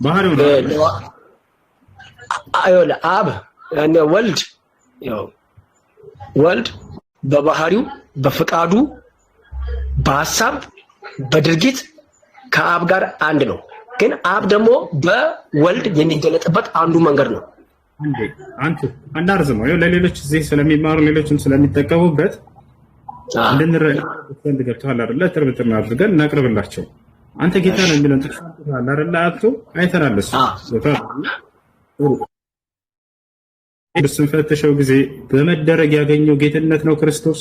ባህሪው ነው አይወላ አብ እና ወልድ በባህሪው በፍቃዱ በሐሳብ በድርጊት ከአብ ጋር አንድ ነው። ግን አብ ደግሞ በወልድ የሚገለጥበት አንዱ መንገድ ነው። አንተ አንዳርዝመው ለሌሎች እዚህ ስለሚማሩ ሌሎችም ስለሚጠቀሙበት እንድንረዳ ገብቶሃል አይደለ? ትርብትና አድርገን እናቅርብላቸው። አንተ ጌታ ነው የሚለውን ተሳስተሃል አይደለ? አጥቶ አይተናልስ ስንፈትሸው ጊዜ በመደረግ ያገኘው ጌትነት ነው ክርስቶስ።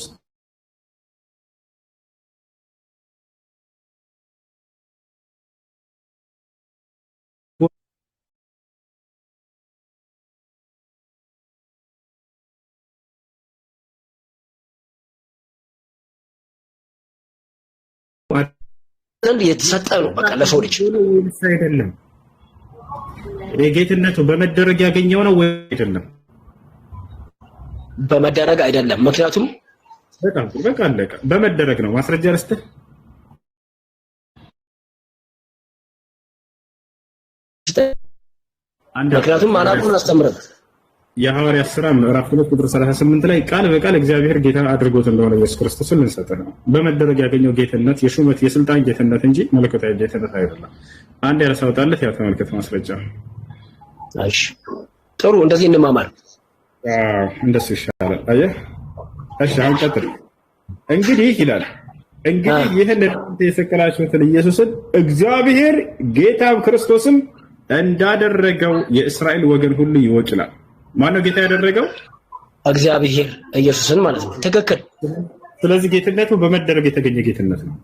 ዘንድ የተሰጠ ነው። በቃ ለሰው ልጅ አይደለም። የጌትነቱ በመደረግ ያገኘው ነው ወይ አይደለም? በመደረግ አይደለም። ምክንያቱም በቃ አለቀ። በመደረግ ነው። ማስረጃ ልስጥህ። ምክንያቱም አናቁን አስተምረን የሐዋርያት ሥራ ምዕራፍ 2 ቁጥር 38 ላይ ቃል በቃል እግዚአብሔር ጌታ አድርጎት እንደሆነ ኢየሱስ ክርስቶስን ልንሰጥ ነው። በመደረግ ያገኘው ጌትነት የሹመት የስልጣን ጌትነት እንጂ መለኮታዊ ጌትነት አይደለም። አንድ ያላሳውጣለት ያው ተመልከት ማስረጃ። እሺ ጥሩ፣ እንደዚህ እንማማር። እንደሱ ይሻላል። አየህ። እሺ አሁን ቀጥል። እንግዲህ ይላል ይህን የሰቀላችሁትን ኢየሱስን እግዚአብሔር ጌታም ክርስቶስም እንዳደረገው የእስራኤል ወገን ሁሉ ይወቅ ይላል። ማነው ጌታ ያደረገው? እግዚአብሔር ኢየሱስን ማለት ነው። ትክክል። ስለዚህ ጌትነቱ በመደረግ የተገኘ ጌትነት ነው።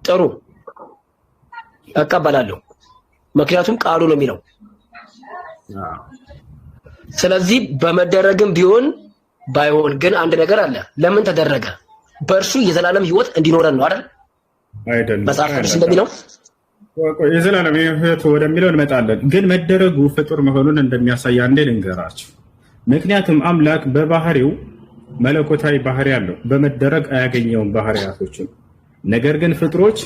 ጥሩ እቀበላለሁ። ምክንያቱም ቃሉ ነው የሚለው። ስለዚህ በመደረግም ቢሆን ባይሆን ግን አንድ ነገር አለ። ለምን ተደረገ? በእርሱ የዘላለም ሕይወት እንዲኖረን ነው አይደል? አይደለም። መጽሐፍ ቅዱስ እንደሚለው የዘላለም ሕይወት ወደሚለው እንመጣለን። ግን መደረጉ ፍጡር መሆኑን እንደሚያሳይ አንዴ ልንገራችሁ። ምክንያቱም አምላክ በባህሪው መለኮታዊ ባህሪ አለው። በመደረግ አያገኘውም ባህሪያቶችን። ነገር ግን ፍጥሮች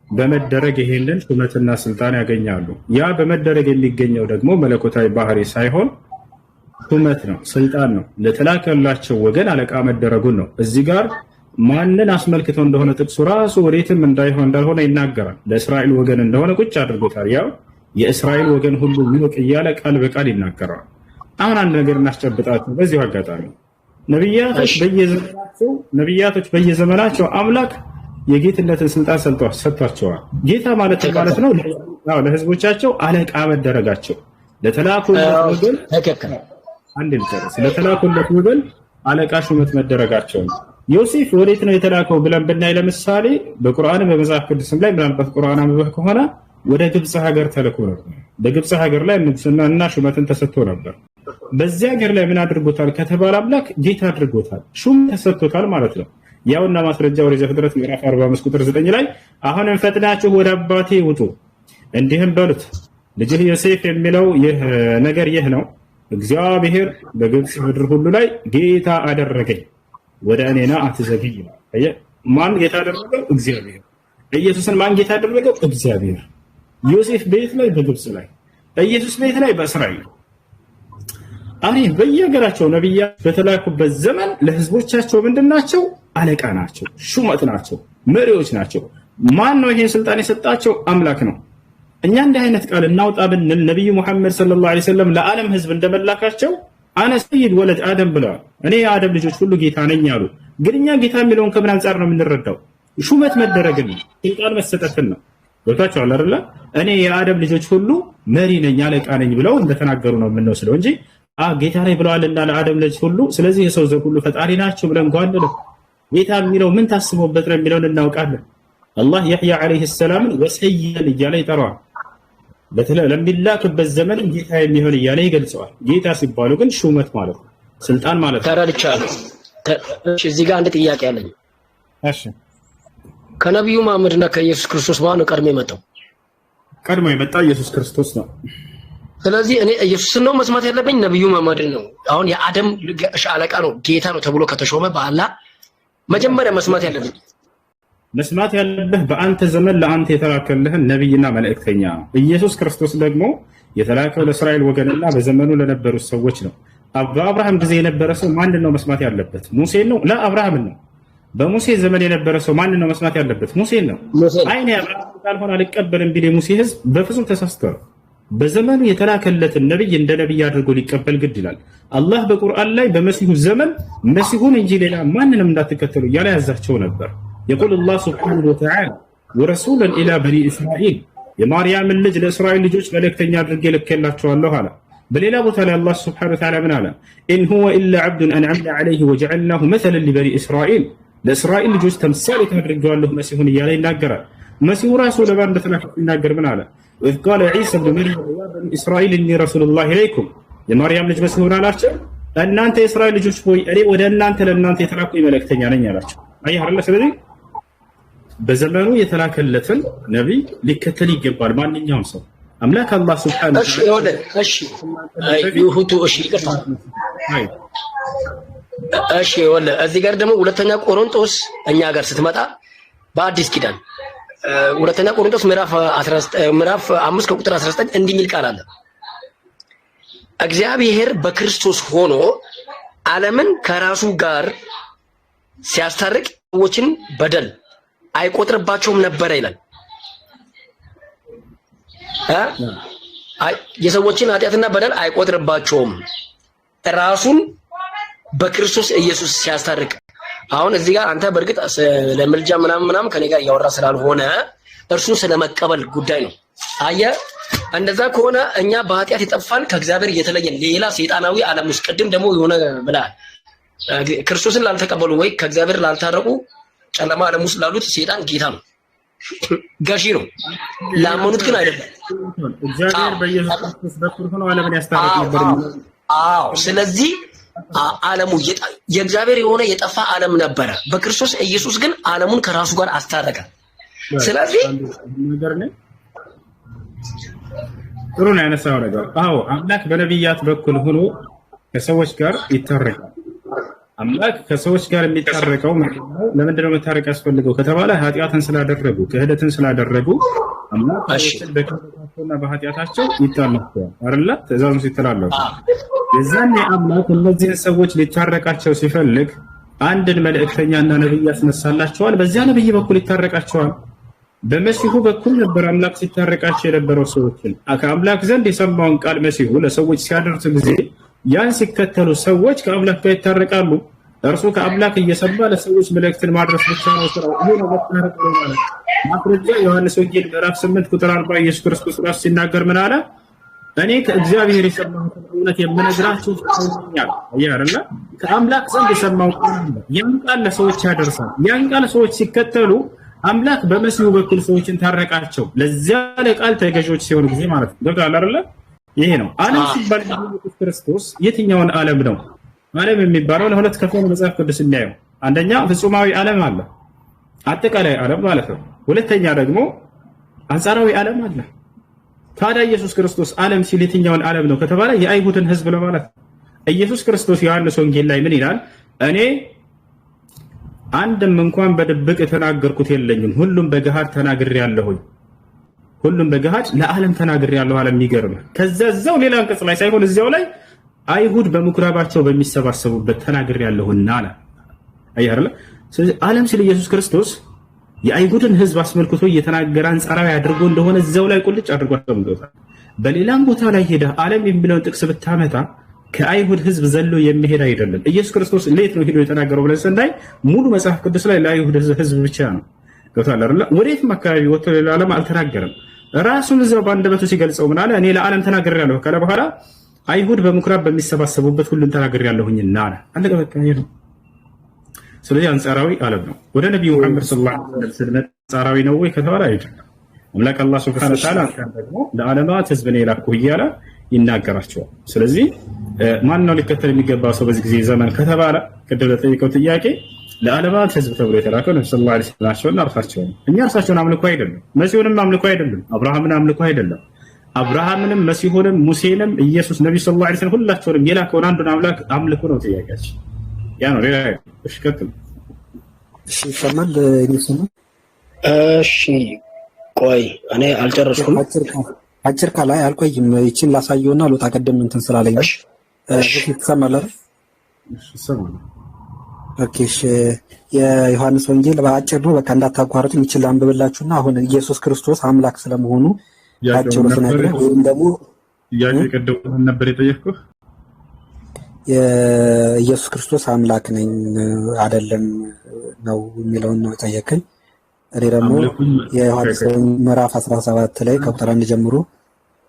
በመደረግ ይሄንን ሹመትና ስልጣን ያገኛሉ። ያ በመደረግ የሚገኘው ደግሞ መለኮታዊ ባህሪ ሳይሆን ሹመት ነው፣ ስልጣን ነው። ለተላከላቸው ወገን አለቃ መደረጉን ነው። እዚህ ጋር ማንን አስመልክቶ እንደሆነ ጥቅሱ ራሱ ወዴትም እንዳልሆነ ይናገራል። ለእስራኤል ወገን እንደሆነ ቁጭ አድርጎታል። ያው የእስራኤል ወገን ሁሉ ይወቅ እያለ ቃል በቃል ይናገራል። አሁን አንድ ነገር እናስጨብጣችሁ በዚሁ አጋጣሚ ነቢያቶች በየዘመናቸው አምላክ የጌትነትን ስልጣን ሰጥቷቸዋል። ጌታ ማለት ነው ለህዝቦቻቸው አለቃ መደረጋቸው። ለተላኩለት ወገን አለቃ ሹመት መደረጋቸው ነው። ዮሴፍ ወዴት ነው የተላከው ብለን ብናይ ለምሳሌ በቁርአንም በመጽሐፍ ቅዱስም ላይ ምናልባት ቁርአን አንብበህ ከሆነ ወደ ግብፅ ሀገር ተልኮ ነበር። በግብፅ ሀገር ላይ ንጉስና እና ሹመትን ተሰጥቶ ነበር። በዚያ ሀገር ላይ ምን አድርጎታል ከተባለ አምላክ ጌታ አድርጎታል፣ ሹም ተሰጥቶታል ማለት ነው። ያውና ማስረጃው ወደ ዘፍጥረት ምዕራፍ 45 ቁጥር 9 ላይ አሁንም ፈጥናችሁ ወደ አባቴ ውጡ፣ እንዲህም በሉት ልጅህ ዮሴፍ የሚለው ይህ ነው። እግዚአብሔር በግብፅ ምድር ሁሉ ላይ ጌታ አደረገኝ፣ ወደ እኔና አትዘግይ። ማን ጌታ አደረገው? እግዚአብሔር። ኢየሱስን ማን ጌታ አደረገው? እግዚአብሔር። ዮሴፍ ቤት ላይ በግብፅ ላይ፣ ኢየሱስ ቤት ላይ በእስራኤል። አሜን። በየሀገራቸው ነቢያት በተላኩበት ዘመን ለህዝቦቻቸው ምንድናቸው? አለቃ ናቸው፣ ሹመት ናቸው፣ መሪዎች ናቸው። ማን ነው ይሄን ስልጣን የሰጣቸው? አምላክ ነው። እኛ እንዲህ አይነት ቃል እናውጣ ብንል ነብዩ መሐመድ ሰለላሁ ዐለይሂ ወሰለም ለዓለም ህዝብ እንደመላካቸው አነ ሰይድ ወለድ አደም ብለዋል። እኔ የአደም ልጆች ሁሉ ጌታ ነኝ አሉ። ግን እኛ ጌታ የሚለውን ከምን አንጻር ነው የምንረዳው? ሹመት መደረግን ነው፣ ስልጣን መሰጠትን ነው። ገብታችኋል አይደለ? እኔ የአደም ልጆች ሁሉ መሪ ነኝ አለቃ ነኝ ብለው እንደተናገሩ ነው የምንወስደው እንጂ ጌታ ነኝ ብለዋልና ለአደም ልጅ ሁሉ ስለዚህ የሰው ዘር ሁሉ ፈጣሪ ናቸው ብለን ጓንደለ ጌታ የሚለው ምን ታስቦበት ነው የሚለውን እናውቃለን። አላህ ያህያ አለይሂ ሰላም ወሰይየን እያለ ይጠራዋል። ለሚላክበት ዘመን ጌታ የሚሆን እያለ ይገልጸዋል። ጌታ ሲባሉ ግን ሹመት ማለት ነው፣ ስልጣን ማለት ነው። ተረድቻለሁ። እዚህ ጋር አንድ ጥያቄ አለኝ። እሺ፣ ከነብዩ መሐመድና ከኢየሱስ ክርስቶስ ማን ነው ቀድሞ የመጣው? ቀድሞ የመጣ ኢየሱስ ክርስቶስ ነው። ስለዚህ እኔ ኢየሱስን ነው መስማት ያለብኝ? ነብዩ መሐመድን ነው? አሁን የአደም አለቃ ነው ጌታ ነው ተብሎ ከተሾመ በኋላ መጀመሪያ መስማት ያለብኝ መስማት ያለብህ በአንተ ዘመን ለአንተ የተላከልህን ነቢይና መልእክተኛ ነው። ኢየሱስ ክርስቶስ ደግሞ የተላከው ለእስራኤል ወገንና በዘመኑ ለነበሩት ሰዎች ነው። በአብርሃም ጊዜ የነበረ ሰው ማንን ነው መስማት ያለበት? ሙሴን ነው? ለአብርሃምን ነው። በሙሴ ዘመን የነበረ ሰው ማንን ነው መስማት ያለበት? ሙሴን ነው። አይኔ አብርሃም ካልሆነ አልቀበልም ቢል የሙሴ ህዝብ በፍጹም ተሳስተዋል። በዘመኑ የተላከለትን ነቢይ እንደ ነቢይ አድርጎ ሊቀበል ግድ ይላል። አላህ በቁርአን ላይ በመሲሁ ዘመን መሲሁን እንጂ ሌላ ማንንም እንዳትከተሉ እያለ ያዛቸው ነበር። የቁል አላህ ሱብሓነሁ ወተዓላ ወረሱለን ኢላ በኒ እስራኤል፣ የማርያምን ልጅ ለእስራኤል ልጆች መልእክተኛ አድርጌ ልኬላቸዋለሁ አለ። በሌላ ቦታ ላይ አላህ ሱብሓነሁ ወተዓላ ምን አለ? ኢን ሁወ ኢላ ዐብዱን አንዐምና ዐለይሂ ወጀዐልናሁ መሰለን ሊበኒ እስራኤል፣ ለእስራኤል ልጆች ተምሳሌት አድርጌዋለሁ መሲሁን እያለ ይናገራል። መሲሁ ራሱ ለማን እንደተላከ ሲናገር ምን አለ? ወኢዝ ቃለ ዒሳ ብኑ መርየም ያ በኒ እስራኤል ኢኒ ረሱሉላሂ ኢለይኩም፣ የማርያም ልጅ መሲሁን አላቸው እናንተ የእስራኤል ልጆች ሆይ እኔ ወደ እናንተ ለእናንተ የተላኩ መልእክተኛ ነኝ አላቸው። አየህ አይደል? ስለዚህ በዘመኑ የተላከለትን ነቢይ ሊከተል ይገባል ማንኛውም ሰው። አምላክ አላህ ሱብሓነሁ ወተዓላ እዚህ ጋር ደግሞ ሁለተኛ ቆሮንቶስ እኛ ጋር ስትመጣ በአዲስ ኪዳን ሁለተኛ ቆሮንቶስ ምዕራፍ 5 ከቁጥር 19 እንዲህ የሚል ቃል አለ። እግዚአብሔር በክርስቶስ ሆኖ ዓለምን ከራሱ ጋር ሲያስታርቅ ሰዎችን በደል አይቆጥርባቸውም ነበረ ይላል። የሰዎችን ኃጢአትና በደል አይቆጥርባቸውም ራሱን በክርስቶስ ኢየሱስ ሲያስታርቅ። አሁን እዚህ ጋር አንተ በእርግጥ ለምልጃ ምናምን ከኔ ጋር እያወራ ስላልሆነ እርሱን ስለመቀበል ጉዳይ ነው። አየህ፣ እንደዛ ከሆነ እኛ በኃጢአት የጠፋን ከእግዚአብሔር የተለየን ሌላ ሰይጣናዊ ዓለም ውስጥ ቅድም ደግሞ የሆነ ብለሃል። ክርስቶስን ላልተቀበሉ ወይ ከእግዚአብሔር ላልታረቁ ጨለማ ዓለም ውስጥ ላሉት ሰይጣን ጌታ ነው፣ ገዢ ነው። ላመኑት ግን አይደለም። እግዚአብሔር በኢየሱስ ክርስቶስ በኩል ሆኖ ዓለምን ያስታርቅ ነበር። አዎ፣ ስለዚህ ዓለሙ የእግዚአብሔር የሆነ የጠፋ ዓለም ነበረ። በክርስቶስ ኢየሱስ ግን ዓለሙን ከራሱ ጋር አስታረቀ። ስለዚህ ጥሩ ነው ያነሳው ነገር። አዎ አምላክ በነቢያት በኩል ሆኖ ከሰዎች ጋር ይታረቃል። አምላክ ከሰዎች ጋር የሚታረቀው ለምንድን ነው መታረቅ ያስፈልገው ከተባለ ኃጢአትን ስላደረጉ ክህደትን ስላደረጉ አምላክ በክህደታቸውና በኃጢአታቸው ይጣላቸዋል አይደል? ትእዛዙን ሲተላለፉ የዛኔ አምላክ እነዚህን ሰዎች ሊታረቃቸው ሲፈልግ አንድን መልእክተኛና ነብይ ያስነሳላቸዋል። በዚያ ነብይ በኩል ይታረቃቸዋል። በመሲሁ በኩል ነበር አምላክ ሲታረቃቸው የነበረው ሰዎችን። ከአምላክ ዘንድ የሰማውን ቃል መሲሁ ለሰዎች ሲያደርስ ጊዜ ያን ሲከተሉ ሰዎች ከአምላክ ጋር ይታረቃሉ። እርሱ ከአምላክ እየሰማ ለሰዎች መልእክትን ማድረስ ብቻ ነው ስራው። ይሄ ነው መታረቅ ማለት። ማስረጃ ዮሐንስ ወንጌል ምዕራፍ 8 ቁጥር 40 ኢየሱስ ክርስቶስ ራሱ ሲናገር ምን አለ? እኔ ከእግዚአብሔር የሰማሁትን እውነት የምነግራችሁ ይኛል አይደለ? ከአምላክ ዘንድ የሰማው ቃል አለ። ያን ቃል ለሰዎች ያደርሳል። ያን ቃል ሰዎች ሲከተሉ አምላክ በመሲሁ በኩል ሰዎችን ታረቃቸው። ለዚያ ለቃል ተገዦች ሲሆኑ ጊዜ ማለት ነው። ገብቶሃል አይደለ? ይሄ ነው ዓለም ሲባል ኢየሱስ ክርስቶስ የትኛውን ዓለም ነው? ዓለም የሚባለው ለሁለት ከፍሎ መጽሐፍ ቅዱስ የሚያየው አንደኛ ፍጹማዊ ዓለም አለ፣ አጠቃላይ ዓለም ማለት ነው። ሁለተኛ ደግሞ አንጻራዊ ዓለም አለ። ታዲያ ኢየሱስ ክርስቶስ ዓለም ሲል የትኛውን ዓለም ነው ከተባለ የአይሁድን ሕዝብ ነው ማለት ነው። ኢየሱስ ክርስቶስ ዮሐንስ ወንጌል ላይ ምን ይላል? እኔ አንድም እንኳን በድብቅ የተናገርኩት የለኝም፣ ሁሉም በገሃድ ተናግሬያለሁኝ። ሁሉም በገሃድ ለዓለም ተናግሬያለሁ አለ። የሚገርም ከዛው ሌላ አንቀጽ ላይ ሳይሆን እዚያው ላይ አይሁድ በምኩራባቸው በሚሰባሰቡበት ተናግሬያለሁና አለ። አይደለ? ስለዚህ ዓለም ሲል ኢየሱስ ክርስቶስ የአይሁድን ሕዝብ አስመልክቶ እየተናገረ አንጻራዊ አድርጎ እንደሆነ እዚያው ላይ ቁልጭ አድርጎ አስቀምጦታል። በሌላም ቦታ ላይ ሄደ ዓለም የሚለውን ጥቅስ ብታመጣ ከአይሁድ ሕዝብ ዘሎ የሚሄድ አይደለም። ኢየሱስ ክርስቶስ እንዴት ነው ሄዶ የተናገረው ብለን ስናይ ሙሉ መጽሐፍ ቅዱስ ላይ ለአይሁድ ሕዝብ ብቻ ነው። ገብቶሃል አይደል? ወዴትም አካባቢ ወጥቶ ሌላ ዓለም አልተናገረም። ራሱን እዛው በአንደበቱ ሲገልጸው ምን አለ? እኔ ለዓለም ተናግሬያለሁ ካለ በኋላ አይሁድ በምኩራብ በሚሰባሰቡበት ሁሉን ተናግሬያለሁኝና አለ። አለቀ በቃ ይሄ ነው። ስለዚህ አንጻራዊ ዓለም ነው። ወደ ነብዩ መሐመድ ሰለላሁ ዐለይሂ ወሰለም አንጻራዊ ነው ወይ ከተባለ አይደለም። አምላክ አላህ ሱብሓነሁ ወተዓላ ደግሞ ለዓለማት ሕዝብ ነው የላኩህ እያለ ይናገራቸዋል። ስለዚህ ማን ነው ሊከተል የሚገባው ሰው በዚህ ጊዜ ዘመን ከተባለ ቅድም ለጠየቀው ጥያቄ ለዓለማት ሕዝብ ተብሎ የተላከው ነብዩ ሰለላሁ ዐለይሂ ወሰለም እርሳቸው ነው። እኛ እርሳቸውን አምልኮ አይደለም፣ መሲሁንም አምልኮ አይደለም፣ አብርሃምን አምልኮ አይደለም። አብርሃምንም መሲሁንም ሙሴንም ኢየሱስ ነብዩ ሰለላሁ ዐለይሂ ወሰለም ሁላቸውንም የላከውን አንዱን አምላክ አምልኮ ነው ጥያቄያችን። ያ ነው ሌላ። እሺ ቀጥል። እሺ ይሰማል? እሺ ቆይ እኔ አልጨረስኩም። አጭር ቃል ላይ አልቆይም። ይችን ላሳየውና ልወጣ ቀደም እንትን ስላለኝ። እሺ ትሰማለህ? እሺ ሰማሁ። ኦኬ እሺ። የዮሐንስ ወንጌል በአጭር ነው፣ በቃ እንዳታቋርጡ። ይችላል አንብብላችሁና አሁን ኢየሱስ ክርስቶስ አምላክ ስለመሆኑ አጭሩ ተናግረህ ወይም ደግሞ ያኔ ቀደም ነበር የጠየቅኩህ የኢየሱስ ክርስቶስ አምላክ ነኝ አይደለም ነው የሚለውን ነው የጠየቀኝ። እኔ ደግሞ የዮሐንስ ምዕራፍ 17 ላይ ከቁጥር 1 ጀምሮ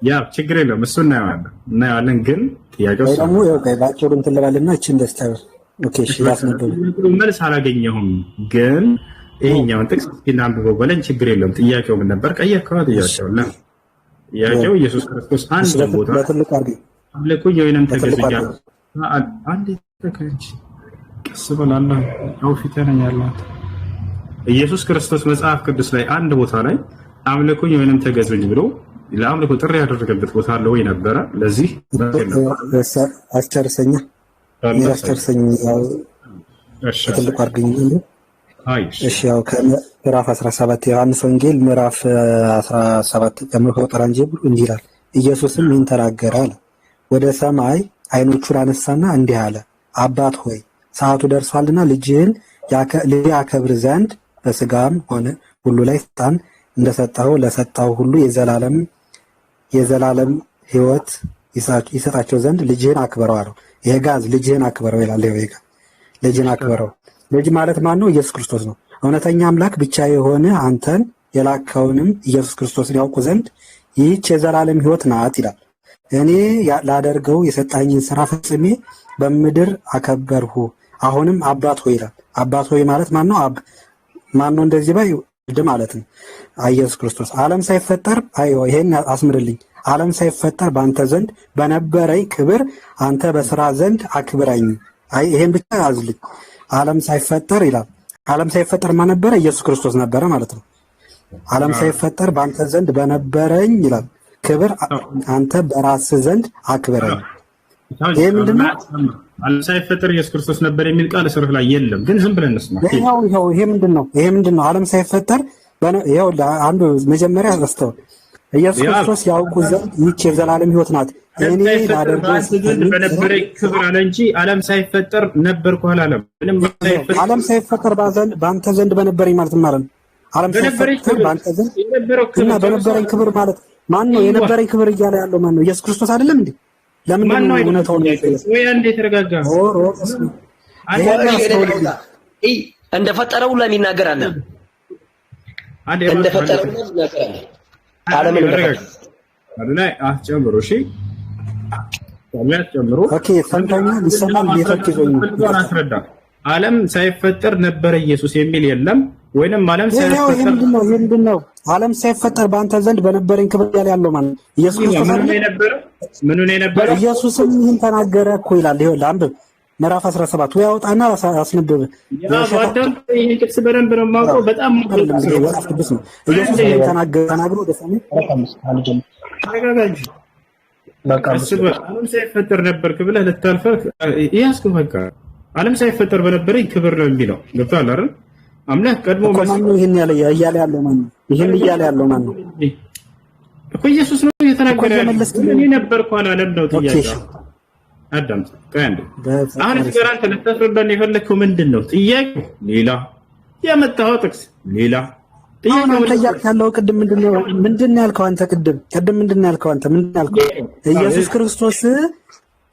ያ ችግር የለውም እሱ እናየዋለን። ግን ጥያቄው ደግሞ ባጭሩ እንትን ልበልና እቺን ደስታው ኦኬ እሺ ላስነበብ መልስ አላገኘሁም። ግን ይሄኛውን ጥቅስ እናንብበው በለን ችግር የለውም። ጥያቄው ምን ነበር? ቀየርከው ጥያቄውና ጥያቄው ኢየሱስ ክርስቶስ አንድ ቦታ በትልቅ አድርገህ አምልኩኝ ወይንም ተገዙኝ አንድ ተከንች ቀስ በላላ ነው ፊተኛ ያላት ኢየሱስ ክርስቶስ መጽሐፍ ቅዱስ ላይ አንድ ቦታ ላይ አምልኩኝ ወይንም ተገዙኝ ብሎ ለአምልኮ ጥሪ ያደረገበት ቦታ አለ ወይ ነበረ? ለዚህ አስጨርሰኝ በትልቁ አድርገኝ እንዴ? እሺ ያው ከምዕራፍ 17 ዮሐንስ ወንጌል ምዕራፍ 17 ከቁጥር 1 ጀምሮ እንዲህ ይላል። ኢየሱስም ይህን ተናገረ አለ። ወደ ሰማይ ዓይኖቹን አነሳና እንዲህ አለ፣ አባት ሆይ ሰዓቱ ደርሷልና ልጅህን ያከብር ዘንድ በስጋም ሆነ ሁሉ ላይ ስልጣን እንደሰጠኸው ለሰጠው ሁሉ የዘላለም ሕይወት ይሰጣቸው ዘንድ ልጅህን አክብረው አለው። የጋዝ ልጅህን አክብረው ይላል። ይሄ ልጅህን አክብረው። ልጅ ማለት ማን ነው? ኢየሱስ ክርስቶስ ነው። እውነተኛ አምላክ ብቻ የሆነ አንተን የላከውንም ኢየሱስ ክርስቶስን ያውቁ ዘንድ ይህች የዘላለም ሕይወት ናት ይላል። እኔ ላደርገው የሰጣኝን ስራ ፈጽሜ በምድር አከበርሁ። አሁንም አባት ሆይ ይላል። አባት ሆይ ማለት ማን ነው? አብ ማን ነው? እንደዚህ ባይ ወልድ ማለት ነው። ኢየሱስ ክርስቶስ ዓለም ሳይፈጠር ይሄን አስምርልኝ። ዓለም ሳይፈጠር በአንተ ዘንድ በነበረኝ ክብር አንተ በስራ ዘንድ አክብረኝ። ይሄን ብቻ ያዝልኝ። ዓለም ሳይፈጠር ይላል። ዓለም ሳይፈጠር ማን ነበረ? ኢየሱስ ክርስቶስ ነበረ ማለት ነው። ዓለም ሳይፈጠር በአንተ ዘንድ በነበረኝ ይላል ክብር አንተ በራስ ዘንድ አክብረኝ። ይሄ ምንድነው? ዓለም ሳይፈጠር ኢየሱስ ክርስቶስ ነበር የሚል ቃል እስርህ ላይ የለም። ግን ዝም ብለን እንስማ። ይሄ ምንድነው? ዓለም ሳይፈጠር ይሄው አንዱ መጀመሪያ አስተውል። ኢየሱስ ክርስቶስ ያውቁ ዘንድ ይህች የዘላለም ሕይወት ናት። እኔ ላደርገው ዘንድ በነበረኝ ክብር አለ እንጂ ዓለም ሳይፈጠር ነበርኩ አላለም። ዓለም ሳይፈጠር በአንተ ዘንድ በነበረኝ ማለት ነው። ዓለም ሳይፈጠር በአንተ ዘንድ እና በነበረኝ ክብር ማለት ማን ነው? የነበረኝ ክብር እያለ ያለው ማን ነው? ኢየሱስ ክርስቶስ አይደለም እንዴ? ለምን ነው እውነታው ነው? ወይ አንዴ ተረጋጋ። እንደፈጠረው ለሚናገር አለ እንደፈጠረው ለሚናገር አለ ዓለም እንደፈጠረው ላይ አስጨምሮ እሺ ጨምሮ ኦኬ ፈንታኛ ሊሰማል ሊፈክዘኝ አስረዳ። ዓለም ሳይፈጠር ነበረ ኢየሱስ የሚል የለም። ወይንም ዓለም ሳይፈጠር ምንድነው? ዓለም ሳይፈጠር በአንተ ዘንድ በነበረኝ ክብር ያለው ማለት ኢየሱስ ክርስቶስ ምን ነው የነበረ? ኢየሱስም ይህን ተናገረ እኮ ይላል። ይኸው ለአንብብ ምዕራፍ 17 ወይ አውጣና አስነብብ። ይሄን ጥቅስ በደንብ ነው የማውቀው። በጣም ቅዱስ ነው። ኢየሱስ ይህን ተናግሮ ደሳኔ ተረጋጋኝ። ዓለም ሳይፈጠር ነበርክ ብለህ ልታልፈህ ያስኩ በቃ ዓለም ሳይፈጠር በነበረኝ ክብር ነው የሚለው ገብቶሃል አይደል? አምላክ ቀድሞ ማን ነው ይሄን እያለ ያለው ማን ነው? ይሄን እያለ ያለው ማን ነው? እኮ ኢየሱስ ነው የተናገረ ያለው። እኔ ነበርኩ አላለም ነው ጥያቄው። አዳምጥ ቀንድ አሁን እዚህ ጋር አንተ ልታስረዳን የፈለከው ምንድን ነው? ጥያቄው ሌላ ያመጣኸው ጥቅስ ሌላ ጥያቄው ያለው ቅድም ምንድን ነው ያልከው አንተ? ቅድም ምንድን ነው ያልከው አንተ? ምንድን ነው ያልከው?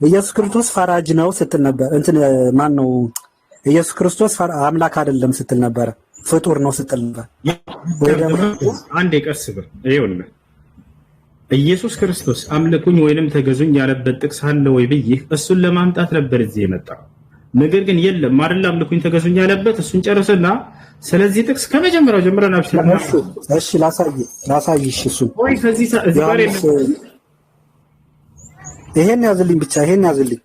ኢየሱስ ክርስቶስ ፈራጅ ነው ስትል ነበር። እንትን ማን ነው? ኢየሱስ ክርስቶስ አምላክ አይደለም ስትል ነበር። ፍጡር ነው ስትል ነበር። ወይ ደግሞ አንዴ ቀስ ብር ይኸውልህ ኢየሱስ ክርስቶስ አምልኩኝ ወይንም ተገዙኝ ያለበት ጥቅስ አለ ወይ ብዬ እሱን ለማምጣት ነበር እዚህ የመጣው። ነገር ግን የለም አይደል? አምልኩኝ ተገዙኝ ያለበት እሱን ጨርስና ስለዚህ ጥቅስ ከመጀመሪያው ጀምረን አብሽርና እሺ ላሳይሽ እሱን ወይ ከዚህ ጋር ይሄን ያዝልኝ ብቻ ይሄን ያዝልኝ።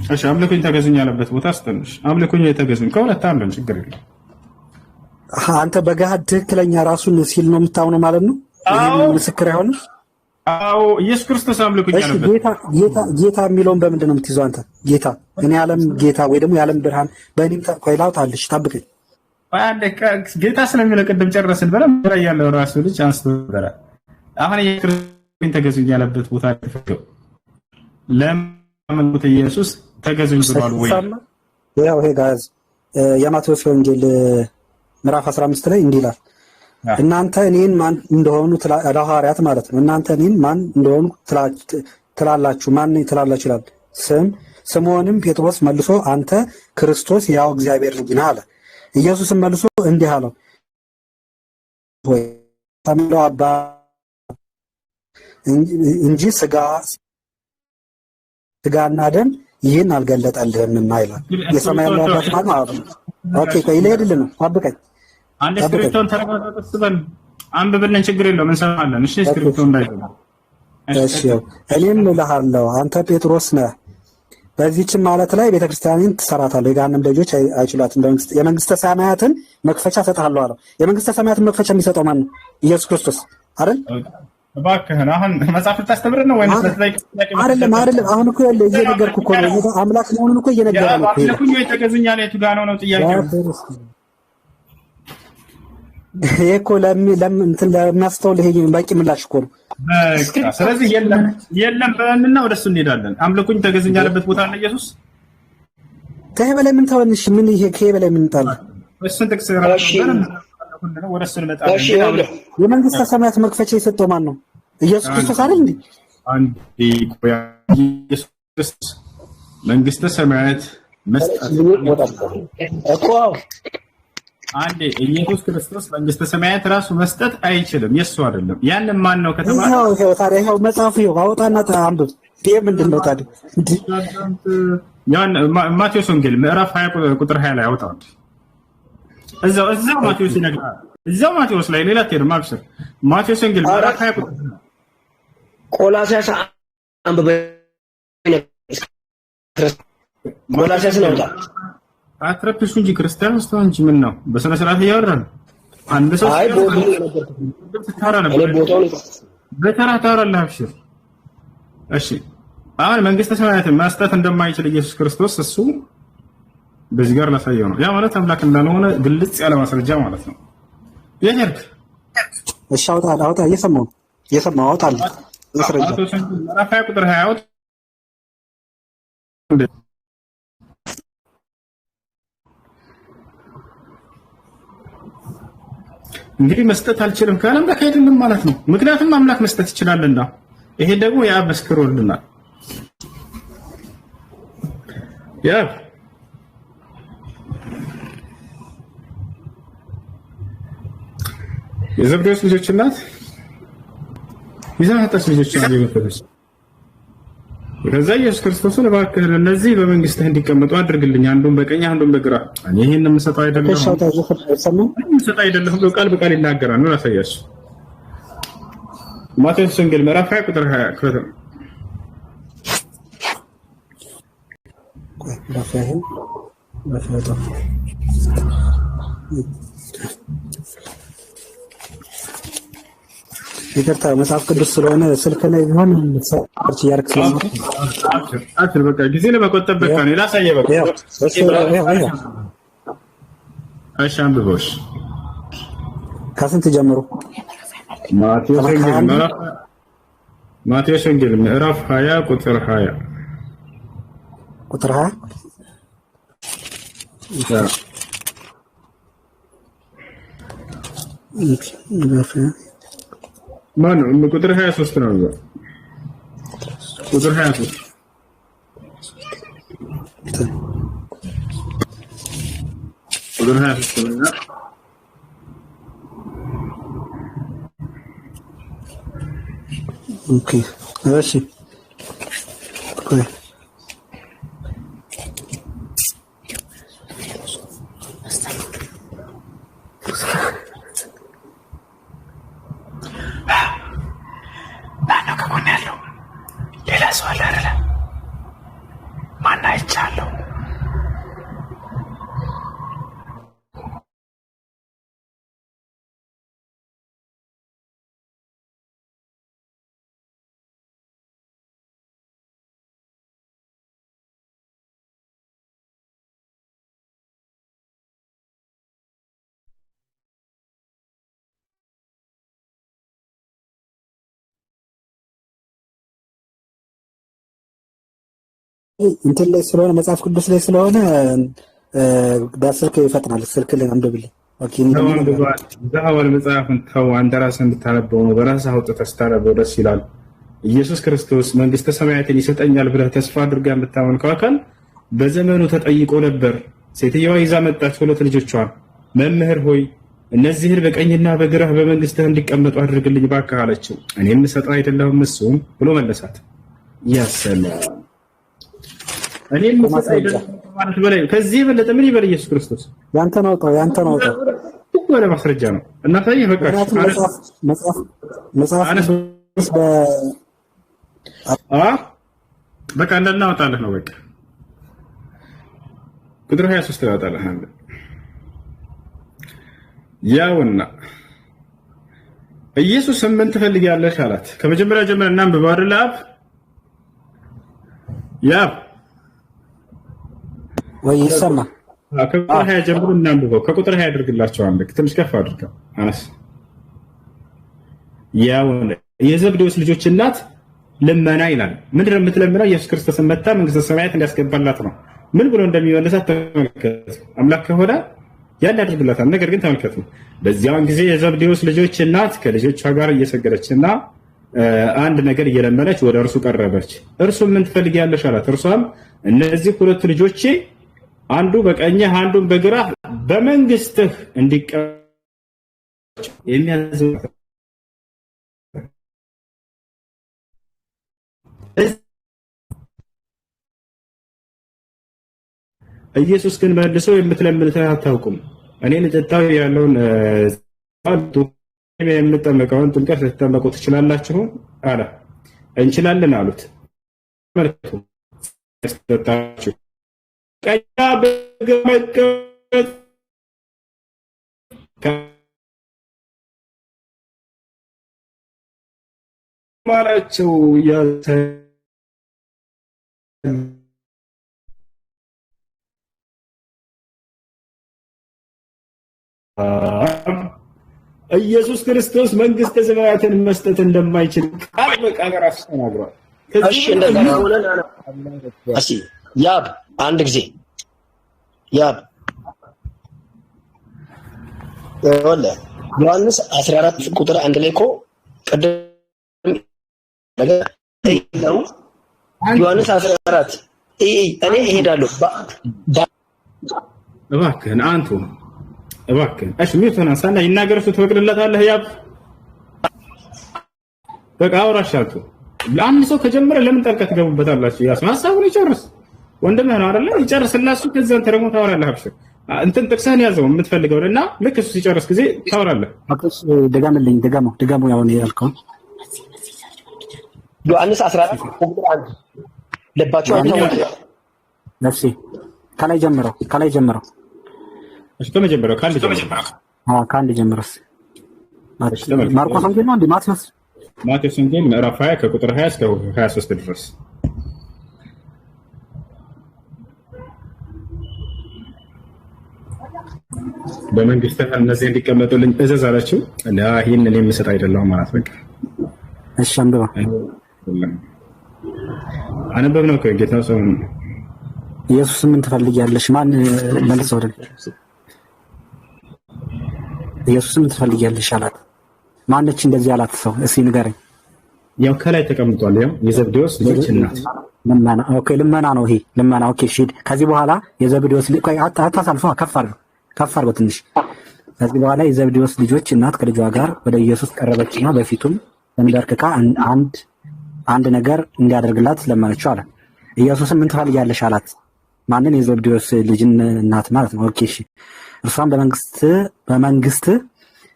እሺ አምልኩኝ ተገዙኝ ያለበት ቦታ አስተንሽ አምልኩኝ ተገዙኝ ከሁለት አንዱን ችግር የለም። አንተ በጋድ ትክክለኛ ራሱን ሲል ነው የምታውነው ማለት ነው። ይሄ ምስክር አይሆንም። አዎ ኢየሱስ ክርስቶስ አምልኩኝ ያለበት ጌታ የሚለውን በምንድን ነው የምትይዘው አንተ? ጌታ እኔ ዓለም ጌታ ወይ ደግሞ የዓለም ብርሃን በእኔም ቆይ ላውጣልሽ ጠብቀኝ። ጌታ ስለሚለው ቅድም ጨረስን ብለን ላይ ያለው ራሱ ልጅ አንስቶ ነበር። አሁን የክርስቶስን ተገዙኝ ያለበት ቦታ ተፈቀው ለማመኑት ኢየሱስ ተገዙኝ ብሏል ወይ? ያው ይሄ ጋዝ የማቴዎስ ወንጌል ምዕራፍ 15 ላይ እንዲህ ይላል፣ እናንተ እኔን ማን እንደሆኑ ለሐዋርያት ማለት ነው። እናንተ እኔን ማን እንደሆኑ ትላላችሁ፣ ማን ትላላችሁ ይላል። ስምዖንም ጴጥሮስ መልሶ አንተ ክርስቶስ ያው እግዚአብሔር ልጅ ነህ አለ። ኢየሱስም መልሶ እንዲህ አለው፣ ወይ ታምነው አባ እንጂ ስጋና ደም ይህን አልገለጠልህምና ይላል። የሰማይ ያለው አባት ማለት ነው። ኦኬ ቆይ ልሄድልህ ነው፣ ጠብቀኝ። አንድ ስክሪፕቶን ተረጋግጠን አንብብልን፣ ችግር የለውም እንሰማለን። እሺ ስክሪፕቶን እንዳይገባ። እሺ እኔም እልሃለሁ አንተ ጴጥሮስ ነህ፣ በዚህችም ማለት ላይ ቤተክርስቲያንን ትሰራታለህ፣ የገሃነም ደጆች አይችሏትም። የመንግስተ ሰማያትን መክፈቻ እሰጥሃለሁ አለው። የመንግስተ ሰማያትን መክፈቻ የሚሰጠው ማን ነው? ኢየሱስ ክርስቶስ አይደል? እባክህን አሁን መጽሐፍ ልታስተምር ነው ወይስ አይደለም? አሁን እኮ እየነገርኩህ እኮ ነው። አምላክ መሆኑን እኮ እየነገርኩህ ነው። አምላኩኝ የተገዙኛል የቱ ጋር ነው ጥያቄው? ይሄ እኮ ለሚያስተውል ይሄ በቂ ምላሽ እኮ ነው። ስለዚህ የለም በእንና ወደሱ እንሄዳለን። አምልኩኝ ተገዙኝ ያለበት ቦታ አለ ኢየሱስ። ከይሄ በላይ ምን ተወንሽ? ምን ይሄ ከይሄ በላይ ምን ጣል? እሱን ጥቅስ ወደሱ እንመጣለን። የመንግስተ ሰማያት መክፈቻ የሰጠው ማን ነው? ኢየሱስ ክርስቶስ አይደል እንዴ? ኢየሱስ መንግስተ ሰማያት መስጠት እኮ አንዴ ኢየሱስ ክርስቶስ መንግስተ ሰማያት ራሱ መስጠት አይችልም፣ የሱ አይደለም። ያንን ማን ነው ከተባለ ይሄው ታዲያ ይሄው መጽሐፉ ይሄው አውጣና አንብብ። ይሄ ምንድን ነው ታዲያ? ያን ማቴዎስ ወንጌል ምዕራፍ 20 ቁጥር 20 ላይ አውጣው። እዛው ማቴዎስ ይነግራል። እዛው ማቴዎስ ላይ ሌላ ተርም አብሽር። ማቴዎስ ወንጌል ምዕራፍ 20 ቁጥር ቆላስይስ አንብበ ቆላስይስ ነው። አትረብሹ እንጂ ክርስቲያን ውስጥ እንጂ ምን ነው በስነ ስርዓት እያወራን አንድ ሰው በተራ ታወራለህ። አብሽር እሺ። አሁን መንግስተ ሰማያትን መስጠት እንደማይችል ኢየሱስ ክርስቶስ እሱ በዚህ ጋር ላሳየው ነው። ያ ማለት አምላክ እንዳልሆነ ግልጽ ያለ ማስረጃ ማለት ነው። የሄድክ እሺ፣ አውጣ እየሰማሁ አውጣልህ ማስረጃ ምዕራፍ 20 ቁጥር 20 እንግዲህ መስጠት አልችልም ካለ አምላክ አይደለም ማለት ነው። ምክንያቱም አምላክ መስጠት ይችላልና ይሄ ደግሞ የአብ መስክሮልናል። የዘብዴዎስ ልጆች እናት ይዛታስ ልጆች አየሁት። ከዛ ኢየሱስ ክርስቶስን እባክህ እነዚህ በመንግስትህ እንዲቀመጡ አድርግልኝ፣ አንዱን በቀኝ አንዱን በግራ። እኔ ይሄን የምሰጠው አይደለም ብሎ ቃል በቃል ይናገራል ነው። ላሳያችሁ ማቴዎስ ወንጌል ምዕራፍ 20 ቁጥር 20 ይቅርታ መጽሐፍ ቅዱስ ስለሆነ ስልክ ላይ ቢሆን ሰርች እያደረክ ስለሆነ አትል በቃ ጊዜ ለመቆጠብ በቃ ነው። ላሳየህ በቃ እሺ፣ አንብበውሽ ከስንት ጀምሮ? ማቴዎስ ወንጌል ምዕራፍ 20 ቁጥር 20 ቁጥር 20 ማን ነው? ቁጥር 23 ነው። ቁጥር 23 ቁጥር 23 ነው። ኦኬ እሺ ቆይ ማነው ከጎን ያለው? ሌላ ሰው አለ አይደለ? ማን አይቻለሁ እንትን ላይ ስለሆነ መጽሐፍ ቅዱስ ላይ ስለሆነ በስልክ ይፈጥናል። ስልክ ላይ አንብብልኝ። ኦኬ ዛዋል መጽሐፍን ተው፣ አንተ ራስህ እንድታነበው ነው። በራስህ አውጥተህ ስታነበው ደስ ይላል። ኢየሱስ ክርስቶስ መንግስተ ሰማያትን ይሰጠኛል ብለህ ተስፋ አድርጋ የምታመልከው አካል በዘመኑ ተጠይቆ ነበር። ሴትየዋ ይዛ መጣች ሁለት ልጆቿን። መምህር ሆይ እነዚህን በቀኝና በግራህ በመንግስትህ እንዲቀመጡ አድርግልኝ እባክህ አለችው። እኔም ሰጠው አይደለሁም እሱም ብሎ መለሳት። ያሰላም እኔም ሰጠው አይደለሁም ማለት በላይ ከዚህ የበለጠ ምን ይበል ኢየሱስ ክርስቶስ? ያንተ ነው ወደ ማስረጃ ነው እና ታዲያ በቃ መጽሐፍ በቃ እናወጣለህ ነው በቃ ቁጥር 23 ያወጣለህ አንተ ያውና ኢየሱስ ምን ትፈልጊያለሽ አላት። ከመጀመሪያ ጀምረን እናንብበው አይደል? ያብ ወይ ይሰማ ከቁጥር 20 ጀምሮ እናንብበው። ከቁጥር 20 አድርግላቸው አንድ ትንሽ ከፍ አድርገው አነስ ያውና የዘብዴዎስ ልጆች እናት ልመና ይላል። ምንድን ነው የምትለምነው? ኢየሱስ ክርስቶስን መታ መንግስተ ሰማያት እንዲያስገባላት ነው። ምን ብሎ እንደሚመለሳት ተመልከት። አምላክ ከሆነ ያን ያደርግላታል። ነገር ግን ተመልከቱ፣ በዚያውን ጊዜ የዘብዴዎስ ልጆች እናት ከልጆቿ ጋር እየሰገደችና አንድ ነገር እየለመነች ወደ እርሱ ቀረበች። እርሱም ምን ትፈልጊያለሽ አላት። እርሷም እነዚህ ሁለቱ ልጆቼ አንዱ በቀኝህ አንዱን በግራህ በመንግስትህ እንዲቀመጡ የሚያዝ ኢየሱስ ግን መልሶ የምትለምኑትን አታውቁም፣ እኔ ልጠጣው ያለውን የምጠመቀውን ጥምቀት ልትጠመቁ ትችላላችሁ አለ። እንችላለን አሉት። መልኩ ያስጠጣችሁ ቀኛ በመቀመጥ ማላቸው ኢየሱስ ክርስቶስ መንግስተ ሰማያትን መስጠት እንደማይችል ቃል በቃል ራሱ ተናግሯል። እሺ እንደዛ ሆነ እሺ ያብ አንድ ጊዜ ያብ ወለ ዮሐንስ 14 ቁጥር 1 ላይ እኮ ቅድም ነገር ነው። ዮሐንስ 14 እኔ እሄዳለሁ እባክህን አንቱ እባክህን እሺ ሚውተና ሳና ይናገር እሱ ትፈቅድለታለህ? ያብ በቃ አውራሻቱ ለአንድ ሰው ከጀመረ ለምን ጠልቀት ትገቡበታላችሁ? ያስ ሐሳቡን ይጨርስ ወንድምህ ነው አይደለ? ይጨርስላሱ ከዛን ተረሞ ታወራለህ። አብሽር እንትን ጥቅስህን ያዘው የምትፈልገውና ልክ እሱ ሲጨርስ ጊዜ ታወራለህ። አጥስ ደጋምልኝ ደጋሙ ያው ነው ያልከው ዮሐንስ 14 ቁጥር 1 ልባችሁ አይተውት ነፍሴ ከላይ ጀምረው እሺ ከመጀመሪያው ከአንድ ጀምረስ ማርቆስ ወንጌል ነው እንዴ? ማቴዎስ ወንጌል ምዕራፍ 20 ከቁጥር 20 እስከ 23 ድረስ በመንግስት እነዚህ እንዲቀመጡልኝ እዘዝ አላችሁ። ይህን እኔ የምሰጥ አይደለሁም ማለት በቃ እሺ አንብባ አነበብ ነው ከጌታ ሰው ኢየሱስ ምን ትፈልጊያለሽ? ማን መልስ ወደ ኢየሱስ ምን ትፈልጊያለሽ አላት። ማነች እንደዚህ አላት? ሰው እስኪ ንገረኝ። ያው ከላይ ተቀምጧል። ያው የዘብዴዎስ ልጆች እናት ልመና። ኦኬ ልመና ነው ይሄ ልመና። ኦኬ እሺ ከዚህ በኋላ የዘብዴዎስ ልጅ ቆይ አታሳልፈው፣ ከፍ አድርገው ትንሽ። ከዚህ በኋላ የዘብዴዎስ ልጆች እናት ከልጇ ጋር ወደ ኢየሱስ ቀረበችና በፊቱም ተንበርክካ አንድ ነገር እንዲያደርግላት ለመነችው አለ። ኢየሱስም ምን ትፈልጊያለሽ አላት። ማንን? የዘብዴዎስ ልጅ እናት ማለት ነው። ኦኬ እሺ እርሷም በመንግስት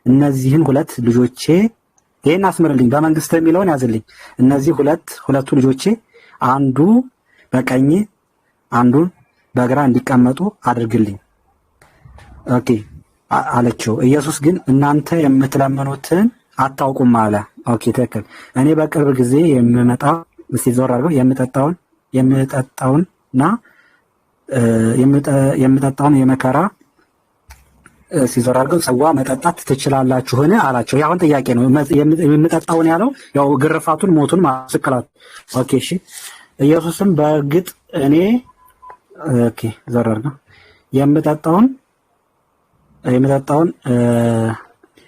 እነዚህን ሁለት ልጆቼ ይሄን አስምርልኝ፣ በመንግስት የሚለውን ያዝልኝ። እነዚህ ሁለቱ ልጆቼ አንዱ በቀኝ አንዱን በግራ እንዲቀመጡ አድርግልኝ ኦኬ አለችው። ኢየሱስ ግን እናንተ የምትለምኑትን አታውቁም አለ። ኦኬ ትክክል። እኔ በቅርብ ጊዜ የምመጣው ዞር አድርገው የምጠጣውን የመከራ ሲዞር አድርገው ጽዋ መጠጣት ትችላላችሁን አላቸው። ያሁን ጥያቄ ነው። የምጠጣውን ያለው ያው ግርፋቱን፣ ሞቱን፣ ማስቀላት። ኦኬ እሺ። ኢየሱስም በእርግጥ እኔ ኦኬ ዘረር ነው የምጠጣውን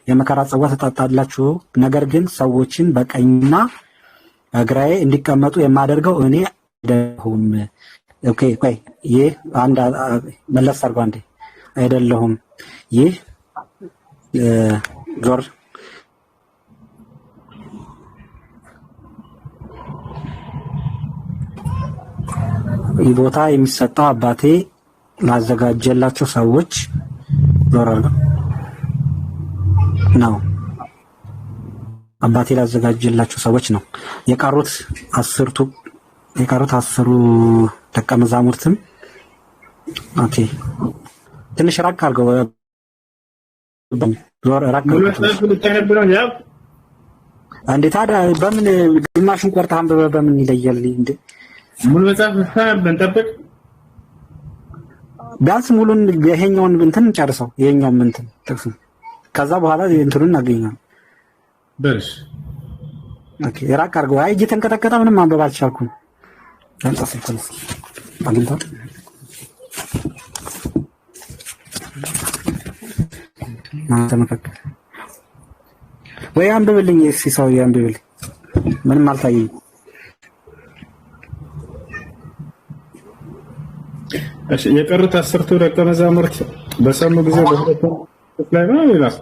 የመከራ ጽዋ ትጠጣላችሁ፣ ነገር ግን ሰዎችን በቀኝና በግራዬ እንዲቀመጡ የማደርገው እኔ አይደለሁም። ኦኬ ቆይ ይህ አንድ መለስ አድርጎ አንዴ አይደለሁም። ይህ ዞር ይህ ቦታ የሚሰጠው አባቴ ላዘጋጀላቸው ሰዎች ዞራለሁ ነው። አባቴ ላዘጋጀላቸው ሰዎች ነው። የቀሩት አስሩ ደቀ መዛሙርትም ኦኬ ትንሽ ራቅ አድርገው ዞር ራቅ አድርገው። አንዴ ታዲያ በምን ግማሹን ቆርጠህ አንብበህ በምን ይለያል እንዴ? ሙሉ መጽሐፍ ብንጠብቅ ቢያንስ ሙሉን ይሄኛውን እንትን ጨርሰው ይሄኛውን እንትን ጥቅስ ከዛ በኋላ እንትኑን እናገኛለን። በርሽ ኦኬ ራቅ አድርገው። አይ እየተንቀጠቀጠ ምንም ማንበብ አልቻልኩም። አንጻፍልኩ አግኝታ ተመከከ ወይ አንብብልኝ እስኪ ሰው አንብብልኝ። ምንም አልታየኝ። እሺ የቀሩት 10ቱ ደቀ መዛሙርት በሰሙ ጊዜ በሁለቱም ላይ ነው ይላል።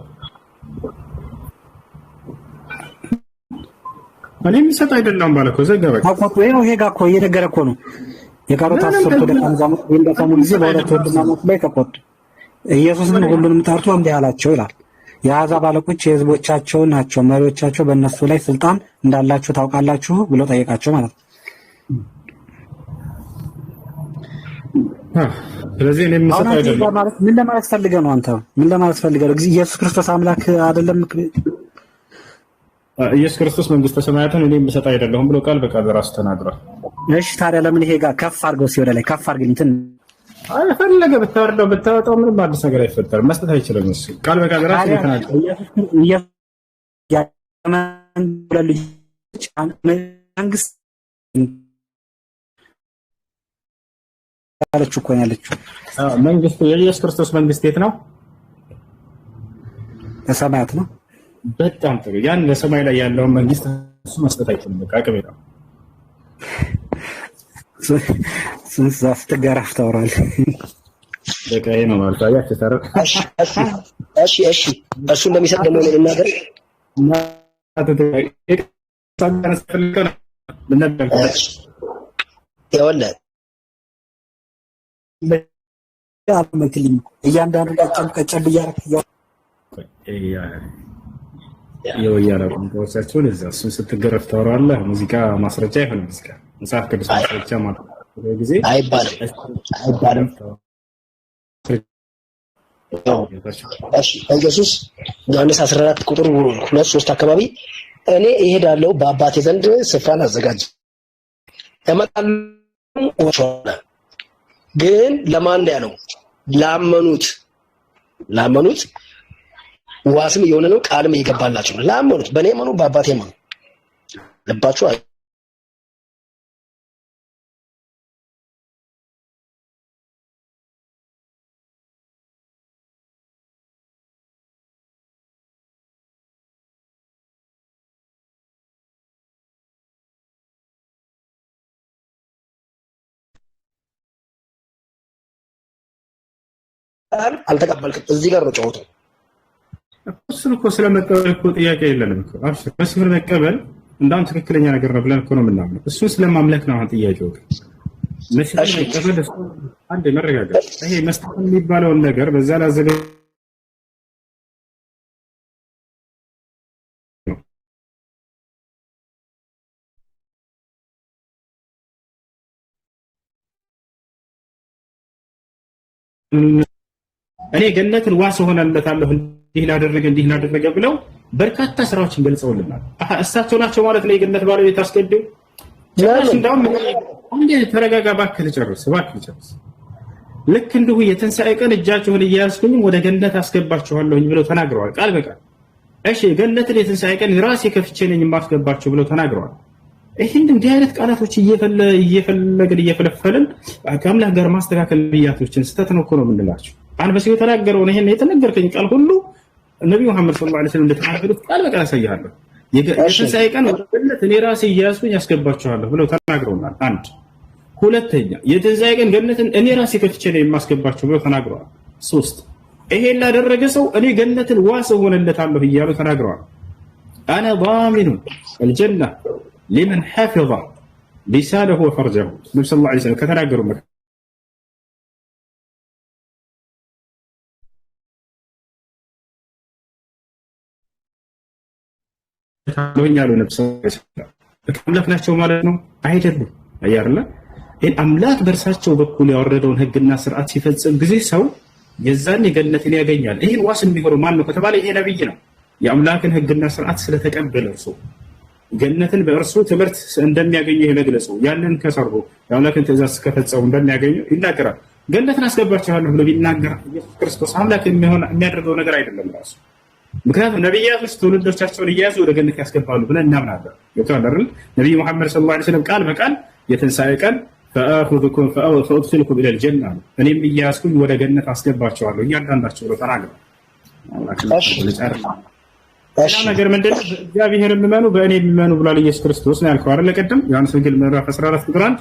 እኔ የሚሰጥ አይደለም ባለኮ ዘገበ አቆጥ ወይ ነው ሄጋ እኮ እየነገረ እኮ ነው። የቀሩት 10ቱ ደቀ መዛሙርት በሰሙ ጊዜ በሁለቱ ወንድማማች ላይ ተቆጡ። ኢየሱስን ሁሉንም ጠርቶ እንዲህ አላቸው ይላል። የአሕዛብ አለቆች የሕዝቦቻቸው ናቸው፣ መሪዎቻቸው በእነሱ ላይ ስልጣን እንዳላችሁ ታውቃላችሁ ብሎ ጠየቃቸው ማለት ነው። ስለዚህ እኔ የምሰጥ አይደለም ማለት ምን ለማለት ፈልገህ ነው? አንተ ምን ለማለት ፈልገህ ነው? ኢየሱስ ክርስቶስ አምላክ አይደለም? ኢየሱስ ክርስቶስ መንግስተ ሰማያትን እኔ የምሰጥ አይደለሁም ብሎ ቃል በቃል ራሱ ተናግሯል። እሺ ታዲያ ለምን ይሄ ጋር ከፍ አድርገው ሲወደ ላይ ከፍ አድርግልኝ እንትን ፈለገ ብታወርደው ብታወጣው ምንም አዲስ ነገር አይፈጠርም። መስጠት አይችልም። እሱ ቃል በቃል ራሱ ተናግሯል። መንግስት ያለችው እኮ ነው ያለችው። መንግስት የኢየሱስ ክርስቶስ መንግስት የት ነው? በሰማያት ነው። በጣም ጥሩ። ያን በሰማይ ላይ ያለውን መንግስት እሱ መስጠት አይችልም። በቃ አቅም የለውም። ስትገራፍ ታወራለህ። በቃ ይሄ ነው ማለት አያችሁ። እሺ እሱ እንደሚሰጥ ደግሞ ልናገር ይኸውልህ አልመክልኝ እያንዳንዱ ቀጨብ እያደረክ የወያኔ ቋንቋዎቻቸውን እዛ እሱን ስትገረፍ ታወራለህ። ሙዚቃ ማስረጃ አይሆንም። ሙዚቃ መጽሐፍ ቅዱስ ማስረጃ ማለት ነው ጊዜ አይባልም። እሺ ኢየሱስ ዮሐንስ 14 ቁጥር 2-3 አካባቢ እኔ እሄዳለሁ በአባቴ ዘንድ ስፍራን አዘጋጅ እመጣለሁ ግን ለማን ያለው ላመኑት ዋስም የሆነ ነው ቃልም ይገባላችሁ ነው። ላመኑት በእኔ መኑ በአባቴ መኑ ልባችሁ አልተቀበልክም። እዚህ ጋር ነው ጨዋታው። እሱን እኮ ስለመቀበል እኮ ጥያቄ የለንም እኮ አብሽር። መስመር መቀበል እንዳውም ትክክለኛ ነገር ነው ብለን እኮ ነው የምናምነው። እሱን ስለማምለክ ነው አሁን ጥያቄው። መስመር መቀበል አንድ መረጋጋት ይሄ መስጠት የሚባለውን ነገር በዛ ላይ አዘገ እኔ ገነትን ዋስ ሆነለታለሁ እንዲህ ላደረገ ብለው በርካታ ስራዎችን ገልጸውልናል። እሳቸው ናቸው ማለት ነው የገነት ባለቤት አስገድው። እንደውም አንዴ ተረጋጋ፣ እባክህ ልጨርስ። ልክ እንዲሁ የትንሣኤ ቀን እጃችሁን እያያዝኩኝ ወደ ገነት አስገባችኋለሁኝ ብለው ተናግረዋል ቃል በቃል። እሺ ገነትን የትንሣኤ ቀን ራሴ ከፍቼ ነኝ የማስገባችሁ ብለው ተናግረዋል። ይሄን እንዲህ አይነት ቃላቶች እየፈለፈልን ከአምላክ ጋር ማስተካከል ብያቶችን ስተት ነው እኮ ነው የምንላቸው። አንበሳው የተናገረውን ይሄን የተነገርከኝ ቃል ሁሉ ነብዩ መሐመድ ሰለላሁ ዐለይሂ ወሰለም እንደተናገሩት ቃል በቃል አሳይሃለሁ። የትንሣኤ ቀን ወደለት እኔ ራሴ እያያዝኩኝ ያስገባችኋለሁ ብለው ተናግረውናል። አንድ ሁለተኛ የትንሣኤ ቀን ገነትን እኔ ራሴ ከፍቼ ነው የማስገባችሁ ብለው ተናግረዋል። ሶስት ይሄን ላደረገ ሰው እኔ ገነትን ዋስ ሆነለታለሁ እያሉ ተናግረዋል። አነ ضامن الجنة لمن حفظ لسانه وفرجه ነብዩ ሰለላሁ ዐለይሂ ወሰለም ከተናገሩ ያሉ ነብዩ አምላክ ናቸው ማለት ነው አይደለም። አያርላ ይሄን አምላክ በእርሳቸው በኩል ያወረደውን ህግና ስርዓት ሲፈጽም ጊዜ ሰው የዛን ገነትን ያገኛል። ይሄን ዋስ የሚሆነው ማን ነው ከተባለ ይሄ ነብይ ነው። የአምላክን ህግና ስርዓት ስለተቀበለ እርሱ ገነትን በእርሱ ትምህርት እንደሚያገኙ የመግለጹ ያንን ከሰሩ የአምላክን ትእዛዝ ከፈጸሙ እንደሚያገኙ ይናገራል። ገነትን አስገባችኋለሁ ብሎ ቢናገር ኢየሱስ ክርስቶስ አምላክ የሚያደርገው ነገር አይደለም ራሱ። ምክንያቱም ነብያቶች ትውልዶቻቸውን እየያዙ ወደ ገነት ያስገባሉ ብለን እናምናለን። ገብቶሃል አይደል? ነብዩ መሐመድ ሰለላሁ ዐለይሂ ወሰለም ቃል በቃል የትንሣኤ ቀን ፈአኹዙኩም ፈአድኺሉኩም ኢለል ጀና እኔም እያያዝኩኝ ወደ ገነት አስገባቸዋለሁ እያንዳንዳቸው ብሎ ተናግረዋል። እሺ ነገር ምንድን ነው? በእግዚአብሔር የሚመኑ በእኔ የሚመኑ ብሏል ኢየሱስ ክርስቶስ ነው ያልከው አይደል? ቅድም ዮሐንስ ወንጌል ምዕራፍ 14 ቁጥር 1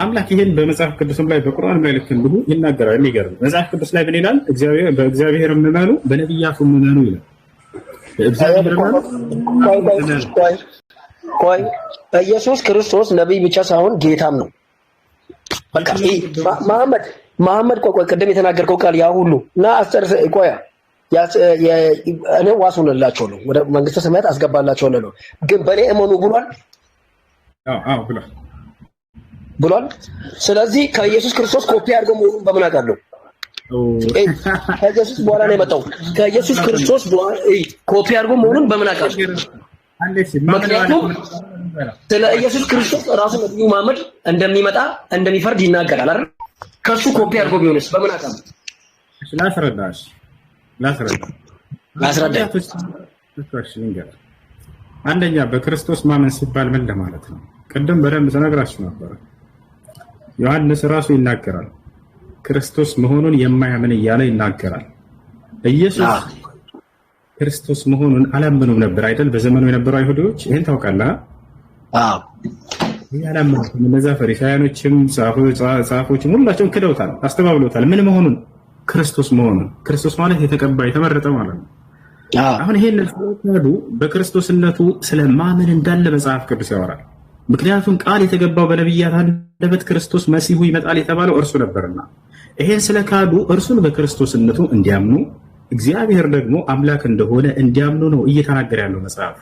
አምላክ ይሄን በመጽሐፍ ቅዱስም ላይ በቁርአን ላይ ልክ እንዲሁ ይናገራል። የሚገርም መጽሐፍ ቅዱስ ላይ ምን ይላል? በእግዚአብሔር የሚመኑ በነቢያቱ የሚመኑ ይላል። በእግዚአብሔር ቆይ ኢየሱስ ክርስቶስ ነብይ ብቻ ሳይሆን ጌታም ነው። በቃ መሐመድ ቆይ ቅድም የተናገርከው ቃል ያ ሁሉ እና አስተርሰ ቆይ እኔ ዋሱንላቸው ነው ወደ መንግስተ ሰማያት አስገባላቸው ነው። ግን በኔ እመኑ ብሏል። አዎ ብሏል። ስለዚህ ከኢየሱስ ክርስቶስ ኮፒ አድርገው መሆኑን በምን አውቃለሁ? ከኢየሱስ በኋላ ነው የመጣው። ከኢየሱስ ክርስቶስ በኋላ ኮፒ አድርገው መሆኑን በምን አውቃለሁ? ምክንያቱም ስለ ኢየሱስ ክርስቶስ ራሱ ነብዩ መሐመድ እንደሚመጣ እንደሚፈርድ ይናገራል አይደል? ከሱ ኮፒ አድርጎ ቢሆንስ በምን አውቃለሁ? ላስረዳ። አንደኛ በክርስቶስ ማመን ሲባል ምን ለማለት ነው? ቅድም በደንብ ተነግራችሁ ነበር። ዮሐንስ ራሱ ይናገራል። ክርስቶስ መሆኑን የማያምን እያለ ይናገራል። ኢየሱስ ክርስቶስ መሆኑን አላመኑም ነበር አይደል? በዘመኑ የነበሩ አይሁዶች ይሄን ታውቃለህ? አዎ ያላመኑም እነዛ ፈሪሳውያኖችም ጻፎችም ሁላቸውም ክደውታል፣ አስተባብለውታል። ምን መሆኑን? ክርስቶስ መሆኑን። ክርስቶስ ማለት የተቀባ የተመረጠ ማለት ነው። አሁን ይሄን ስለካዱ በክርስቶስነቱ ስለማመን እንዳለ መጽሐፍ ቅዱስ ያወራል። ምክንያቱም ቃል የተገባው በነቢያት አንደበት ክርስቶስ መሲሁ ይመጣል የተባለው እርሱ ነበርና ይሄን ስለካዱ እርሱን በክርስቶስነቱ እንዲያምኑ እግዚአብሔር ደግሞ አምላክ እንደሆነ እንዲያምኑ ነው እየተናገረ ያለው መጽሐፍ።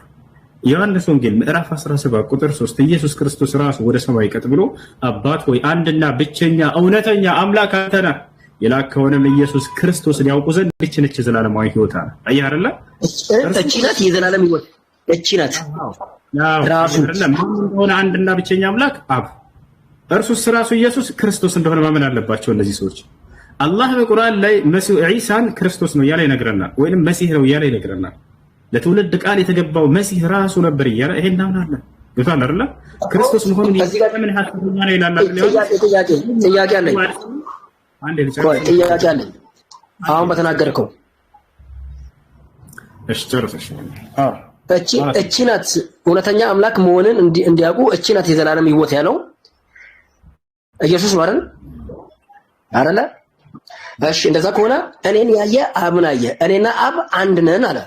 ዮሐንስ ወንጌል ምዕራፍ 17 ቁጥር 3 ኢየሱስ ክርስቶስ ራሱ ወደ ሰማይ ቀጥ ብሎ አባት ሆይ አንድና ብቸኛ እውነተኛ አምላክ አንተ ነህ፣ የላከውንም ኢየሱስ ክርስቶስን ያውቁ ዘንድ ይህች ነች የዘላለማዊ ሕይወት አለ። አየህ አይደለ? እቺ ናት የዘላለም ሕይወት። እቺ ናት ራሱ እንደሆነ አንድና ብቸኛ አምላክ አብ፣ እርሱስ ራሱ ኢየሱስ ክርስቶስ እንደሆነ ማመን አለባቸው እነዚህ ሰዎች። አላህ በቁርአን ላይ መሲሁ ዒሳን ክርስቶስ ነው እያለ ይነግረናል፣ ወይንም መሲህ ነው እያለ ይነግረናል። ለትውልድ ቃል የተገባው መሲህ ራሱ ነበር እያለ ይሄን እናምናለን። ገብቶሃል አይደለ? ክርስቶስ መሆኑን ምን ሐሳብኛ ነው ይላል። ጥያቄ አለኝ። ጥያቄ አለኝ አሁን በተናገርከው። እሺ ጨርሰሽ። እቺ ናት እውነተኛ አምላክ መሆንን እንዲያውቁ እቺ ናት የዘላለም ሕይወት ያለው ኢየሱስ ማለት አይደለ? እሺ እንደዛ ከሆነ እኔን ያየ አብን አየ፣ እኔና አብ አንድ ነን አለ።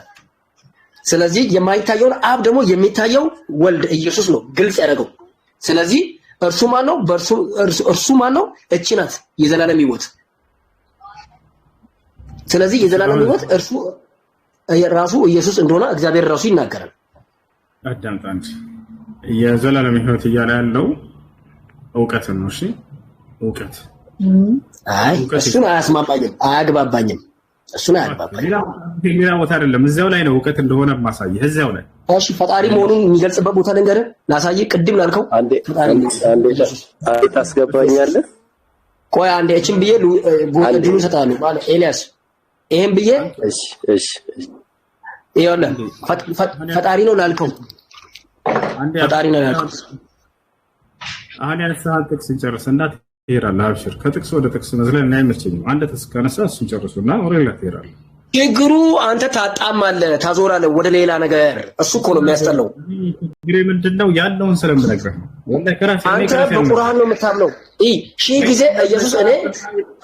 ስለዚህ የማይታየውን አብ ደግሞ የሚታየው ወልድ ኢየሱስ ነው ግልጽ ያደረገው። ስለዚህ እርሱ ማን ነው? እርሱ ማን ነው? እቺ ናት የዘላለም ሕይወት። ስለዚህ የዘላለም ሕይወት እርሱ ራሱ ኢየሱስ እንደሆነ እግዚአብሔር ራሱ ይናገራል። አዳምጥ አንቺ የዘላለም ሕይወት እያለ ያለው እውቀት ነው። እሺ እውቀት እሱን አያስማማኝም፣ አያግባባኝም። እሱን አያግባባኝም። ሌላ ቦታ አይደለም፣ እዚያው ላይ ነው እውቀት እንደሆነ ማሳየህ፣ እዚያው ላይ። እሺ ፈጣሪ መሆኑን የሚገልጽበት ቦታ ልንገርህ፣ ላሳይህ። ቅድም ላልከው አንዴ ታስገባኛለህ? ቆይ አንዴ እቺን ብዬ እድሉን እሰጥሃለሁ ማለት ኤልያስ፣ ይሄን ብዬ እሺ ይኸውልህ ፈጣሪ ነው ላልከው ፈጣሪ ነው ላልከው አሁን ያነሳኸው ጥቅስ እንጨርስ እና ትሄዳለህ። አብሽር ከጥቅስ ወደ ጥቅስ መዝለል እና አይመቸኝም። አንድ ጥቅስ ካነሳ እሱን ጨርሱና ወደ ሌላ ትሄዳለህ። ችግሩ አንተ ታጣማለህ፣ ታዞራለህ ወደ ሌላ ነገር። እሱ እኮ ነው የሚያስጠላው። ችግሬ ምንድነው? ያለውን ስለምነግርህ ነው። አንተ በቁርአን ነው የምታምነው። ሺህ ጊዜ ኢየሱስ እኔ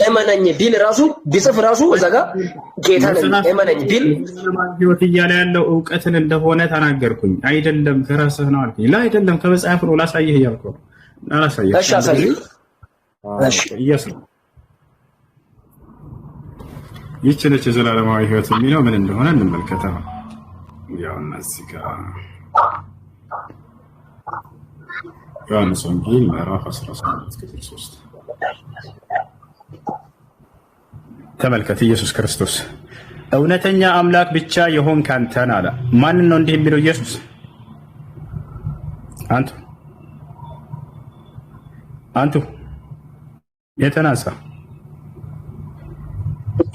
እመነኝ ቢል ራሱ ቢጽፍ ራሱ እዛ ጋር ጌታ ነኝ እመነኝ ቢል ህይወት እያለ ያለው እውቀትን እንደሆነ ተናገርኩኝ። አይደለም ከራስህ ነው አልኩኝ። ላ አይደለም ከመጽሐፍ ነው ላሳይህ እያልኩህ ነው። አላሳይህ። እሺ አሳይህ። እሺ ኢየሱስ ይህች ነች የዘላለማዊ ህይወት የሚለው ምን እንደሆነ እንመልከተው። ያው እነዚህ ጋር ዮሐንስ ወንጌል ምዕራፍ 18 ቁጥር 3 ተመልከት። ኢየሱስ ክርስቶስ እውነተኛ አምላክ ብቻ የሆንክ አንተን አለ። ማንን ነው እንዲህ የሚለው ኢየሱስ? አንቱ የተናሳ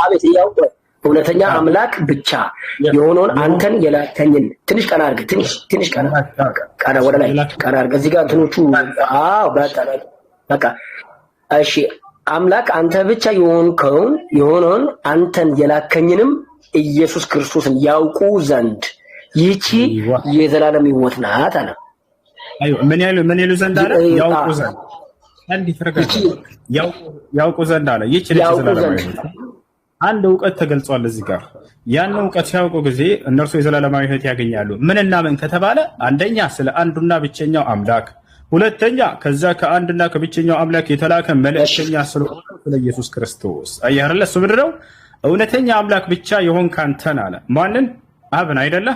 አቤት ያውቁ እውነተኛ አምላክ ብቻ የሆነውን አንተን የላከኝን ትንሽ ቀና አድርግ። ትንሽ ቀና ወደ ላይ ቀና አድርግ። እዚህ ጋር እንትኖቹ በቃ እሺ። አምላክ አንተ ብቻ የሆነውን አንተን የላከኝንም ኢየሱስ ክርስቶስን ያውቁ ዘንድ ይህቺ የዘላለም ሕይወት ናት አለ። አዩ ምን ይሉ ዘንድ አለ? ያውቁ ዘንድ አንድ ይፈረጋል። ያውቁ ዘንድ አለ። ይህቺ የዘላለም ሕይወት አንድ እውቀት ተገልጿል እዚህ ጋር። ያን እውቀት ሲያውቁ ጊዜ እነርሱ የዘላለማዊ ሕይወት ያገኛሉ። ምንና ምን ከተባለ አንደኛ ስለ አንዱና ብቸኛው አምላክ፣ ሁለተኛ ከዛ ከአንድና ከብቸኛው አምላክ የተላከ መልእክተኛ ስለሆነ ስለ ኢየሱስ ክርስቶስ። አየህ አይደለ? እሱ ምንድነው? እውነተኛ አምላክ ብቻ የሆንክ አንተን አለ። ማንን? አብን አይደለ?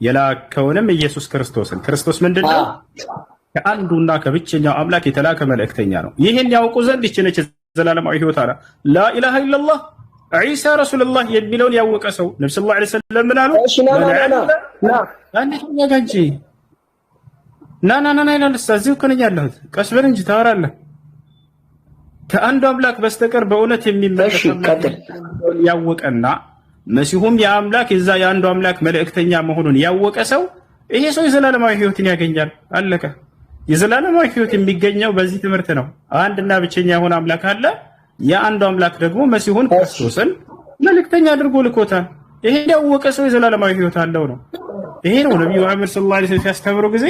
የላከውንም ኢየሱስ ክርስቶስን። ክርስቶስ ምንድነው? ከአንዱና ከብቸኛው አምላክ የተላከ መልእክተኛ ነው። ይህን ያውቁ ዘንድ ይህች ነች የዘላለማዊ ሕይወት አለ። ላኢላሃ ኢለላህ ዒሳ ረሱልላህ የሚለውን ያወቀ ሰው ነብዩ ሰለላሁ ዐለይሂ ወሰለም ምን አሉ? ና ይላል። እዚሁ እኮ ነኝ ያለሁት። ቀስ በል እንጂ ታወራለህ። ከአንዱ አምላክ በስተቀር በእውነት የሚመለክ ያወቀና መሲሁም የአምላክ የዛ የአንዱ አምላክ መልእክተኛ መሆኑን ያወቀ ሰው ይሄ ሰው የዘላለማዊ ሕይወትን ያገኛል። አለቀ። የዘላለማዊ ሕይወት የሚገኘው በዚህ ትምህርት ነው። አንድና ብቸኛ የሆነ አምላክ አለ። የአንዱ አምላክ ደግሞ መሲሁን ክርስቶስን መልእክተኛ አድርጎ ልኮታል። ይሄ ያወቀ ሰው የዘላለማዊ ሕይወት አለው ነው። ይሄ ነው ነብዩ መሐመድ ሰለላሁ ዐለይሂ ወሰለም ሲያስተምሩ ጊዜ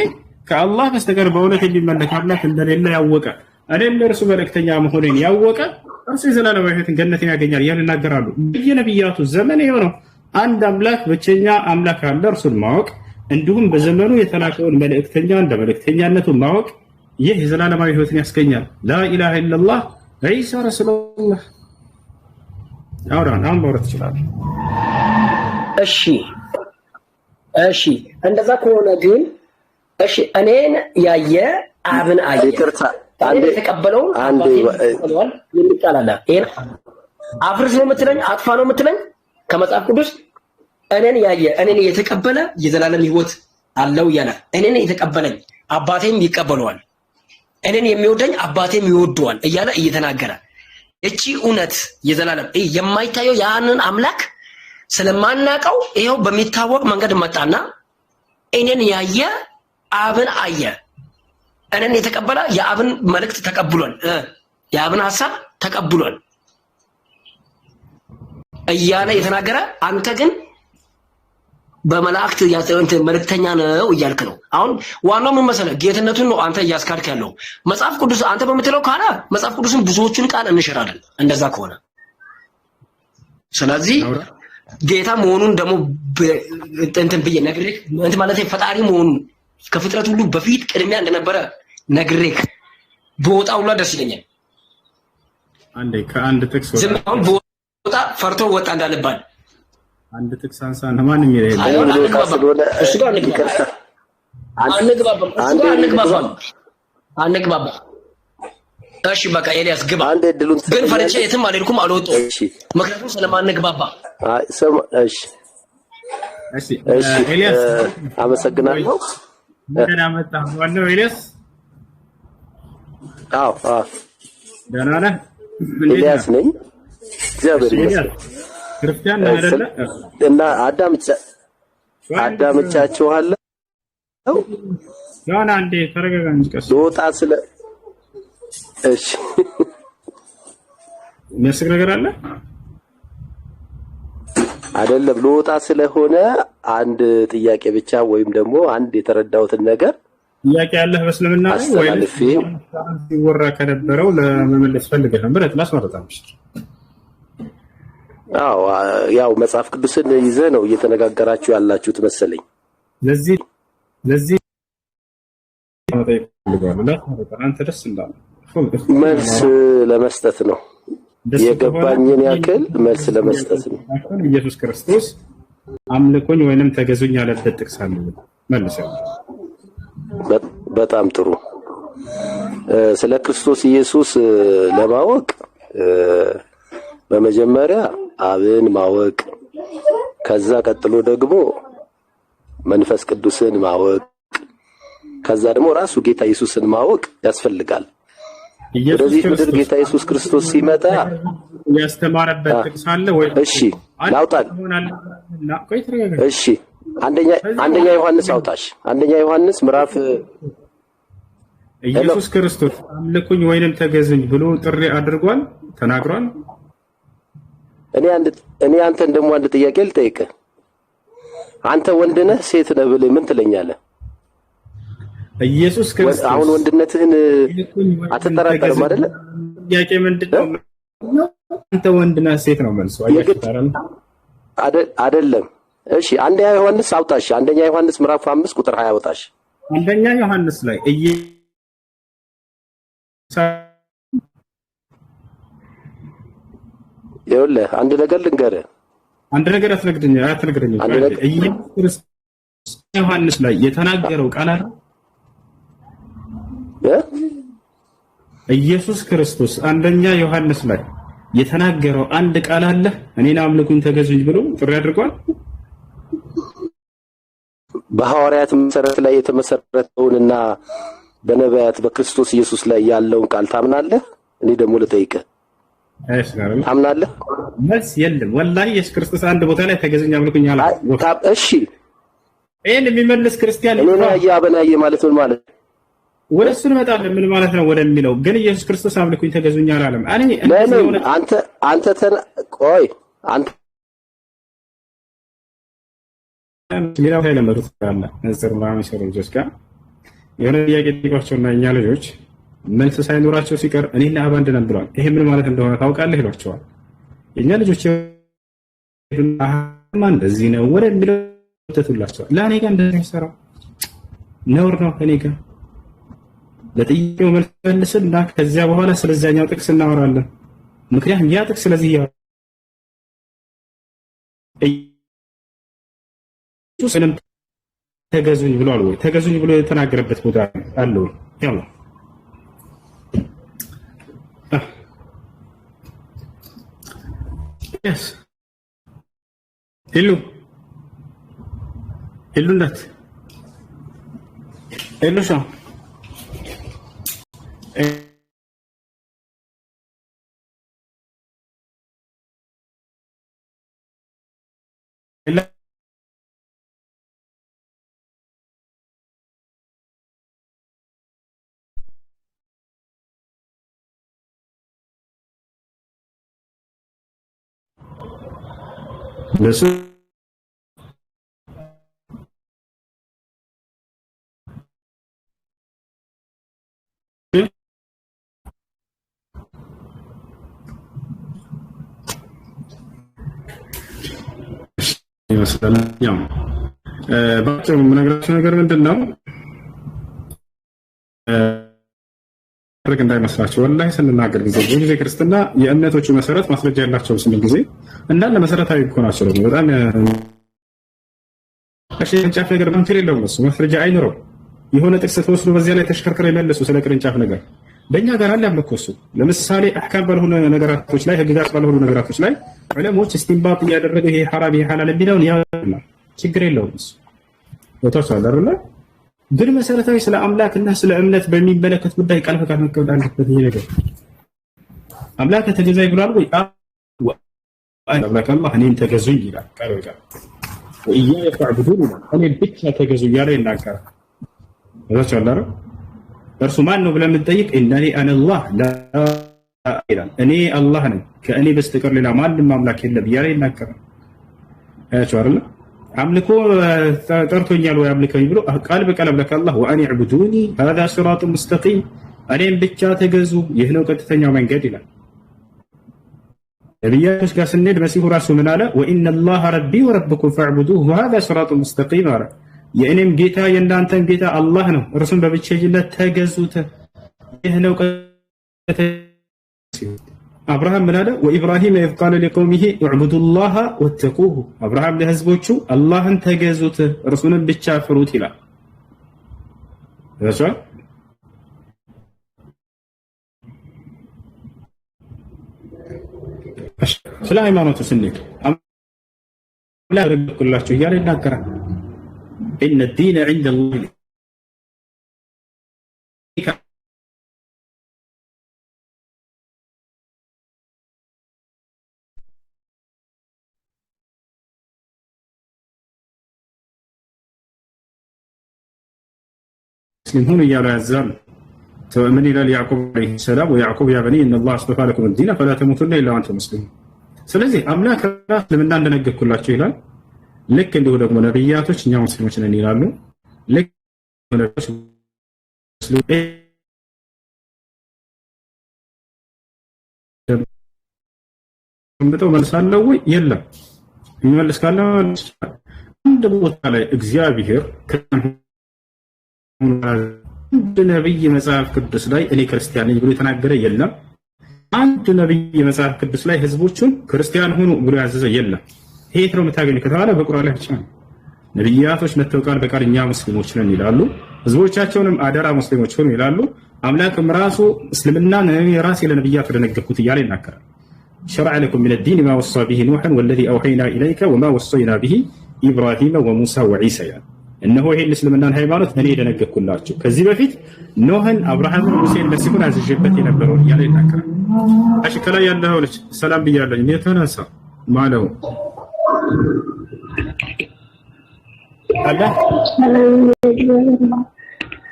ከአላህ በስተቀር በእውነት የሚመለክ አምላክ እንደሌለ ያወቀ እኔም ለእርሱ መልእክተኛ መሆኔን ያወቀ እርሱ የዘላለማዊ ሕይወትን ገነትን ያገኛል እያሉ ይናገራሉ። በየነቢያቱ ዘመን የሆነው አንድ አምላክ ብቸኛ አምላክ አለ፣ እርሱን ማወቅ እንዲሁም በዘመኑ የተላከውን መልእክተኛ እንደ መልእክተኛነቱ ማወቅ ይህ የዘላለማዊ ሕይወትን ያስገኛል። ላኢላሃ ኢለላህ ዒሳ ረሱሉላህ። አሁን ማውራት ትችላለህ። እሺ እንደዛ ከሆነ ግን እሺ እኔን ያየ አብን አየ። ይቅርታ አንዴ የተቀበለውን አንዴ ይልቃላል። ይሄን አፍርስ ነው የምትለኝ? አጥፋ ነው የምትለኝ? ከመጽሐፍ ቅዱስ እኔን ያየ እኔን የተቀበለ የዘላለም ሕይወት አለው እያለ እኔን የተቀበለኝ አባቴም ይቀበለዋል፣ እኔን የሚወደኝ አባቴም ይወደዋል እያለ እየተናገረ እቺ እውነት የዘላለም የማይታየው ያንን አምላክ ስለማናቀው ይሄው በሚታወቅ መንገድ መጣና እኔን ያየ አብን አየ። እኔን የተቀበለ የአብን መልእክት ተቀብሏል፣ የአብን ሐሳብ ተቀብሏል እያለ የተናገረ አንተ ግን በመላእክት ያንተ መልእክተኛ ነው እያልክ ነው። አሁን ዋናው ምን መሰለህ? ጌትነቱን ነው አንተ እያስካድክ ያለው። መጽሐፍ ቅዱስ አንተ በምትለው ካለ መጽሐፍ ቅዱስን ብዙዎቹን ቃል እንሽራለን እንደዛ ከሆነ። ስለዚህ ጌታ መሆኑን ደግሞ እንትን ብዬ ነግሬህ እንትን ማለት ፈጣሪ መሆኑን ከፍጥረት ሁሉ በፊት ቅድሚያ እንደነበረ ነግሬህ በወጣ ሁሉ ደስ ይለኛል። አንዴ ከአንድ ጥቅስ ወጣ ዝም በወጣ ፈርቶ ወጣ እንዳልባል አንድ ጥቅስ አንሳና ማንም ይላል እሱ ጋር አንግባባ። እሺ በቃ ኤልያስ ግባ። ግን ፈርቼ የትም አልሄድኩም አልወጣሁም፣ ምክንያቱም ስለማንግባባ። እሺ ኤልያስ አመሰግናለሁ። ደህና መጣህ ዋናው ኤልያስ። አዎ ደህና ነህ? ኤልያስ ነኝ። እግዚአብሔር ይመስገን። ክርስቲያን አይደለ? እና አዳምጥ አዳምጫችኋለሁ። ያን አንዴ ተረጋጋ እንጂ ቀስ ልወጣ ስለ እሺ የሚያስቅ ነገር አለ አይደለም። ልወጣ ስለሆነ አንድ ጥያቄ ብቻ ወይም ደግሞ አንድ የተረዳሁትን ነገር ጥያቄ ያለህ በእስልምና ነው ወይስ ሲወራ ከነበረው ለመመለስ ፈልገህ ነበር? እጥላስ ማረጣምሽ? አዎ ያው መጽሐፍ ቅዱስን ይዘህ ነው እየተነጋገራችሁ ያላችሁት መሰለኝ። ለዚህ አንተ ደስ እንዳለ መልስ ለመስጠት ነው የገባኝን ያክል መልስ ለመስጠት ነው። ኢየሱስ ክርስቶስ አምልኮኝ ወይንም ተገዙኝ ያለበት ጥቅስ አለ መልሰው። በጣም ጥሩ። ስለ ክርስቶስ ኢየሱስ ለማወቅ በመጀመሪያ አብን ማወቅ፣ ከዛ ቀጥሎ ደግሞ መንፈስ ቅዱስን ማወቅ፣ ከዛ ደግሞ ራሱ ጌታ ኢየሱስን ማወቅ ያስፈልጋል። ወደዚህ ምድር ጌታ ኢየሱስ ክርስቶስ ሲመጣ ያስተማረበት ጥቅስ አለ ወይ? እሺ ላውጣል። እሺ አንደኛ ዮሐንስ አውጣሽ። አንደኛ ዮሐንስ ምዕራፍ ኢየሱስ ክርስቶስ አምልኩኝ ወይንም ተገዙኝ ብሎ ጥሪ አድርጓል፣ ተናግሯል። እኔ አንተን ደግሞ አንድ ጥያቄ ልጠይቅህ። አንተ ወንድ ነህ ሴት ነህ ብለህ ምን ትለኛለህ? ኢየሱስ ክርስቶስ አሁን ወንድነትህን አትጠራጠርም አይደለ? ጥያቄ ምንድነው? አንተ ወንድ ነህ ሴት ነው መልሱ። አይደለም። እሺ አንደኛ ዮሐንስ አውጣሽ። አንደኛ ዮሐንስ ምዕራፍ 5 ቁጥር 20 አውጣሽ። አንደኛ ዮሐንስ ላይ ይኸውልህ አንድ ነገር ልንገርህ። አንድ ነገር አትነግረኝ። ኢየሱስ ክርስቶስ ዮሐንስ ላይ የተናገረው ቃል አለ። ኢየሱስ ክርስቶስ አንደኛ ዮሐንስ ላይ የተናገረው አንድ ቃል አለ። እኔን አምልኩኝ ተገዙኝ ብሎ ጥሪ አድርጓል። በሐዋርያት መሰረት ላይ የተመሰረተውንና በነቢያት በክርስቶስ ኢየሱስ ላይ ያለውን ቃል ታምናለህ? እኔ ደግሞ ልጠይቅህ፣ ታምናለህ? መልስ የለም። ወላሂ ኢየሱስ ክርስቶስ አንድ ቦታ ላይ ተገዙኝ አምልኩኝ አለ። እሺ ይሄን የሚመልስ ክርስቲያን እኔ አበናዬ ማለት ምን ማለት? ወደ እሱ እንመጣለን። ምን ማለት ነው ወደሚለው ግን ኢየሱስ ክርስቶስ አምልኩኝ ተገዙኝ አላለም። ሌላው ላይ ለመሩት ካለ ነጽር ምናምን ሰሩ ልጆች ጋር የሆነ ጥያቄ ጠይቋቸውና እኛ ልጆች መልስ ሳይኖራቸው ሲቀር እኔና አብ አንድ ነን ብለዋል። ይሄ ምን ማለት እንደሆነ ታውቃለህ ይሏቸዋል። የእኛ ልጆች እንደዚህ ነው ወደሚለው ተቱላቸዋል። ለእኔ ጋር እንደዚህ ይሰራው ነውር ነው ከኔ ጋር ለጥያቄው መልስ መልስና ከዚያ በኋላ ስለዛኛው ጥቅስ እናወራለን። ምክንያቱም ያ ጥቅስ ስለዚህ ኢየሱስንም ተገዙኝ ብሏል ወይ? ተገዙኝ ብሎ የተናገረበት ቦታ አለ ወይ? ያው ሄሎ እንዳት ሄሎሻ ለሱ ይመስላል። ያው ባጭሩ የምነግራችሁ ነገር ምንድነው እንዳይመስላችሁ ወላሂ ስንናገር ጊዜ ክርስትና የእምነቶቹ መሰረት ማስረጃ ያላቸው ስንል ጊዜ እንዳለ መሰረታዊ እኮ ናቸው። ደግሞ በጣም ቅርንጫፍ ነገር መንፈር የለውም። እሱ ማስረጃ አይኖረው። የሆነ ጥቅስ ተወስዶ በዚያ ላይ ተሽከርከረ ይመለሱ ስለ ቅርንጫፍ ነገር በእኛ ጋር አለ ያመኮ እሱ። ለምሳሌ አህካም ባልሆነ ነገራቶች ላይ ህግጋት ባልሆኑ ነገራቶች ላይ ዑለሞች እስቲንባጥ እያደረገ ይሄ ሐራም ይሄ ሐላል የሚለውን ያውቃል። ችግር የለውም እሱ ወጣው አይደለ? ግን መሰረታዊ ስለ አምላክና ስለ እምነት በሚመለከት ጉዳይ ቃል በቃል መቀበል አለበት። ይሄ ነገር አምላክ ተገዛይ ብሏል ወይ? አምላክ አላህ እኔን ተገዙኝ ይላል ቃል በቃል። ወኢያየ ፈዕቡዱን ይላል። እኔ ብቻ ተገዙ እያለ ይናገራል። ይላል እርሱ ማን ነው ብለን የምንጠይቅ ኢነኒ አነላህ ይላል። እኔ አላህ ነኝ ከእኔ በስተቀር ሌላ ማንም አምላክ የለም እያለ ይናገራል። አያችሁ አይደል? አምልኮ ጠርቶኛል ወይ አምልከኝ ብሎ ቃል በቃል አምላክ አላህ ወአን ዕቡዱኒ ሃዛ ሲራጡን ሙስተቂም እኔም ብቻ ተገዙ ይህ ነው ቀጥተኛው መንገድ ይላል። ነቢያቶች ጋር ስንሄድ መሲሁ ራሱ ምን አለ? ወኢነላህ ረቢ ወረብኩም ፈዕቡዱሁ ሃዛ ሲራጡን ሙስተቂም አለ። የእኔም ጌታ የእናንተም ጌታ አላህ ነው፣ እርሱም በብቸኝነት ተገዙት ይህ ነው ቀጥተኛው። አብርሃም ምን አለ? ወኢብራሂም ኢዝ ቃለ ሊቀውሚሂ እዕቡዱላህ ወተቁሁ አብርሃም ለህዝቦቹ አላህን ተገዙት እርሱንም ብቻ ፍሩት ይላል። ስለ ሃይማኖቱ ስንሄድ አምላክ ረግኩላችሁ እያለ ይናገራል። ኢነ ዲነ ዒንደላህ ሙስሊም ሁኑ እያሉ ያዛሉ። ምን ይላል ያዕቁብ ዓለይሂ ሰላም? ወያዕቁብ ያ በኒ ኢነላህ አስጠፋ ለኩም ዲነ ፈላ ተሙቱና ኢላ ወአንቱም ሙስሊሙን። ስለዚህ አምላክ እስልምና እንደነገርኩላችሁ ይላል። ልክ እንዲሁ ደግሞ ነቢያቶች እኛ ሙስሊሞች ነን ይላሉ። ልክ ምጠው መልሳለው ወይ የለም የሚመልስ ካለ አንድ ቦታ ላይ እግዚአብሔር አንድ ነብይ መጽሐፍ ቅዱስ ላይ እኔ ክርስቲያን ነኝ ብሎ የተናገረ የለም። አንድ ነብይ መጽሐፍ ቅዱስ ላይ ህዝቦቹን ክርስቲያን ሁኑ ብሎ ያዘዘ የለም። ይሄ ነው የምታገኙ ከተባለ በቁርአን ላይ ብቻ ነው። ነብያቶች መተው ቃል በቃል እኛ ሙስሊሞች ነን ይላሉ። ህዝቦቻቸውንም አደራ ሙስሊሞች ሁኑ ይላሉ። አምላክም ራሱ እስልምና እኔ ራሴ ለነብያት ደነገርኩት እያለ ይናገራል። شرع لكم من الدين ما وصى به نوحا والذي أوحينا إليك وما وصينا به إبراهيم وموسى وعيسى يعني እነሆ ይሄን እስልምናን ሃይማኖት እኔ ደነገርኩላችሁ ከዚህ በፊት ኖህን አብርሃምን ሙሴን መሲሁን አዝዤበት የነበረውን እያለ ይናገራል። እሺ ከላይ ያለው ልጅ ሰላም ብያለሁ እኔ ተነሳ ማለው አላ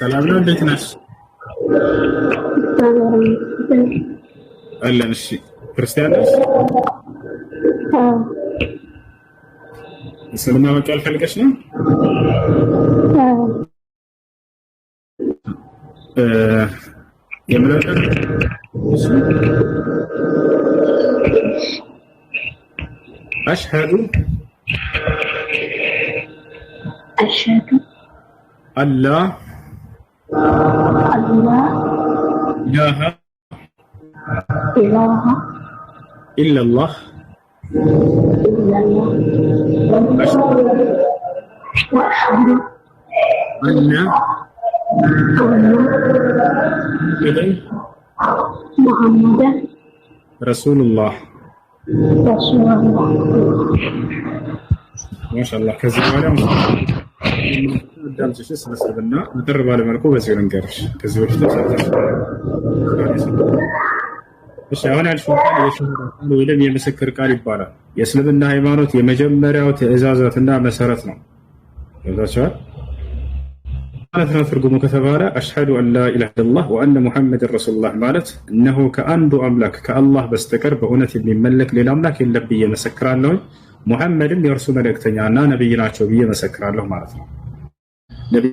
ሰላም ነው እንዴት ነሽ? አለን እሺ ክርስቲያን ነሽ? እስልምና መቀበል ፈልገሽ ነው? የምለቀቅ أشهد أن لا إله إلا الله وأشهد أن محمدا رسول الله ما شاء الله كذا عليهم ዳምጭሽ ስለሰብና ምጥር ባለ መልኩ በዚህ ልንገርሽ ከዚህ በፊት እሺ አሁን ያልሽው ቃል የሸሃዳ ቃል ወይም የምስክር ቃል ይባላል። የእስልምና ሃይማኖት የመጀመሪያው ትዕዛዛትና መሰረት ነው። ወዛቻ ማለት ነው ትርጉሙ ከተባለ አሽሀዱ አን ላ ኢላሀ ኢለላህ ወአነ ሙሐመድን ረሱሉላህ ማለት እነሆ ከአንዱ አምላክ ከአላህ በስተቀር በእውነት የሚመለክ ሌላ አምላክ የለም ብዬ መሰክራለሁ፣ ሙሐመድም የእርሱ መልእክተኛና ነብይ ናቸው ብዬ መሰክራለሁ ማለት ነው። ነብይ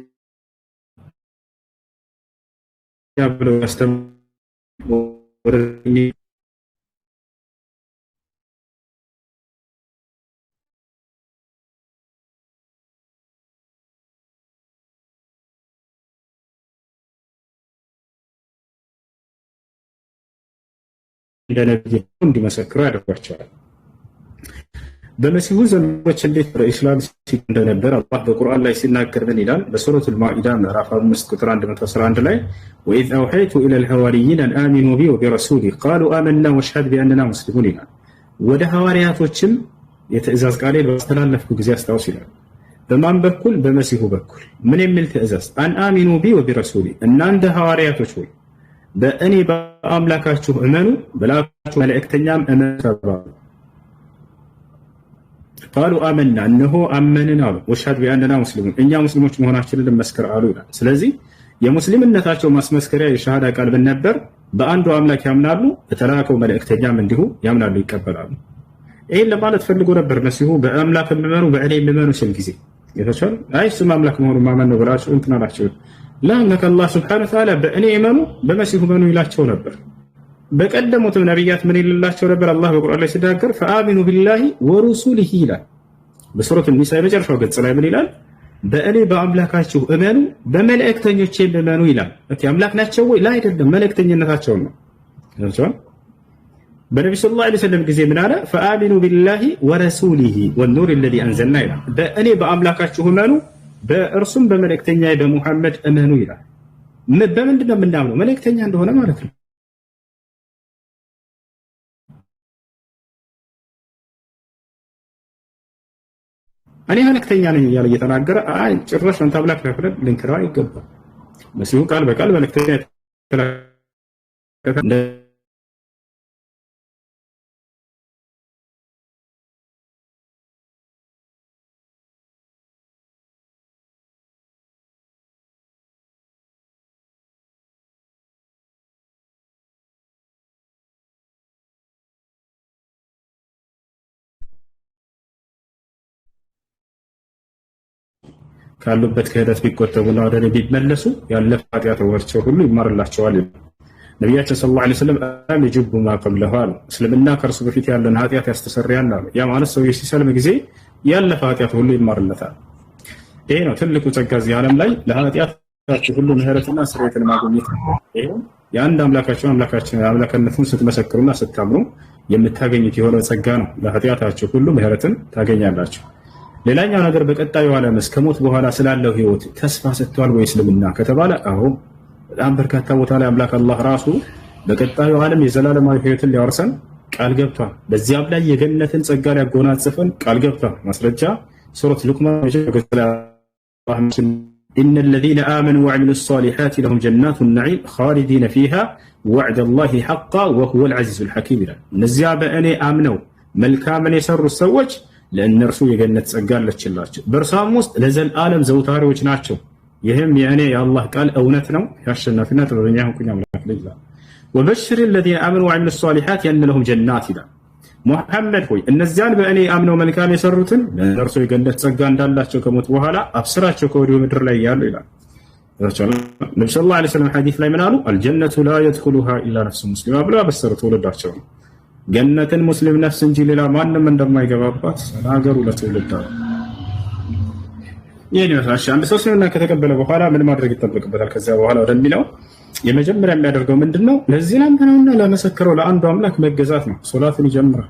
ያብለው ያስተምሩ እንደነብይ እንዲመሰክሩ ያደርጓቸዋል። በመሲሁ ዘመኖች እንዴት በኢስላም እንደነበር አላህ በቁርአን ላይ ሲናገር ምን ይላል? በሱረቱል ማኢዳ ምዕራፍ 5 ቁጥር 111 ላይ ወኢዝ አውሐይቱ ኢለል ሐዋርይን አን አሚኑ ቢ ወቢረሱሊ ቃሉ አመና ወሽሀድ ቢአንና ሙስሊሙን ይላል። ወደ ሐዋርያቶችም የትእዛዝ ቃሌን ባስተላለፍኩ ጊዜ አስታውስ ይላል። በማን በኩል? በመሲሁ በኩል። ምን የሚል ትእዛዝ? አን አሚኑ ቢ ወቢረሱሊ እናንተ ሐዋርያቶች ሆይ በእኔ በአምላካችሁ እመኑ፣ በላካችሁ መልእክተኛም እመኑ ተባሉ። ቃሉ አመና እነሆ አመንን አሉ። ወሽሀድ ቢአንና ሙስሊሙን እኛ ሙስሊሞች መሆናችንን እንመስክር አሉ ይላል። ስለዚህ የሙስሊምነታቸው ማስመስከሪያ የሸሃዳ ቃል ምን ነበር? በአንዱ አምላክ ያምናሉ፣ በተላከው መልእክተኛም እንዲሁ ያምናሉ፣ ይቀበላሉ። ይህን ለማለት ፈልጎ ነበር መሲሁ በአምላክ የሚመኑ በእኔ የሚመኑ ሲል ጊዜ የተቻለ አይ ስም አምላክ መሆኑን ማመን ነው ብላችሁ እንትን አላቸው። ለአምላክ አላህ ሱብሓነሁ ወተዓላ በእኔ እመኑ በመሲሁ እመኑ ይላቸው ነበር። በቀደሙትም ነቢያት ምን ይልላቸው ነበር? አላህ በቁርአን ላይ ሲናገር ፈአሚኑ ቢላሂ ወሩሱሊሂ ይላል። በሱረቱ ኒሳ የመጨረሻው ገጽ ላይ ምን ይላል? በእኔ በአምላካችሁ እመኑ በመልእክተኞቼ እመኑ ይላል። እቲ አምላክ ናቸው ወይ? ላይ አይደለም፣ መልእክተኝነታቸውን ነው። በነቢ ሰለላሁ ዐለይሂ ወሰለም ጊዜ ምን አለ? ፈአሚኑ ቢላሂ ወረሱሊሂ ወኑር ለዚ አንዘልና ይላል። በእኔ በአምላካችሁ እመኑ በእርሱም በመልእክተኛ በሙሐመድ እመኑ ይላል። በምንድን ነው የምናምነው? መልእክተኛ እንደሆነ ማለት ነው። እኔ መልእክተኛ ነኝ እያለ እየተናገረ አይ ጭራሽ አንተ አምላክ ነህ ብለን ልንክረው አይገባም። መሲሁ ቃል በቃል መልእክተኛ ካሉበት ክህደት ቢቆጠቡና ወደ እኔ ቢመለሱ ያለፈ ኃጢአታቸው ሁሉ ይማርላቸዋል። ነቢያችን ሰለላሁ ዐለይሂ ወሰለም የጅቡ ማ ቀብለሁ አሉ። እስልምና ከእርሱ በፊት ያለን ኃጢአት ያስተሰርያል አሉ። ያ ማለት ሰው ሲሰልም ጊዜ ያለፈ ኃጢአት ሁሉ ይማርለታል። ይሄ ነው ትልቁ ጸጋ እዚህ ዓለም ላይ ለኃጢአታችሁ ሁሉ ምህረትና ስርየትን ማግኘት ነው። ይሄ የአንድ አምላክነቱን ስትመሰክሩና ስታምኑ የምታገኙት የሆነ ጸጋ ነው። ለኃጢአታችሁ ሁሉ ምህረትን ታገኛላችሁ። ሌላኛው ነገር በቀጣዩ ዓለም እስከ ሞት በኋላ ስላለው ህይወት ተስፋ ሰጥቷል ወይ እስልምና ከተባለ አዎ፣ በጣም በርካታ ቦታ ላይ አምላክ አላህ ራሱ በቀጣዩ ዓለም የዘላለማዊ ህይወትን ሊያወርሰን ቃል ገብቷል። በዚያም ላይ የገነትን ጸጋ ሊያጎናጽፈን ቃል ገብቷል። ማስረጃ ሱረት ሉቅማን ኢነ ለዚነ አመኑ ወዐሚሉ ሷሊሓት ለሁም ጀናቱ ነዒም ኻሊዲነ ፊሃ ወዕደ ላሂ ሐቃ ወሁወል ዐዚዙል ሐኪም ይላል። እነዚያ በእኔ አምነው መልካምን የሰሩት ሰዎች ለእነርሱ የገነት ጸጋ አለችላቸው፣ በእርሷም ውስጥ ለዘላለም ዘውታሪዎች ናቸው። ይህም የእኔ የአላህ ቃል እውነት ነው፣ የአሸናፊና ጥበበኛ ሆንኩኝ አምላክ ልጅ ይላል። ወበሽር ለዚነ አመኑ ወዐሚሉ ሷሊሓት የነ ለሁም ጀናት ይላል። ሙሐመድ ሆይ እነዚያን በእኔ አምነው መልካም የሰሩትን ለእነርሱ የገነት ጸጋ እንዳላቸው ከሞት በኋላ አብስራቸው ከወዲሁ ምድር ላይ ያሉ ይላል። ነቢ ሰለላሁ ዐለይሂ ወሰለም ሐዲስ ላይ ምን አሉ? አልጀነቱ ላ የድኹሉሃ ኢላ ነፍሱ ሙስሊማ ብለው አበሰሩ ትውልዳቸው ነው። ገነትን ሙስሊም ነፍስ እንጂ ሌላ ማንም እንደማይገባባት ተናገሩ ለትውልድ አሉ። ይህን ይመስላል። አንድ ሰው እስልምና ከተቀበለ በኋላ ምን ማድረግ ይጠበቅበታል? ከዚያ በኋላ ወደሚለው የመጀመሪያ የሚያደርገው ምንድን ነው? ለዚህ ላመነውና ለመሰከረው ለአንዱ አምላክ መገዛት ነው። ሶላትን ይጀምራል።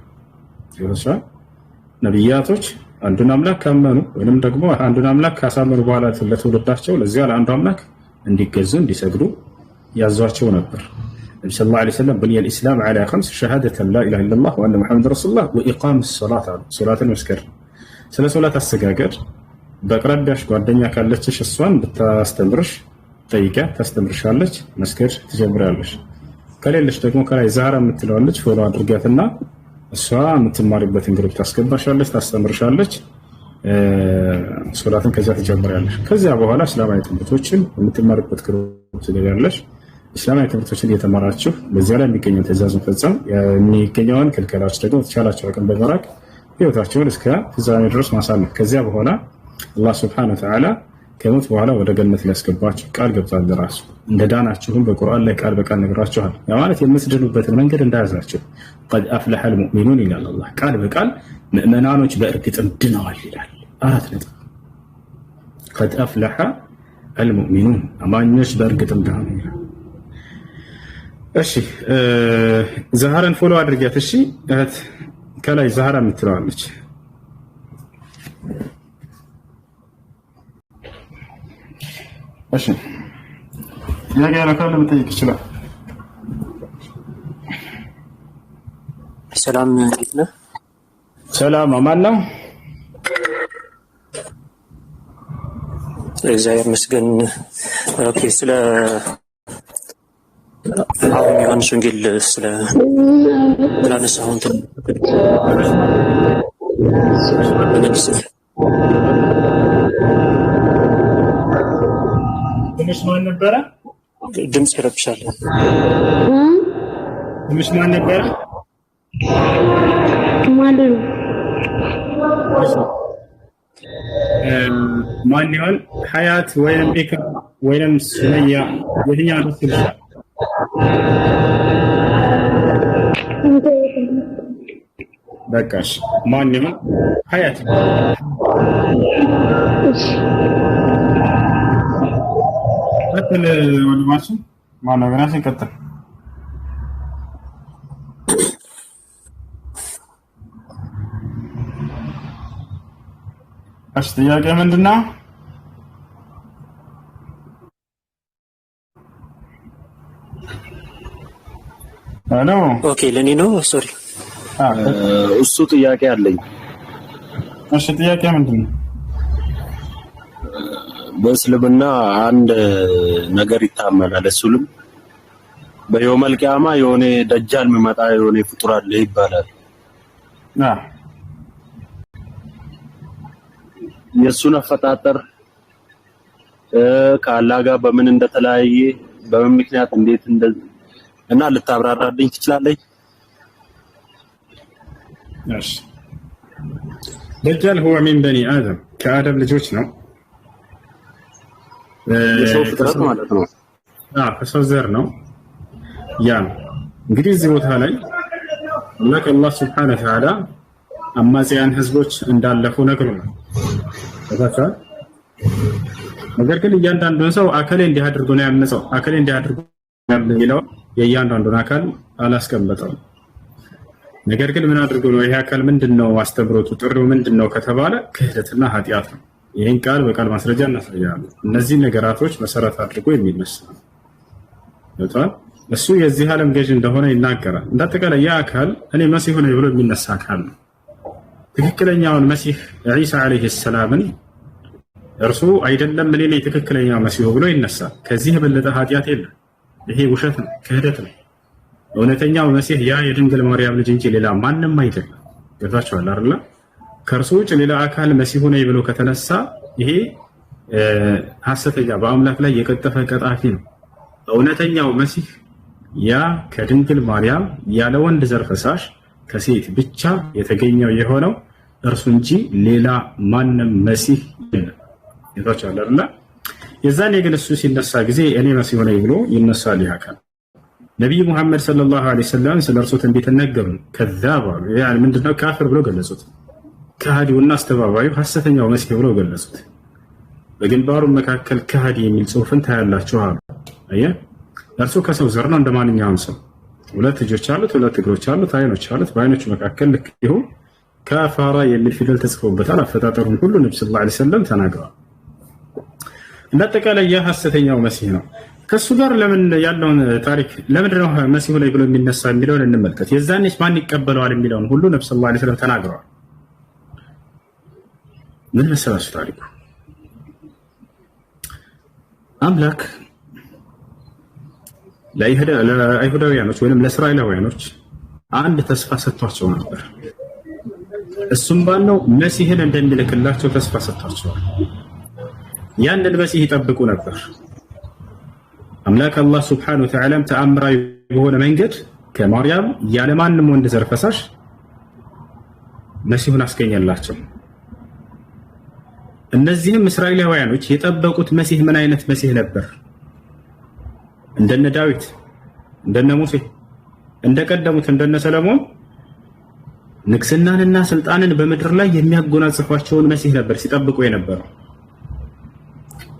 ነቢያቶች አንዱን አምላክ ካመኑ ወይም ደግሞ አንዱን አምላክ ካሳመኑ በኋላ ለትውልዳቸው ለዚያ ለአንዱ አምላክ እንዲገዙ እንዲሰግዱ ያዟቸው ነበር። ነቢ ሰለላሁ ዐለይሂ ወሰለም ቡኒየል ኢስላም ዐላ ኸምስ ሸሃደተን ላ ኢላሃ ኢለላህ ወአነ ሙሐመድ ረሱሉላህ ወኢቃም ሶላት አሉ። ሶላትን መስገድ ነው። ስለ ሶላት አሰጋገድ በአቅራቢያሽ ጓደኛ ካለችሽ እሷን ብታስተምርሽ ጠይቂያ፣ ታስተምርሻለች፣ መስገድ ትጀምሪያለሽ። ከሌለች ደግሞ ከላይ ዛህራ የምትለዋለች ፎሎ አድርጊያትና እሷ የምትማሪበትን ግሩፕ ታስገባሻለች፣ ታስተምርሻለች፣ ሶላትን ከዚያ ትጀምሪያለሽ። ከዚያ በኋላ እስላማዊ ትምህርቶችን የምትማሪበት ግሩፕ ትገቢያለሽ። እስላማዊ ትምህርቶችን እየተማራችሁ በዚያ ላይ የሚገኘውን ትእዛዝ መፈጸም፣ የሚገኘውን ክልከላዎች ደግሞ ተቻላቸው አቅም በመራቅ ህይወታቸውን እስከ ፍጻሜ ድረስ ማሳለፍ። ከዚያ በኋላ አላህ ሱብሓነሁ ወተዓላ ከሞት በኋላ ወደ ገነት ሊያስገባችሁ ቃል ገብቷል። ራሱ እንደ ዳናችሁም በቁርአን ላይ ቃል በቃል ነግራችኋል። ያ ማለት የምትድኑበትን መንገድ እንዳያዛችሁ ቀድ አፍለሐል ሙእሚኑን ይላል አላህ። ቃል በቃል ምእመናኖች በእርግጥም ድነዋል ይላል። 4 ነጥብ። ቀድ አፍለሐ አልሙእሚኑን አማኞች በእርግጥም ድነዋል ይላል። እሺ ዛህራን ፎሎ አድርጊያት። እሺ እህት ከላይ ዛህራ የምትለዋለች። እሺ ያጋ ያለካለ መጠየቅ ይችላል። ሰላም እንዴት ነህ? ሰላም አማን ነው። እግዚአብሔር ይመስገን። ኦኬ ስለ አሁን ዮሐንስ ወንጌል ስለ ላነሳሁን ትንሽ ማን ነበረ? ድምጽ ይረብሻል። ትንሽ ማን ነበረ? ማን ማን ይሆን? ሀያት ወይም ኢክራ ወይም ሱመያ የትኛው ነው ትልሻል? በቃሽ ማን ይሆን? ሀያት ቀጥል ወንድማችን ማነው? ገና ሲቀጥል እሺ ጥያቄ ምንድነው? ሄሎ ኦኬ ለኔ ነው ሶሪ እሱ ጥያቄ አለኝ። እሺ ጥያቄ ምንድነው? በእስልምና አንድ ነገር ይታመናል። እሱንም በየውመል ቂያማ የሆነ ደጃል የሚመጣ የሆነ ፍጡር አለ ይባላል። የእሱን አፈጣጠር ከአላህ ጋር በምን እንደተለያየ በምን ምክንያት እንዴት እና ልታብራራልኝ ትችላለህ? እሺ ደጃል هو من بني آدم ከአደም ልጆች ነው። የሰው ፍጥረት ማለት ነው። ከሰው ዘር ነው። ያ እንግዲህ እዚህ ቦታ ላይ አላህ ሱብሓነሁ ወተዓላ አማጽያን ህዝቦች እንዳለፉ ነግሮናል። ተባቻል። ነገር ግን እያንዳንዱን ሰው አከሌ እንዲህ አድርጎ ነው ያመፀው አከሌ እንዲህ አድርጎ የሚለው የእያንዳንዱን አካል አላስቀመጠም። ነገር ግን ምን አድርጎ ነው ይሄ አካል ምንድነው አስተምሮቱ ጥሪው ምንድነው ከተባለ ክህደትና ኃጢአት ነው። ይሄን ቃል በቃል ማስረጃ እናሳያለን። እነዚህ ነገራቶች መሰረት አድርጎ የሚነሳ ነው። እሱ የዚህ ዓለም ገዥ እንደሆነ ይናገራል። እንዳጠቃላይ ያ አካል እኔ መሲሁ ነኝ ብሎ የሚነሳ አካል ነው። ትክክለኛውን መሲህ ዒሳ አለይሂ ሰላምን እርሱ አይደለም እኔ ነኝ ትክክለኛ መሲሁ ብሎ ይነሳል። ከዚህ የበለጠ ኃጢአት የለም። ይሄ ውሸት ነው፣ ክህደት ነው። እውነተኛው መሲህ ያ የድንግል ማርያም ልጅ እንጂ ሌላ ማንም አይደለም። ገብታችኋል አይደል? ከእርሱ ውጭ ሌላ አካል መሲሁ ነኝ ብሎ ከተነሳ ይሄ ሐሰተኛ በአምላክ ላይ የቀጠፈ ቀጣፊ ነው። እውነተኛው መሲህ ያ ከድንግል ማርያም ያለ ወንድ ዘር ፈሳሽ ከሴት ብቻ የተገኘው የሆነው እርሱ እንጂ ሌላ ማንም መሲህ የለም። ገብታችኋል አይደል? የዛኔ ግን እሱ ሲነሳ ጊዜ እኔ መሲሁ ነኝ ብሎ ይነሳል። ይህ አካል ነቢዩ ሙሐመድ ሰለላሁ ዐለይሂ ወሰለም ስለ እርሱ ትንቢት ነገሩ። ከዛባ ያን ምንድነው ካፍር ብሎ ገለጹት። ከሃዲውና አስተባባዩ ሐሰተኛው መሲህ ብሎ ገለጹት። በግንባሩ መካከል ከሃዲ የሚል ጽሑፍን ታያላችሁ አሉ። አየህ እርሱ ከሰው ዘር ነው እንደማንኛውም ሰው። ሁለት እጆች አሉት፣ ሁለት እግሮች አሉት፣ አይኖች አሉት። በአይኖቹ መካከል ልክ ይሁን ከፋራ የሚል ፊደል ተጽፎበታል። አፈጣጠሩን ሁሉ ነብዩ ሰለላሁ ዐለይሂ ወሰለም ተናግረዋል። እንዳጠቃላይ ያ ሐሰተኛው መሲህ ነው። ከሱ ጋር ለምን ያለውን ታሪክ ለምን ነው መሲሁ ላይ ብሎ የሚነሳ የሚለውን እንመልከት። የዛኔስ ማን ይቀበለዋል የሚለውን ሁሉ ነብዩ ሰለላሁ ዐለይሂ ወሰለም ተናግረዋል። ምን መሰላችሁ ታሪኩ? አምላክ ለአይሁዳውያኖች ወይም ለእስራኤላውያኖች አንድ ተስፋ ሰጥቷቸው ነበር። እሱም ባለው መሲህን እንደሚልክላቸው ተስፋ ሰጥቷቸዋል። ያንን መሲህ ይጠብቁ ነበር። አምላክ አላህ ሱብሓነሁ ወተዓላ ተአምራዊ በሆነ መንገድ ከማርያም ያለማንም ወንድ ዘር ፈሳሽ መሲሁን አስገኘላቸው። እነዚህም እስራኤላውያኖች የጠበቁት መሲህ ምን አይነት መሲህ ነበር? እንደነ ዳዊት፣ እንደነ ሙሴ፣ እንደቀደሙት እንደነ ሰለሞን ንግስናንና ስልጣንን በምድር ላይ የሚያጎናጽፏቸውን መሲህ ነበር ሲጠብቁ የነበረው።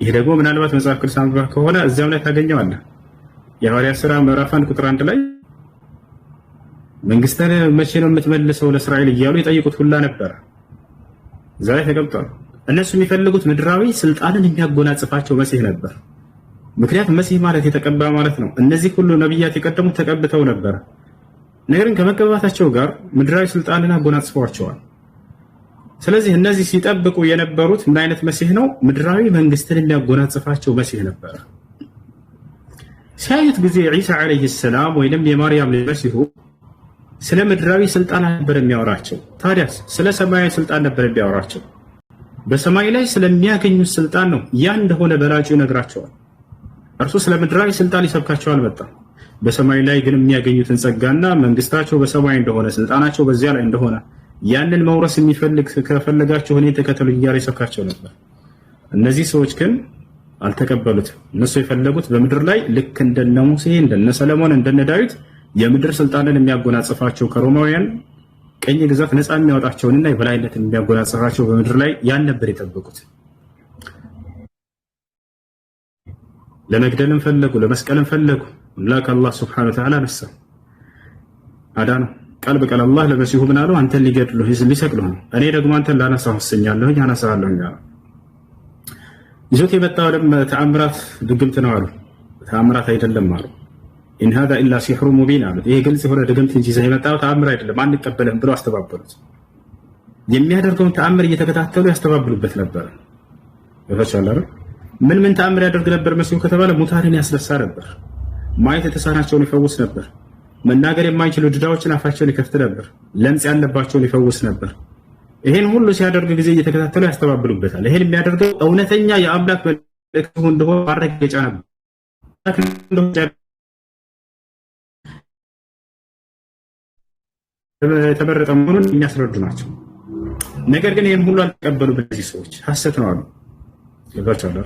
ይህ ደግሞ ምናልባት መጽሐፍ ቅዱስ አንብበህ ከሆነ እዚያው ላይ ታገኘዋለህ። የሐዋርያት ሥራ ምዕራፍ 1 ቁጥር 1 ላይ መንግስትን መቼ ነው የምትመልሰው ለእስራኤል እያሉ የጠይቁት ሁላ ነበር። እዛ ላይ ተቀምጧል። እነሱ የሚፈልጉት ምድራዊ ስልጣንን የሚያጎናጽፋቸው መሲህ ነበር። ምክንያቱም መሲህ ማለት የተቀባ ማለት ነው። እነዚህ ሁሉ ነቢያት የቀደሙት ተቀብተው ነበር። ነገር ግን ከመቀባታቸው ጋር ምድራዊ ስልጣንን አጎናጽፈዋቸዋል። ስለዚህ እነዚህ ሲጠብቁ የነበሩት ምን አይነት መሲህ ነው? ምድራዊ መንግስትን የሚያጎናጽፋቸው መሲህ ነበር። ሲያዩት ጊዜ ዒሳ ዓለይሂ ሰላም ወይንም የማርያም ልጅ መሲሁ ስለ ምድራዊ ስልጣን ነበር የሚያወራቸው። ታዲያስ ስለ ሰማያዊ ስልጣን ነበር የሚያወራቸው። በሰማይ ላይ ስለሚያገኙት ስልጣን ነው ያ እንደሆነ በላጩ ይነግራቸዋል። እርሱ ስለ ምድራዊ ስልጣን ይሰብካቸው አልመጣም። በሰማይ ላይ ግን የሚያገኙትን ጸጋና መንግስታቸው በሰማይ እንደሆነ ስልጣናቸው በዚያ ላይ እንደሆነ ያንን መውረስ የሚፈልግ ከፈለጋቸው እኔን ተከተሉኝ እያለ ይሰብካቸው ነበር። እነዚህ ሰዎች ግን አልተቀበሉትም። እነሱ የፈለጉት በምድር ላይ ልክ እንደነ ሙሴ እንደነ ሰለሞን እንደነ ዳዊት የምድር ስልጣንን የሚያጎናጽፋቸው ከሮማውያን ቀኝ ግዛት ነፃ የሚያወጣቸውንና የበላይነትን የሚያጎናጽፋቸው በምድር ላይ ያን ነበር የጠበቁት። ለመግደልም ፈለጉ፣ ለመስቀልም ፈለጉ። አምላክ አላህ ሱብሓነሁ ወተዓላ ነሳ አዳነው። ቃል በቃል አላህ ለመሲሁ ምን አለው? አንተን ሊገድሉህ ሊሰቅሉህ ነው፣ እኔ ደግሞ አንተን ላነሳህ ወስኛለሁኝ አነሳሃለሁኝ አለ። ይዞት የመጣው ተአምራት ድግምት ነው አሉ። ተአምራት አይደለም አሉ። ኢን ሃዛ ኢላ ሲሕሩ ሙቢን አሉት። ይሄ ግልጽ የሆነ ድግምት እንጂ ይዘህ የመጣው ተአምር አይደለም፣ አንቀበልህም ብሎ አስተባበሉት። የሚያደርገውን ተአምር እየተከታተሉ ያስተባብሉበት ነበር። ይፈቻላል። ምን ተአምር ያደርግ ነበር መሲሁ ከተባለ ሙታንን ያስነሳ ነበር፣ ማየት የተሳናቸውን ይፈውስ ነበር፣ መናገር የማይችሉ ድዳዎችን አፋቸውን ይከፍት ነበር፣ ለምጽ ያለባቸውን ይፈውስ ነበር። ይሄን ሁሉ ሲያደርግ ጊዜ እየተከታተሉ ያስተባብሉበታል። ይሄን የሚያደርገው እውነተኛ የአምላክ መልእክቱ እንደሆነ ማረጋገጫ ነበር። የተመረጠ መሆኑን የሚያስረዱ ናቸው። ነገር ግን ይህን ሁሉ አልተቀበሉ። በዚህ ሰዎች ሐሰት ነው አሉ። ይባቻለሁ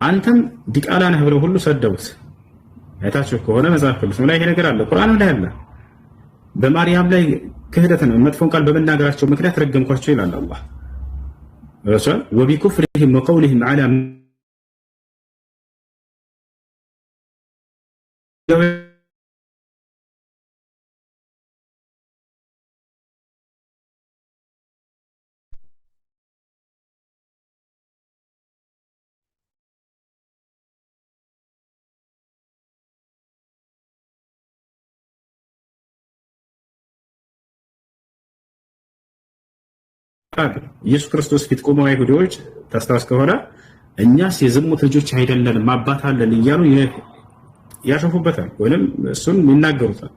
አንተም ዲቃላ ነህ ብለው ሁሉ ሰደቡት። አይታችሁ ከሆነ መጽሐፍ ቅዱስ ላይ ይሄ ነገር አለ፣ ቁርአን ላይ አለ። በማርያም ላይ ክህደትን መጥፎን ቃል በመናገራቸው ምክንያት ረገምኳቸው ይላል አላህ። ረሱል ወቢኩፍሪሂም ወቀውሊሂም ዐላ ኢየሱስ ክርስቶስ ፊት ቆመው አይሁዶች ታስታውስ ከሆነ እኛስ የዝሙት ልጆች አይደለንም አባት አለን እያሉ ያሸፉበታል፣ ወይንም እሱን ይናገሩታል።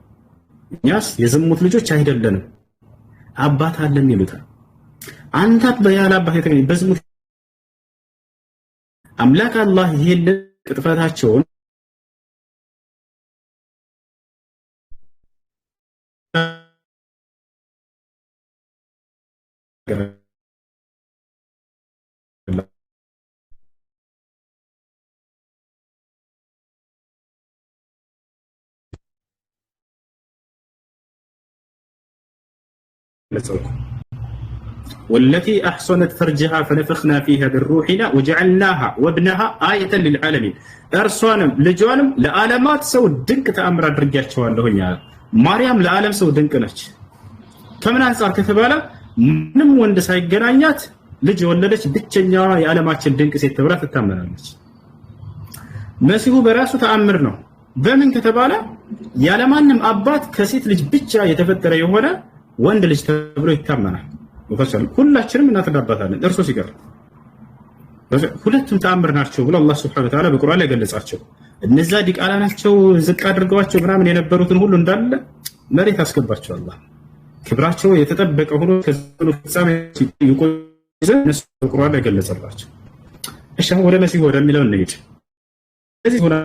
እኛስ የዝሙት ልጆች አይደለንም አባት አለን ይሉታል። አንተ በያለ አባት የተገኘ በዝሙት አምላክ አላህ ይሄን ቅጥፈታቸውን والتي أحصنت فرجها فنفخنا فيها من روحنا وجعلناها وابنها آية للعالمين أرسوانم لجوانم لعالمات سو دنك تأمر أدرجاتشوان لهن يا مريم لعالم سو دنك نج كمن أنصار كتبالا ምንም ወንድ ሳይገናኛት ልጅ ወለደች። ብቸኛ የዓለማችን ድንቅ ሴት ተብላ ትታመናለች። መሲሁ በራሱ ተአምር ነው። በምን ከተባለ ያለማንም አባት ከሴት ልጅ ብቻ የተፈጠረ የሆነ ወንድ ልጅ ተብሎ ይታመናል። ወፈሰል ሁላችንም እናተዳባታለን እርሱ ሲቀር። ሁለቱም ተአምር ናቸው ብሎ አላህ Subhanahu Wa Ta'ala በቁርአን ላይ ገለጻቸው። እነዛ ዲቃላ ናቸው ዝቅ አድርገዋቸው ምናምን የነበሩትን ሁሉ እንዳለ መሬት አስገባቸው። አላህ ክብራቸው የተጠበቀ ሆኖ ከዘመኑ ፍጻሜ ይቆይ ዘንድ እነሱ በቁርአን ላይ ገለጸላቸው። እሺ ወደ መሲሁ ወደሚለው እንሂድ። እዚህ ሆነ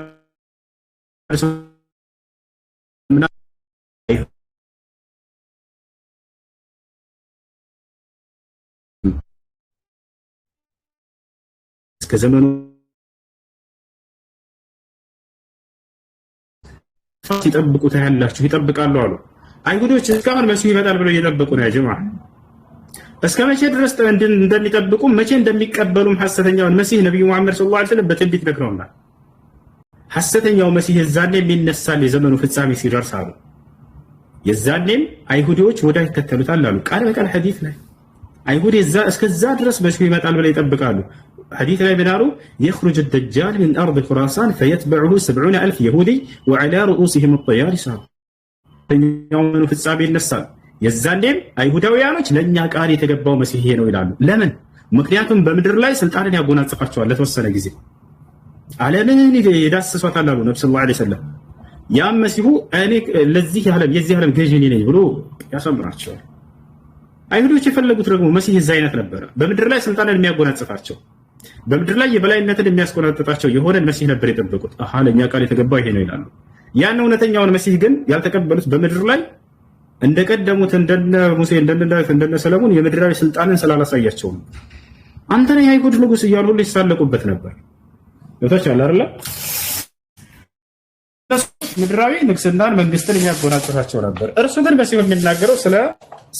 እስከ ዘመኑ ሲጠብቁት ያላችሁ ይጠብቃሉ አሉ። አይሁዶች እስካሁን መሲሁ ይመጣል ብለው እየጠበቁ ነው። ያ ጀማዓ እስከ መቼ ድረስ እንደሚጠብቁ መቼ እንደሚቀበሉም ሐሰተኛውን መሲህ ነብዩ መሐመድ ሰለላሁ ዐለይሂ ወሰለም በትንቢት ነግረውናል። ሐሰተኛው መሲህ የዛኔም ይነሳል የዘመኑ ፍጻሜ ሲደርስ አሉ። የዛኔም አይሁዶች ወዳ ይከተሉታል አሉ። ቃል በቃል ሐዲስ ላይ አይሁድ እስከዛ ድረስ መሲሁ ይመጣል ብለው ይጠብቃሉ። ሐዲስ ላይ ምን አሉ? يخرج الدجال من أرض خراسان فيتبعه 70,000 يهودي وعلى رؤوسهم الطيارس የዘመኑ ፍጻሜ ይነሳል። የዛኔም አይሁዳውያኖች ለኛ ቃል የተገባው መሲህ ነው ይላሉ። ለምን? ምክንያቱም በምድር ላይ ስልጣንን ያጎናጽፋቸዋል ለተወሰነ ጊዜ ዓለምን ይዳስሷታል አሉ ነብዩ ሰለላሁ ዐለይሂ ወሰለም። ያም መሲሁ እኔ ለዚህ ዓለም የዚህ ዓለም ገዢ ነኝ ብሎ ያሰምራቸዋል። አይሁዶች የፈለጉት ደግሞ መሲህ እዛ አይነት ነበረ። በምድር ላይ ስልጣንን የሚያጎናጽፋቸው በምድር ላይ የበላይነትን የሚያስቆናጥጣቸው የሆነን መሲህ ነበር የጠበቁት። አሃ ለእኛ ቃል የተገባው ይሄ ነው ይላሉ። ያን እውነተኛውን መሲህ ግን ያልተቀበሉት በምድር ላይ እንደቀደሙት እንደነ ሙሴ እንደነ ሰለሞን የምድራዊ ስልጣንን ስላላሳያቸው ነው። አንተ ነህ የአይሁድ ንጉሥ እያሉ ሁሉ ይሳለቁበት ነበር። ይወታቻል አይደለ? ምድራዊ ንግስናን መንግስትን የሚያጎናጽፋቸው ነበር። እርሱ ግን መሲሁ የሚናገረው ስለ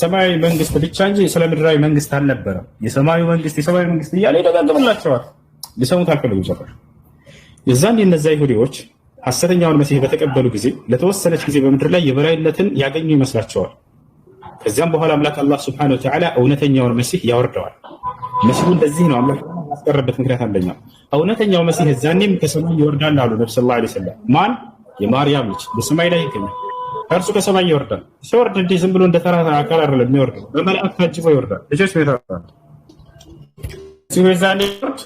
ሰማያዊ መንግስት ብቻ እንጂ ስለ ምድራዊ መንግስት አልነበረም። የሰማያዊ መንግስት እያለ ይደጋግምላቸዋል። ሊሰሙት አልፈለጉም ነበር። የዛን የነዛ ይሁዲዎች ሐሰተኛውን መሲህ በተቀበሉ ጊዜ ለተወሰነች ጊዜ በምድር ላይ የበላይነትን ያገኙ ይመስላቸዋል። ከዚያም በኋላ አምላክ አላህ ሱብሓነሁ ወተዓላ እውነተኛውን መሲህ ያወርደዋል። መሲሁ እንደዚህ ነው አምላክ ያስቀረበት ምክንያት አንደኛው እውነተኛው መሲህ እዛኔም ከሰማይ ይወርዳል አሉ ነብዩ ሰለላሁ ዐለይሂ ወሰለም። ማን? የማርያም ልጅ በሰማይ ላይ ይገኛል። ከእርሱ ከሰማይ ይወርዳል። ሲወርድ እንዲህ ዝም ብሎ እንደ ተራ አካል አይደለም የሚወርደው፣ በመላእክት ታጅቦ ይወርዳል። ልጆች ነው ይወርዳል። ሲወዛኔ ይወርድ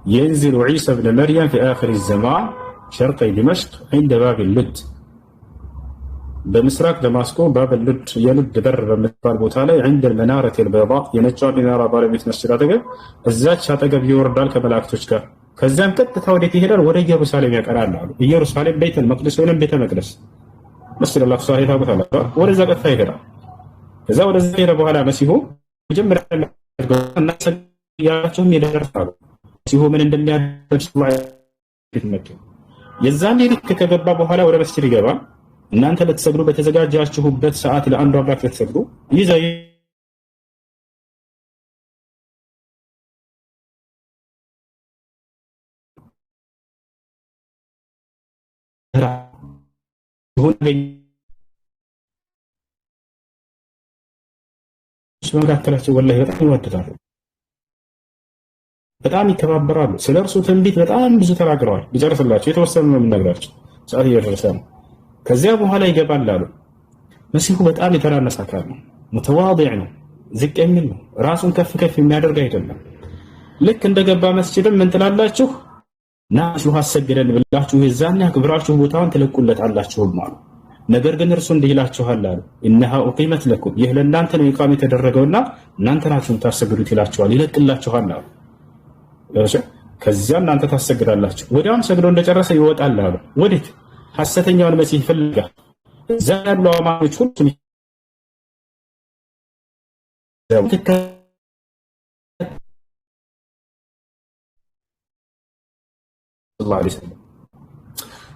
ينزل عيسى ابن مريم في آخر الزمان شرقي دمشق عند باب اللد بمسراق دمشق باب اللد يلد بر بمثال بوتالي عند المنارة البيضاء ينجر منارة باربيت مسجد أتقب الزات شاتقب يوردال كملاك تشكر كزام كت توديتي هلال ورا يروسالم يقرأ له يروسالم بيت المقدس ولا بيت المقدس مسجد الله صحيح أبو ثالث ورزا قد ثايرة إذا ورزا ثايرة بوهلا مسيحو مجمر الناس ያቸውም ይደርሳሉ ሲሆ ምን እንደሚያደርግ ስለማይመጡ የዛን ልክ ከገባ በኋላ ወደ መስጂድ ይገባ። እናንተ ለተሰግዱ በተዘጋጃችሁበት ሰዓት ለአንዱ አምላክ ለተሰግዱ ይዘይ መካከላቸው ወላሂ በጣም ይወደዳሉ፣ በጣም ይከባበራሉ። ስለ እርሱ ትንቢት በጣም ብዙ ተናግረዋል። ቢጨርስላቸው የተወሰኑ ነው የምነግራቸው፣ ሰዓት እየደረሰ ነው። ከዚያ በኋላ ይገባል አሉ። መሲሁ በጣም የተናነሰ አካል ነው፣ ሙተዋዲዕ ነው፣ ዝቅ የሚል ነው፣ ራሱን ከፍ ከፍ የሚያደርግ አይደለም። ልክ እንደገባ መስጂድም ምን ትላላችሁ? ና መሲሁ አሰግደን ብላችሁ የዛን አክብራችሁ ቦታውን ትለቁለታላችሁም አሉ። ነገር ግን እርሱ እንዲህ ይላችኋል አሉ፣ ኢነሃ ኡቂመት ለኩም፣ ይህ ለእናንተ ነው ኢቃም የተደረገውና እናንተ ናችሁ የምታሰግዱት ይላችኋል፣ ይለቅላችኋል አሉ። ከዚያ እናንተ ታሰግዳላችሁ። ወዲያውም ሰግዶ እንደጨረሰ ይወጣል አሉ። ወዴት? ሐሰተኛውን መሲህ ፍለጋ። እዛ ያሉ አማኞች ሁሉ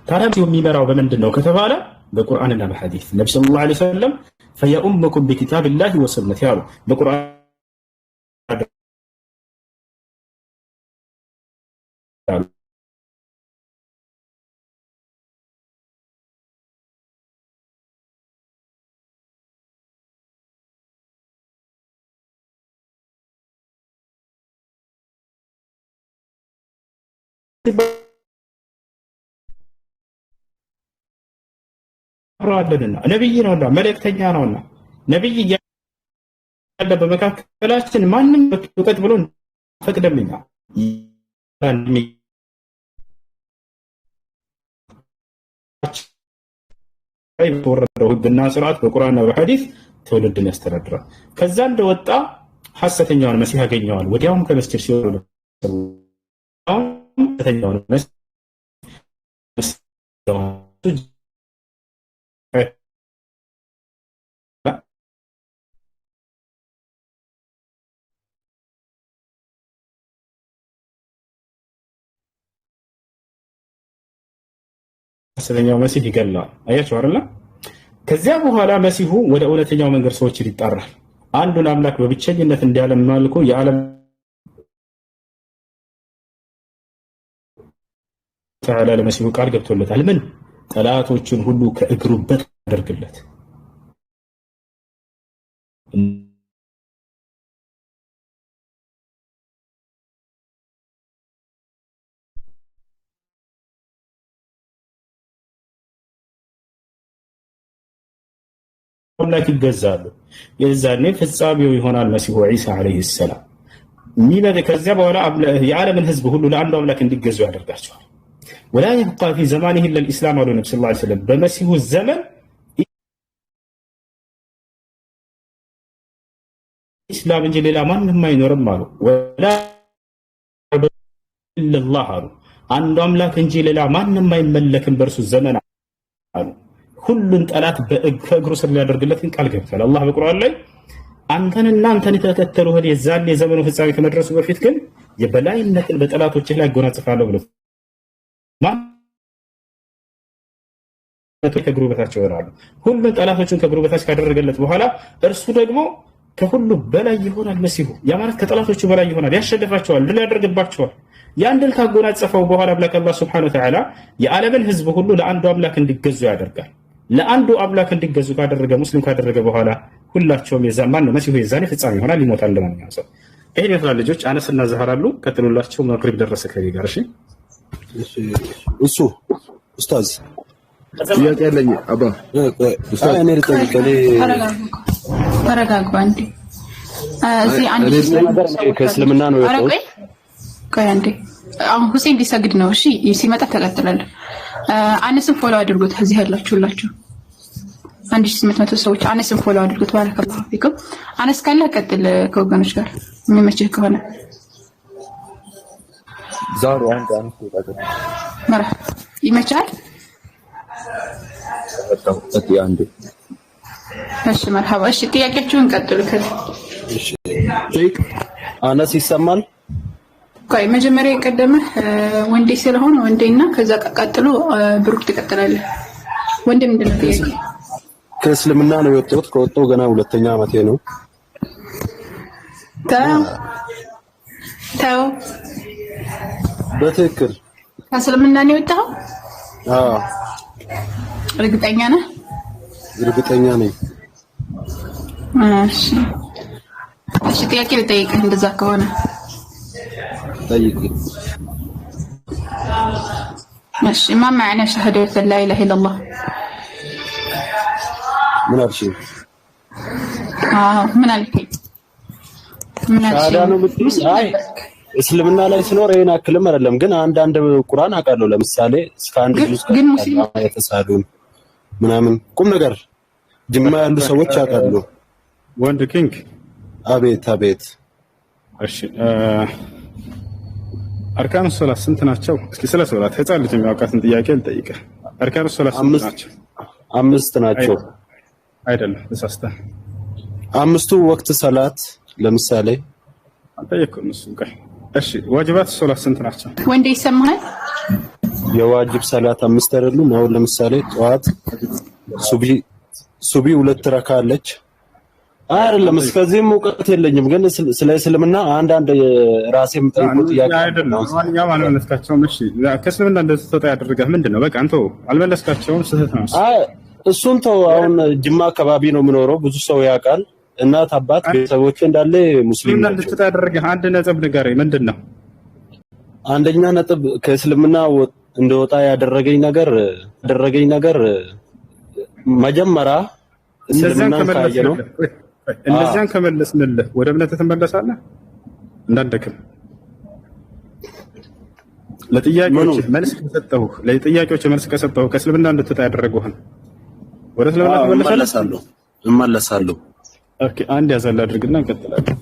ታዲያ የሚመራው በምንድን ነው ከተባለ በቁርአንና በሐዲስ ነብዩ ሰለላሁ ዐለይሂ ወሰለም ፈየኡሙኩም ቢኪታቢላሂ ወሱነቲ ያሉ በቁርአን አለንና ነብይ ነውና መልእክተኛ ነውና ነብይ ያለ በመካከላችን ማንም እውቀት ብሎ ፈቅደምኛ የተወረደው ህግና ስርዓት በቁርአንና በሐዲስ ትውልድን ያስተዳድራል። ከዛ እንደወጣ ሐሰተኛውን መሲህ ያገኘዋል። ወዲያውም ከመስጂድ ሲወርድ ሐሰተኛውን መሲህ ሐሰተኛው መሲህ ይገላል። አያችሁ አይደል? ከዚያ በኋላ መሲሁ ወደ እውነተኛው መንገድ ሰዎችን ይጣራል። አንዱን አምላክ በብቸኝነት እንዲያመልኩ የዓለም ተዓላ ለመሲሁ ቃል ገብቶለታል። ምን? ጠላቶቹን ሁሉ ከእግሩ በታች ያደርግለት። አምላክ ይገዛሉ። የዛኔ ፍጻሜው ይሆናል መሲሁ ዒሳ ዓለይሂ ሰላም ሚበደ ከዚያ በኋላ የዓለምን ህዝብ ሁሉ ለአንዱ አምላክ እንዲገዙ ያደርጋቸዋል። ወላ ይብቃ ፊ ዘማኒሂ ለልኢስላም አሉ ነብዩ ሰለላሁ ዐለይሂ ወሰለም በመሲሁ ዘመን ኢስላም እንጂ ሌላ ማንም አይኖርም አሉ። ወላ ኢላላህ አሉ አንዱ አምላክ እንጂ ሌላ ማንም አይመለክም በእርሱ ዘመን አሉ። ሁሉን ጠላት ከእግሩ ስር ሊያደርግለትን ቃል ገብቷል አላህ በቁርአን ላይ። አንተንና አንተን የተከተሉ ህል የዛን የዘመኑ ፍጻሜ ከመድረሱ በፊት ግን የበላይነትን በጠላቶችህ ላይ አጎናጽፋለሁ ብሎ ከእግሩ በታች ይሆናሉ። ሁሉን ጠላቶችን ከእግሩ በታች ካደረገለት በኋላ እርሱ ደግሞ ከሁሉ በላይ ይሆናል መሲሁ። ያ ማለት ከጠላቶቹ በላይ ይሆናል፣ ያሸንፋቸዋል፣ ድል ያደርግባቸዋል። ያን ድል ካጎናጸፈው በኋላ አምላክ አላህ ሱብሓነሁ ወተዓላ የዓለምን ህዝብ ሁሉ ለአንዱ አምላክ እንዲገዙ ያደርጋል። ለአንዱ አምላክ እንዲገዙ ካደረገ ሙስሊም ካደረገ በኋላ ሁላቸውም የዛን ማን ነው መሲሁ የዛኔ ፍጻሜ ይሆናል፣ ይሞታል ለማንኛውም ሰው። ይሄን ይመስላል ልጆች። አነስና ዘህራሉ ቀጥሉላቸው። መግሪብ ደረሰ ከኔ ጋር። እሺ እሱ ኡስታዝ ጥያቄ ያለኝ አባ ኡስታዝ እኔ ልጠይቅ። ተረጋጋ እንዴ። እዚህ አንድ ነገር ከእስልምና ነው የወጣው። ቆይ አንዴ አሁን ሁሴን ሊሰግድ ነው። እሺ ሲመጣ ተቀጥላለሁ። አነስን ፎሎ አድርጉት። እዚህ ያላችሁላችሁ 1800 ሰዎች አነስን ፎሎ አድርጉት። ባረከላሁ ፊኩም። አነስ ካለ ቀጥል ከወገኖች ጋር የሚመችህ ከሆነ ዛሩ አንድ ቀጥል መራ ይመቻል። አንዴ እሺ መርሐባ። እሺ ጥያቄያችሁን ቀጥሉ። እሺ ሼክ አነስ ይሰማል? ቆይ መጀመሪያ የቀደመ ወንዴ ስለሆነ ወንዴና ከዛ ቀጥሎ ብሩክ ትቀጥላለህ። ወንዴ ምንድነው ጥያቄ? ከእስልምና ነው የወጣሁት። ከወጣሁ ገና ሁለተኛ ዓመቴ ነው። ተው በትክክል ከእስልምና ነው የወጣኸው? አዎ። እርግጠኛ ነህ? እርግጠኛ ነኝ። እሺ እሺ ጥያቄ ልጠይቅህ እንደዛ ከሆነ ጠይቅ። እሺ ما معنى شهادة لا إله إلا الله؟ ምን አልሽ? ምን አልከኝ? ምን አልሽ? ሻዳ ነው የምትሉኝ? አይ እስልምና ላይ ስኖር ይሄን አክልም አይደለም፣ ግን አንድ ቁርአን አውቃለሁ። ለምሳሌ እስከ አንድ ጁዝ ግን ሙስሊም የተሳሉን ምናምን ቁም ነገር ጅማ ያሉ ሰዎች አውቃለሁ። ወንድ ኪንግ አቤት አቤት። እሺ አርካኑ ሶላት ስንት ናቸው? እስኪ ስለ ሶላት ህፃን ልጅ የሚያውቃትን ጥያቄ ልጠይቅህ። አርካኑ ሶላት ስንት ናቸው? አምስት ናቸው። አይደለም ተሳስተህ። አምስቱ ወቅት ሰላት ለምሳሌ አልጠየቅኩም እሱ። ቆይ እሺ ዋጅባት ሶላት ስንት ናቸው? ወንዴ ይሰማሃል? የዋጅብ ሰላት አምስት አይደሉም? አሁን ለምሳሌ ጠዋት ሱቢ 2 ረካ አለች። አይደለም እስከዚህም እውቀት የለኝም፣ ግን ስለ እስልምና አንዳንድ ራሴ የምጠይቀው ጥያቄ አይደለም። ማንኛውም አልመለስካቸውም። እሺ ከእስልምና እንደተወጣ ያደረገህ ምንድን ነው? በቃ አንተው አልመለስካቸውም። ስህተት ነው። እሱን ተው። አሁን ጅማ አካባቢ ነው የምኖረው፣ ብዙ ሰው ያውቃል። እናት አባት ቤተሰቦቼ እንዳለ ሙስሊም ናቸው። እንደተወጣ ያደረገህ አንድ ነጥብ ንገረኝ። ምንድን ነው? አንደኛ ነጥብ ከእስልምና እንደወጣ ያደረገኝ ነገር መጀመሪያ እስልምናን ካየ ነው። እነዚያን ከመለስንልህ ወደ እምነት ትመለሳለህ። እንዳንደክም ለጥያቄዎች መልስ ከሰጠሁ ከእስልምና እንድትወጣ ያደረጉህን ወደ እስልምና ትመለሳለህ። እመለሳለሁ። ኦኬ አንድ ያዛል አድርግና እንቀጥላለን።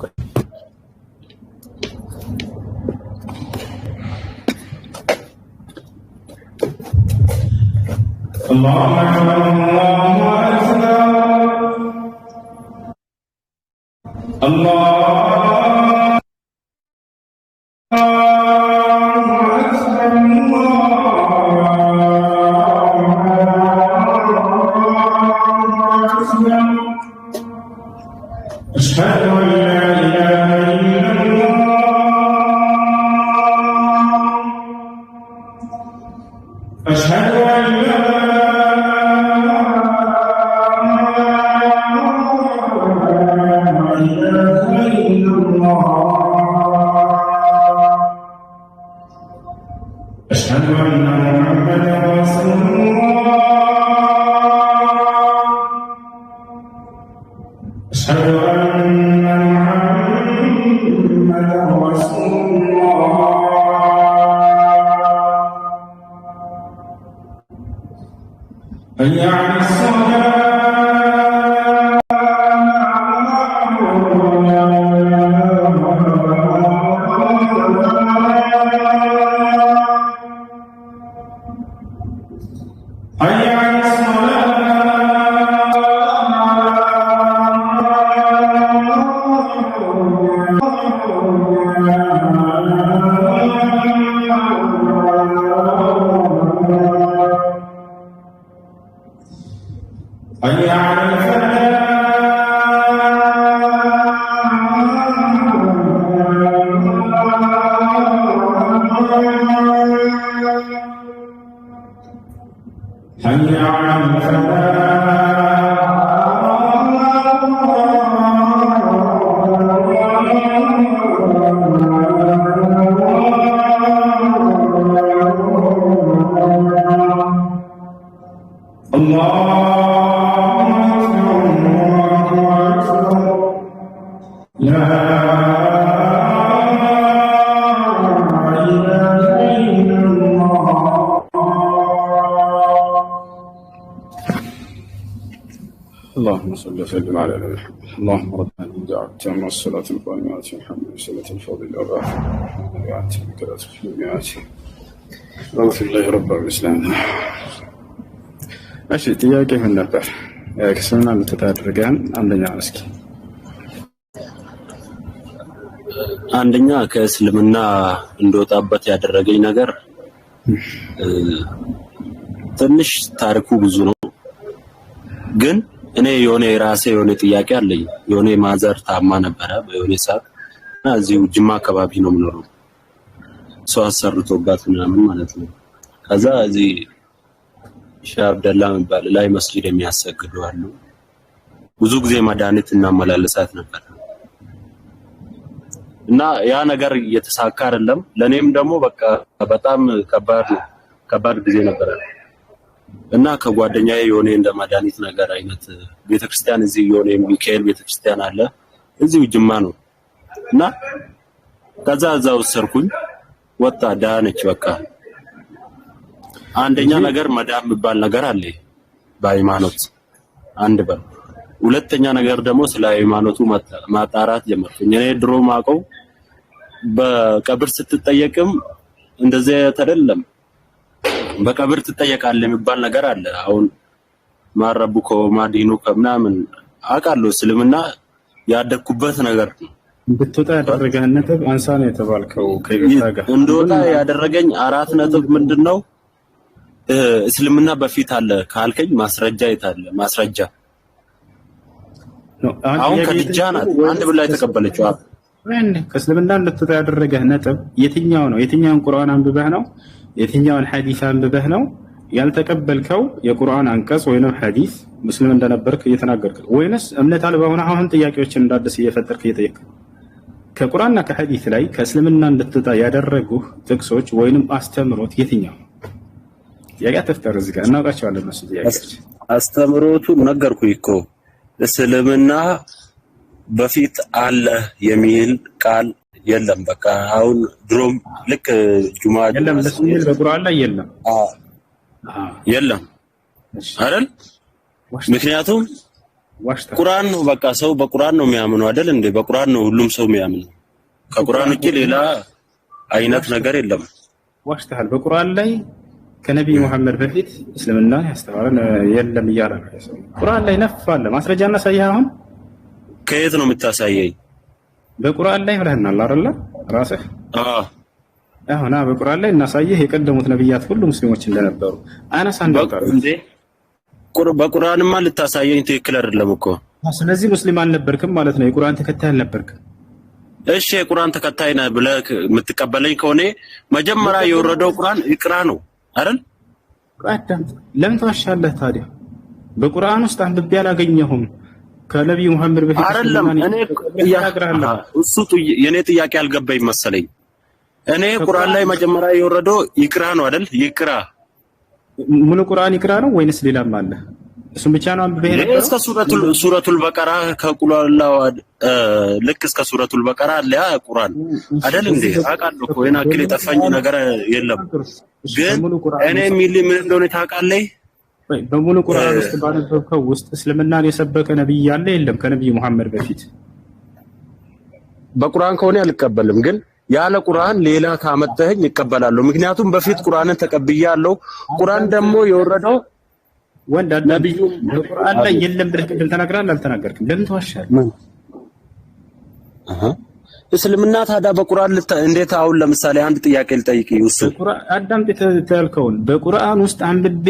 اللهم صل وسلم على نبينا محمد. اللهم ربنا دعوة تامة الصلاة القائمة محمد صلاة الفضل الرافع وعلى كرات الجميعات رضي الله رب الإسلام. እሺ ጥያቄ ምን ነበር? ከስምና ልትታደርገን አንደኛ እስኪ አንደኛ ከእስልምና እንደወጣበት ያደረገኝ ነገር ትንሽ ታሪኩ ብዙ ነው፣ ግን እኔ የሆነ የራሴ የሆነ ጥያቄ አለኝ። የሆነ ማዘር ታማ ነበረ በየሆነ ሰዓት እና እዚሁ ጅማ አካባቢ ነው የምኖረው። ሰው አሰርቶባት ምናምን ማለት ነው። ከዛ እዚህ ሼህ አብደላ የሚባል ላይ መስጊድ የሚያሰግዱ አሉ። ብዙ ጊዜ መድኃኒት እናመላለሳት ነበር እና ያ ነገር እየተሳካ አይደለም። ለኔም ደግሞ በቃ በጣም ከባድ ጊዜ ነበር እና ከጓደኛዬ የሆነ እንደ መድኃኒት ነገር አይነት ቤተክርስቲያን እዚህ የሆነ ሚካኤል ቤተክርስቲያን አለ እዚሁ ጅማ ነው እና ከዛ እዛው ሰርኩኝ ወጣ ዳነች። በቃ አንደኛ ነገር መዳን የሚባል ነገር አለ በሃይማኖት አንድ በል። ሁለተኛ ነገር ደግሞ ስለ ሃይማኖቱ ማጣራት ጀመርኩኝ። እኔ ድሮ ማቀው በቀብር ስትጠየቅም እንደዚህ አይደለም፣ በቀብር ትጠየቃለህ የሚባል ነገር አለ። አሁን ማረቡኮ ማዲኑ ከምናምን አውቃለሁ። እስልምና ያደኩበት ነገር ነው። እንድትወጣ ያደረገህን ነጥብ አንሳ ነው የተባልከው። ከይታ ጋር እንደወጣ ያደረገኝ 4 ነጥብ ምንድነው? እስልምና በፊት አለ ካልከኝ ማስረጃ የታለ? ማስረጃ አሁን ከድጃ ናት አንድ ብላ የተቀበለችው ከእስልምና እንድትወጣ ያደረገህ ነጥብ የትኛው ነው? የትኛውን ቁርአን አንብበህ ነው? የትኛውን ሐዲስ አንብበህ ነው ያልተቀበልከው? የቁርአን አንቀጽ ወይንም ሐዲስ ሙስሊም እንደነበርክ እየተናገርክ ወይንስ እምነት አልባ ሆነህ አሁን ጥያቄዎችን እንዳደስ እየፈጠርክ እየጠየቅ? ከቁርአንና ከሐዲስ ላይ ከእስልምና እንድትወጣ ያደረጉህ ጥቅሶች ወይንም አስተምሮት የትኛው? ጥያቄ ተፍጠር እዚህ ጋር እናውቃቸዋለን። እነሱ ጥያቄዎች አስተምሮቱ ነገርኩህ እኮ እስልምና በፊት አለ የሚል ቃል የለም። በቃ አሁን ድሮም ልክ ጁማ የለም ለስሚል በቁርአን ላይ የለም የለም አይደል? ምክንያቱም ቁርአን ነው በቃ ሰው በቁርአን ነው የሚያምነው አይደል እንዴ? በቁርአን ነው ሁሉም ሰው የሚያምነው። ከቁርአን ውጪ ሌላ አይነት ነገር የለም። ዋሽተሃል። በቁርአን ላይ ከነብዩ መሐመድ በፊት እስልምና ያስተማረን የለም እያለ ነው። ቁርአን ላይ ነፋለ ማስረጃና ሳይህ አሁን ከየት ነው የምታሳየኝ? በቁርአን ላይ ብለህናል አይደል? ራስህ አሁን በቁርአን ላይ እናሳየህ የቀደሙት ነብያት ሁሉ ሙስሊሞች እንደነበሩ አነሳ እንደውታል እንዴ? በቁርአንማ ልታሳየኝ ትክክል አይደለም እኮ። ስለዚህ ሙስሊም አልነበርክም ማለት ነው። የቁርአን ተከታይ አልነበርክም። እሺ የቁርአን ተከታይ ነህ ብለህ የምትቀበለኝ ከሆነ መጀመሪያ የወረደው ቁርአን ይቅራ ነው አይደል? ቀደም ለምን ተዋሻለህ ታዲያ? በቁርአን ውስጥ አንብቤ አላገኘሁም ከነብዩ መሐመድ በፊት አይደለም። እኔ እሱ የኔ ጥያቄ አልገባኝ መሰለኝ። እኔ ቁርአን ላይ መጀመሪያ የወረደው ይቅራ ነው አይደል? ይቅራ ሙሉ ቁርአን ይቅራ ነው ወይንስ ሌላም አለ? እሱም ብቻ ነው አንብቤ ነበር። እስከ ሱረቱል በቀራ ከቁላላው ልክ እስከ ሱረቱል በቀራ አለ ያ ቁርአን አይደል እንዴ? አውቃለሁ እኮ የና አክል የጠፋኝ ነገር የለም። ግን እኔ የሚል ምን እንደሆነ ታውቃለህ? ወይ በሙሉ ቁርአን ውስጥ ባነበብከው ውስጥ እስልምናን የሰበከ ነብይ ያለ የለም ከነብዩ መሐመድ በፊት? በቁርአን ከሆነ አልቀበልም፣ ግን ያለ ቁርአን ሌላ ካመጣኸኝ ይቀበላለሁ። ምክንያቱም በፊት ቁርአንን ተቀብያለሁ። ቁርአን ደግሞ የወረደው ወንድ ነብዩ በቁርአን ላይ የለም ብለህ ቅድም ተናግራለህ አልተናገርክም? ለምን ተዋሻለህ? እስልምና ታዲያ በቁርአን እንዴት? አሁን ለምሳሌ አንድ ጥያቄ ልጠይቅ። በቁርአን አዳምጥ የተልከውን በቁርአን ውስጥ አንብቤ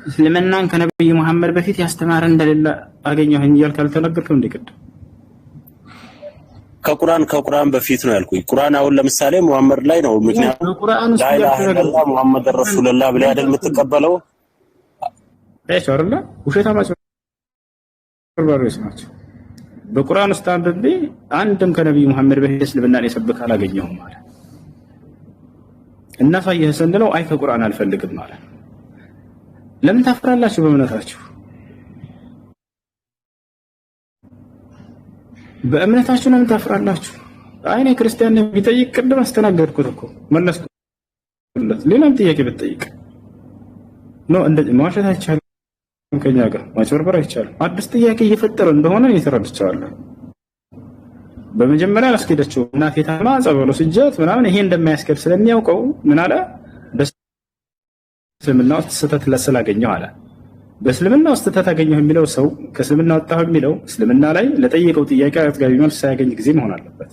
እስልምናን ከነብዩ መሐመድ በፊት ያስተማረ እንደሌለ አገኘሁኝ እያልክ አልተናገርክም? እንደ ከቁርአን በፊት ነው ያልኩኝ። ቁርአን አሁን ለምሳሌ ሙሐመድ ላይ ነው። ምክንያቱም ላኢላሀ ኢለላህ ሙሐመድ ረሱሉላህ ብለህ አይደል የምትቀበለው? እሺ አይደለ? ውሸታማቸው በርበሬዎች ናቸው። በቁርአን ውስጥ አንብቤ አንድም ከነብዩ መሐመድ በፊት እስልምናን የሰበከ አላገኘሁም ማለት እና ሳይህ ስንለው አይ ከቁርአን አልፈልግም ማለት። ለምን ታፍራላችሁ በእምነታችሁ? በእምነታችሁ ለምን ታፍራላችሁ? አይ እኔ ክርስቲያን ነኝ ቢጠይቅ ቅድም አስተናገድኩት እኮ መለስኩለት። ሌላም ጥያቄ ብትጠይቅ ነው እንደ ማዋሸት አይቻልም። ከኛ ጋር ማጭበርበር አይቻልም። አዲስ ጥያቄ እየፈጠረ እንደሆነ እየተረድቻለሁ። በመጀመሪያ አላስኬደችው እናቴ ታማ ጸበሉ ስጃት ምናምን ይሄ እንደማያስከድ ስለሚያውቀው ምን አለ? በእስልምና ውስጥ ስህተት ስላገኘሁ አለ። በእስልምና ውስጥ ስህተት አገኘሁ የሚለው ሰው ከእስልምና ወጣሁ የሚለው እስልምና ላይ ለጠየቀው ጥያቄ አጥጋቢ መልስ ሳያገኝ ጊዜ መሆን አለበት።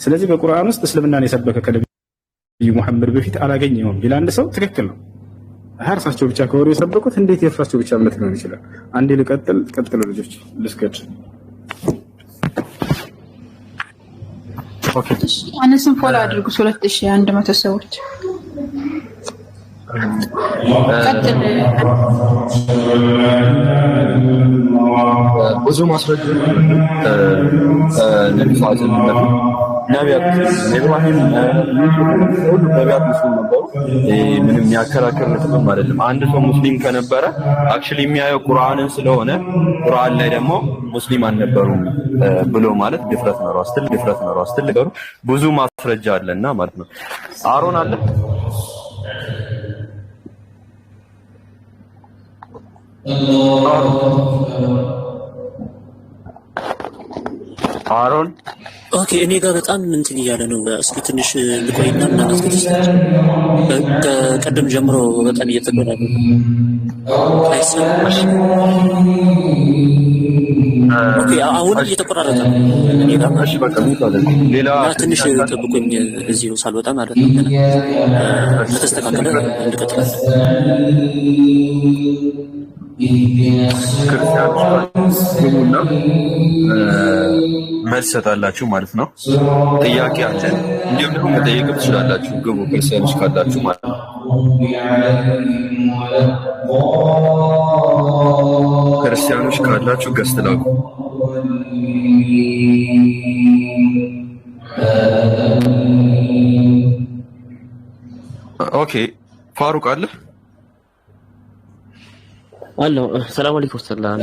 ስለዚህ በቁርአን ውስጥ እስልምናን የሰበከ ከነብዩ መሐመድ በፊት አላገኘሁም ቢል አንድ ሰው ትክክል ነው። እርሳቸው ብቻ ከወሬ የሰበኩት እንዴት የእርሳቸው ብቻ እምነት ሊሆን ይችላል? አንዴ ቀጥሉ ልጆች ልስከድ። ኦኬ አነስም ፎሎ አድርጉ 2100 ሰዎች ቀጥል። ብዙ ማስረጃዎች ነቢያት ኢብራሂም ሁሉ ነቢያት ሙስሊም ነበሩ። ምንም የሚያከራክር ነጥብም አይደለም። አንድ ሰው ሙስሊም ከነበረ አክቹሊ የሚያየው ቁርአንን ስለሆነ ቁርአን ላይ ደግሞ ሙስሊም አልነበሩም ብሎ ማለት ድፍረት ነው። ራስ ትልቅ ብዙ ማስረጃ አለና ማለት ነው። አሮን አለ አሮን ኦኬ፣ እኔ ጋር በጣም እንትን እያለ ነው። እስኪ ትንሽ ልቆይና ምናምን ከቀደም ጀምሮ በጣም እየተቆራረጠ ኦኬ፣ አሁን እየተቆራረጠ ነው። እኔ ጋር እሺ፣ በቃ ሌላ ትንሽ ጠብቁኝ፣ እዚሁ ሳልወጣ ማለት ነው። ከተስተካከለ እንቀጥላለን። ክርስቲያኖችና መልስ ሰጣላችሁ ማለት ነው። ጥያቄ አለ እንዲሁም ደግሞ መጠየቅ ትችላላችሁ። ግቡ ክርስቲያኖች ካላችሁ ማለት ነው። ክርስቲያኖች ካላችሁ ገስት ላኩ። ኦኬ ፋሩቅ አለ አሎ ሰላም አለይኩም ሰላም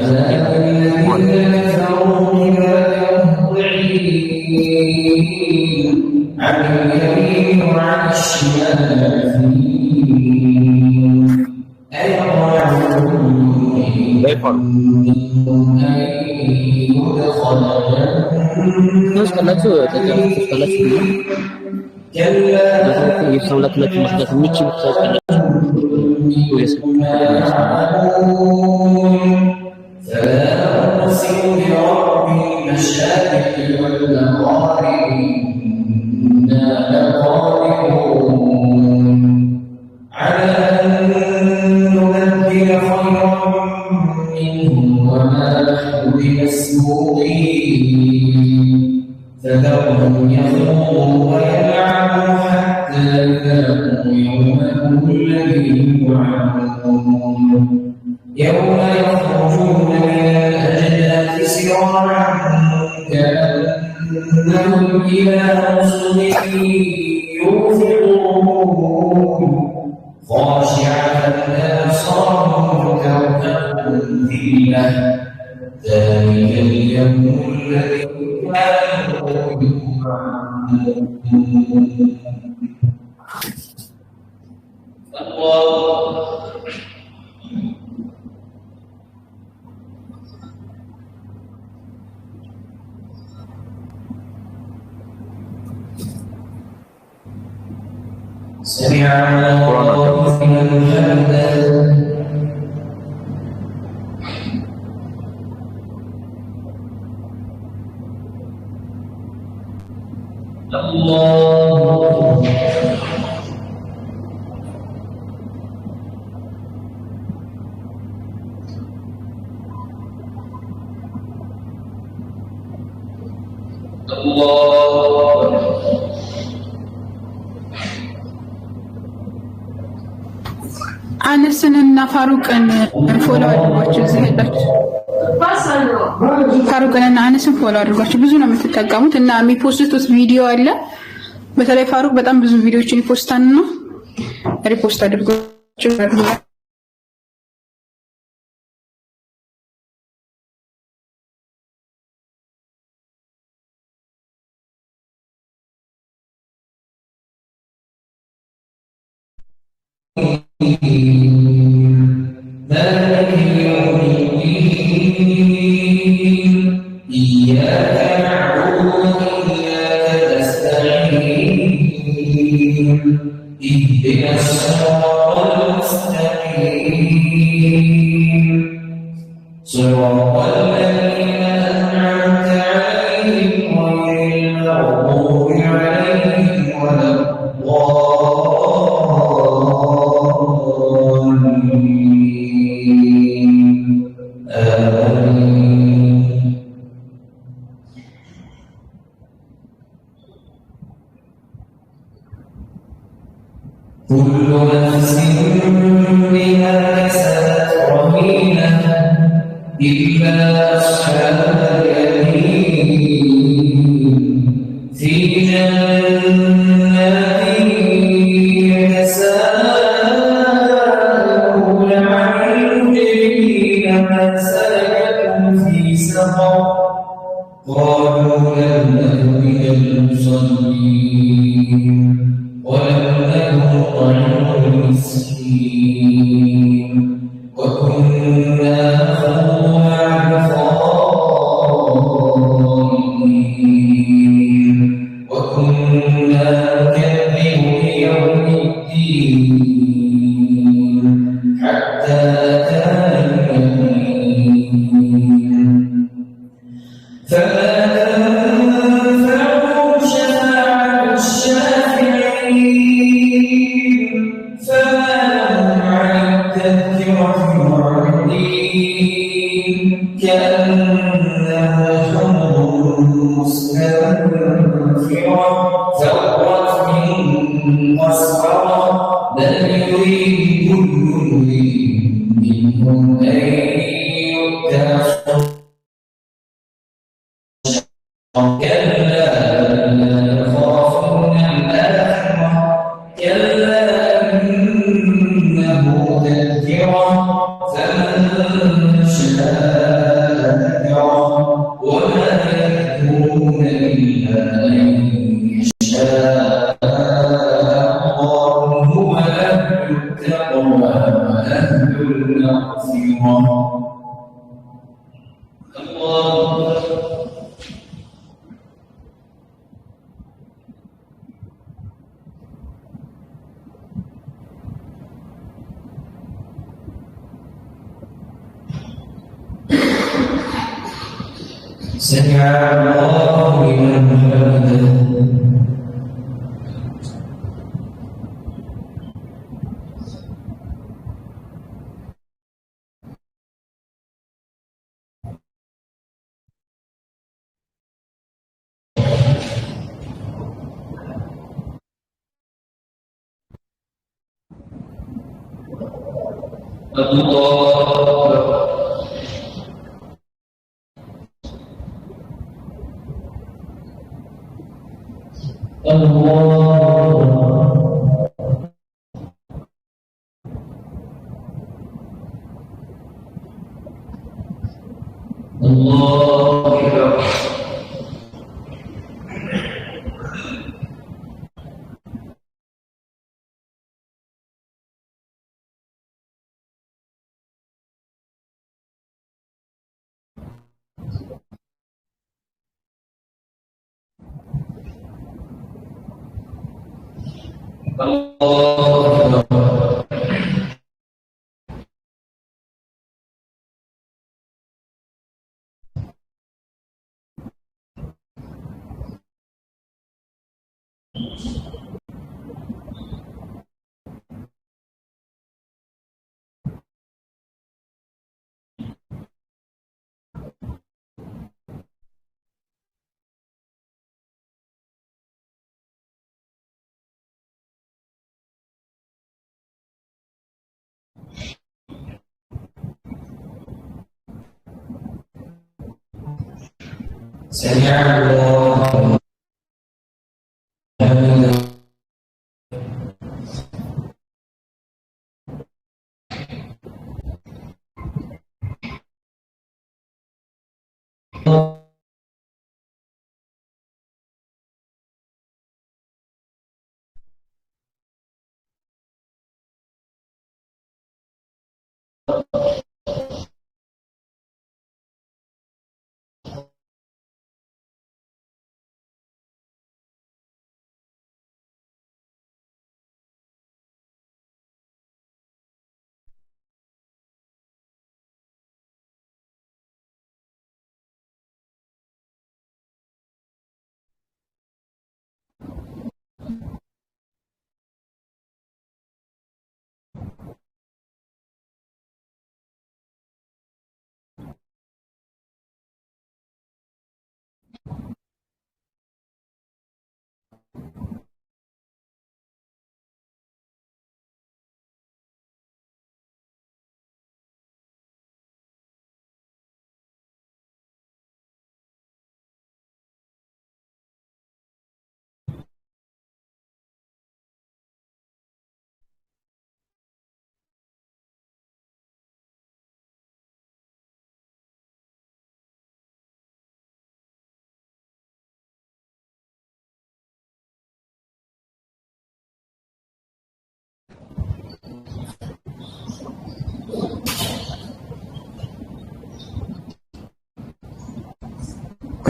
ቁርአን አነስንና ፋሩቅን ፎሎ አድርጓቸው። እዚህ ያላችሁ ፋሩቅንና አነስን ፎሎ አድርጓቸው። ብዙ ነው የምትጠቀሙት እና የሚፖስቱት ቪዲዮ አለ። በተለይ ፋሩቅ በጣም ብዙ ቪዲዮዎችን ይፖስታል ነው ሪፖስት አድርጓቸው።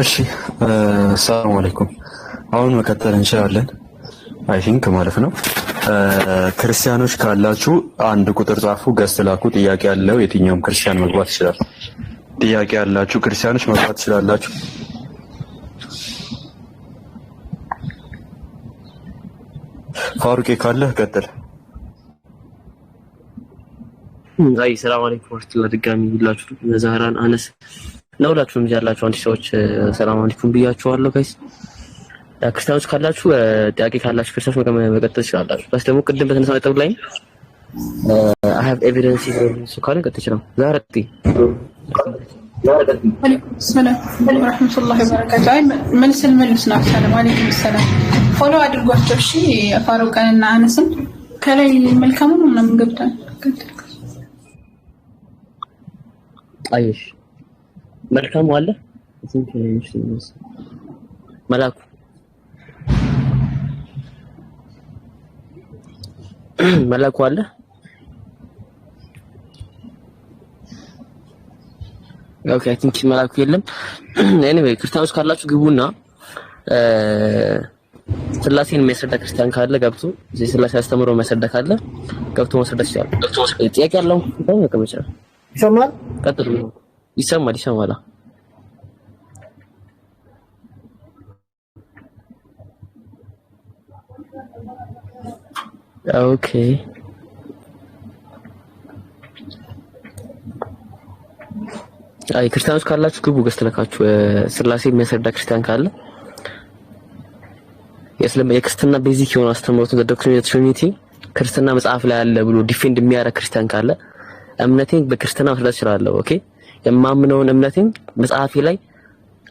እሺ ሰላም አለይኩም። አሁን መቀጠል እንችላለን አይ ቲንክ ማለት ነው። ክርስቲያኖች ካላችሁ አንድ ቁጥር ጻፉ፣ ገስት ላኩ። ጥያቄ ያለው የትኛውም ክርስቲያን መግባት ይችላል። ጥያቄ ያላችሁ ክርስቲያኖች መግባት ትችላላችሁ። ፋሩቄ ካለ ቀጥል። አይ ሰላም አለይኩም ወራህመቱላሂ ድጋሚ ሁላችሁ ዛህራን አነስ ነው ሁላችሁም ያላችሁ አንድ ሰዎች ሰላም አለይኩም ብያችኋለሁ ጋይስ። ክርስቲያኖች ካላችሁ ጥያቄ ካላችሁ ክርስቲያኖች መቀጠል ትችላላችሁ። በስ ደግሞ ቅድም በተነሳው ነጥብ ላይ I have evidence ካለ ቀጥል ይችላል። ዛሬ ወአለይኩም ሰላም ወራህመቱላሂ ወበረካቱ። አይ መልስና ሰላም አለይኩም ሰላም ፎሎ አድርጓቸው እሺ። ፋሩቀንና አነስን ከላይ መልካሙን ምናምን ገብታል። አይሽ መልካሙ አለ መላኩ መላኩ አለ። ኦኬ አይ ቲንክ መላኩ የለም። ኤኒዌይ ክርስቲያኖች ካላችሁ ግቡና ስላሴን የሚያስረዳ ክርስቲያን ካለ ገብቶ እዚህ ስላሴ አስተምሮ የሚያስረዳ ካለ ገብቶ ማስረዳት ይችላል። ጥያቄ ያለው ከመጨረሻ ይሰማል። ቀጥሉ። ይሰማል። ኦኬ አይ ክርስቲያኖች ካላችሁ ግቡ ገስት ለካችሁ ስላሴ የሚያስረዳ ክርስቲያን ካለ የክርስትና ቤዚክ የሆነ አስተምሮት ዶክትሪን ኦፍ ትሪኒቲ ክርስትና መጽሐፍ ላይ አለ ብሎ ዲፌንድ የሚያደርግ ክርስቲያን ካለ እምነቴን በክርስትና ማስረዳት እችላለሁ። ኦኬ የማምነውን እምነቴን መጽሐፌ ላይ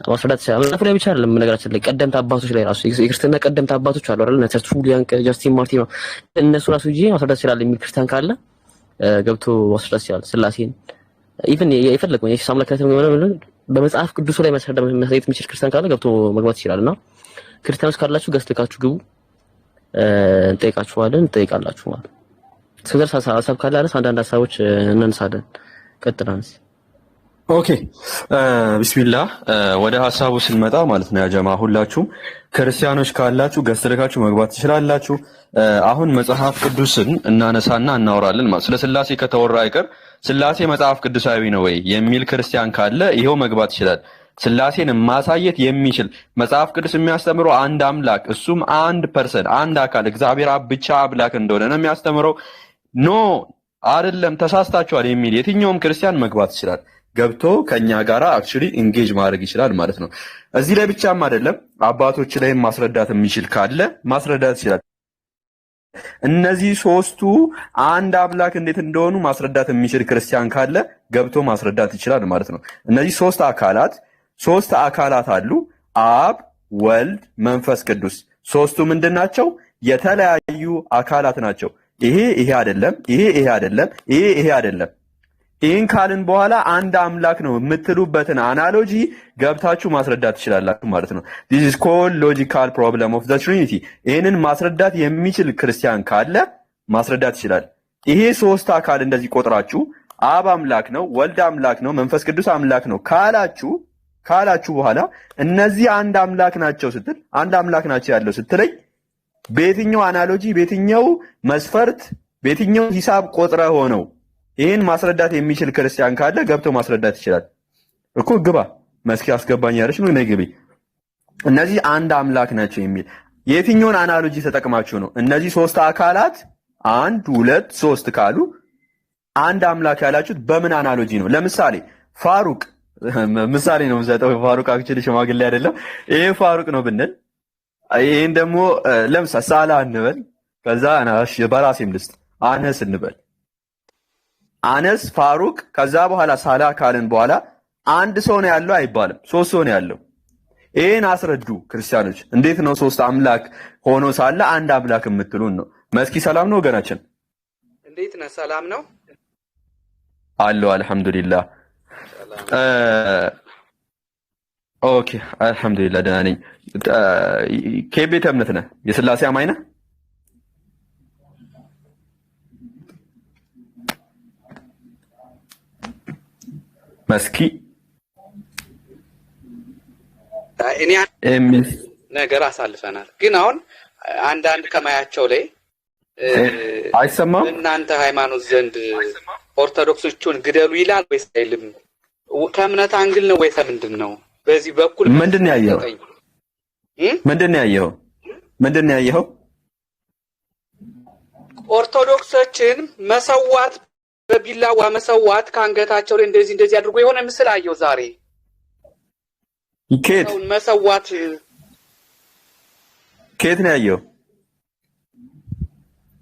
ማስረዳት እችላለሁ። መጽሐፍ ላይ ብቻ አይደለም፣ ነገራችን ላይ ቀደምት አባቶች ላይ ራሱ የክርስትና ቀደምት አባቶች አሉ አይደል? ተርቱሊያን፣ ጃስቲን ማርቲን እነሱ ራሱ ይዤ ማስረዳት እችላለሁ የሚል ክርስቲያን ካለ ገብቶ ማስረዳት ይችላል። ስላሴን ኢቭን የፈለገው የኢየሱስ አምላክነት በመጽሐፍ ቅዱስ ላይ ማስረዳት የሚችል ክርስቲያን ካለ ገብቶ መግባት ይችላልና ክርስቲያኖች ካላችሁ ገስት ልካችሁ ግቡ። እንጠይቃላችሁ ማለት ስለዚህ ሀሳብ ካለ አንዳንድ ሀሳቦች እናነሳለን። ቀጥላንስ ኦኬ ቢስሚላህ ወደ ሐሳቡ ስንመጣ ማለት ነው ያጀማ ሁላችሁም ክርስቲያኖች ካላችሁ ገዝተልካችሁ መግባት ትችላላችሁ። አሁን መጽሐፍ ቅዱስን እናነሳና እናወራለን ማለት ስለ ስላሴ ከተወራ አይቀር ስላሴ መጽሐፍ ቅዱሳዊ ነው ወይ የሚል ክርስቲያን ካለ ይሄው መግባት ይችላል። ስላሴን ማሳየት የሚችል መጽሐፍ ቅዱስ የሚያስተምረው አንድ አምላክ እሱም አንድ ፐርሰን አንድ አካል እግዚአብሔር አብ ብቻ አምላክ እንደሆነ ነው የሚያስተምረው። ኖ አይደለም ተሳስታችኋል የሚል የትኛውም ክርስቲያን መግባት ይችላል። ገብቶ ከኛ ጋራ አክቹሊ ኢንጌጅ ማድረግ ይችላል ማለት ነው። እዚህ ላይ ብቻም አይደለም አባቶች ላይም ማስረዳት የሚችል ካለ ማስረዳት ይችላል። እነዚህ ሶስቱ አንድ አምላክ እንዴት እንደሆኑ ማስረዳት የሚችል ክርስቲያን ካለ ገብቶ ማስረዳት ይችላል ማለት ነው። እነዚህ ሶስት አካላት አሉ፣ አብ፣ ወልድ፣ መንፈስ ቅዱስ። ሶስቱ ምንድን ናቸው? የተለያዩ አካላት ናቸው። ይሄ አይደለም፣ ይሄ አይደለም፣ ይሄ አይደለም። ይህን ካልን በኋላ አንድ አምላክ ነው የምትሉበትን አናሎጂ ገብታችሁ ማስረዳት ትችላላችሁ ማለት ነው። this is called logical problem of the trinity። ይህንን ማስረዳት የሚችል ክርስቲያን ካለ ማስረዳት ይችላል። ይሄ ሶስት አካል እንደዚህ ቆጥራችሁ አብ አምላክ ነው፣ ወልድ አምላክ ነው፣ መንፈስ ቅዱስ አምላክ ነው ካላችሁ በኋላ እነዚህ አንድ አምላክ ናቸው ስትል አንድ አምላክ ናቸው ያለው ስትለኝ በየትኛው አናሎጂ በየትኛው መስፈርት በየትኛው ሂሳብ ቆጥረ ሆነው ይህን ማስረዳት የሚችል ክርስቲያን ካለ ገብቶ ማስረዳት ይችላል እኮ። ግባ መስኪ አስገባኝ ያለች ነው ነግቢ። እነዚህ አንድ አምላክ ናቸው የሚል የትኛውን አናሎጂ ተጠቅማችሁ ነው? እነዚህ ሶስት አካላት 1 2 3 ካሉ አንድ አምላክ ያላችሁት በምን አናሎጂ ነው? ለምሳሌ ፋሩቅ ምሳሌ ነው የምሰጠው። ፋሩቅ አክቹሊ ሽማግሌ አይደለም። ይሄ ፋሩቅ ነው ብንል ይሄን ደግሞ ለምሳሌ ሳላ እንበል። ከዛ እሺ በራሴም ልስጥ አነስ እንበል። አነስ ፋሩቅ ከዛ በኋላ ሳላ ካልን በኋላ አንድ ሰው ነው ያለው አይባልም፣ ሶስት ሰው ነው ያለው። ይሄን አስረዱ ክርስቲያኖች። እንዴት ነው ሶስት አምላክ ሆኖ ሳለ አንድ አምላክ የምትሉን ነው? መስኪ ሰላም ነው ወገናችን? እንዴት ነህ? ሰላም ነው አለው። አልহামዱሊላህ ኦኬ አልহামዱሊላህ ደህና ነኝ። ከቤተ እምነት ነህ? የስላሴ አማኝ ነህ? መስኪ እኔ ነገር አሳልፈናል። ግን አሁን አንዳንድ ከማያቸው ላይ አይሰማም። እናንተ ሃይማኖት ዘንድ ኦርቶዶክሶቹን ግደሉ ይላል ወይስ አይልም? ከእምነት አንግል ነው ወይስ ምንድን ነው? በዚህ በኩል ምንድን ነው ያየኸው? ኦርቶዶክሶችን መሰዋት በቢላዋ መሰዋት ከአንገታቸው ላይ እንደዚህ አድርጎ የሆነ ምስል አየው ዛሬ። ኬት መሰዋት ኬት ነው ያየው?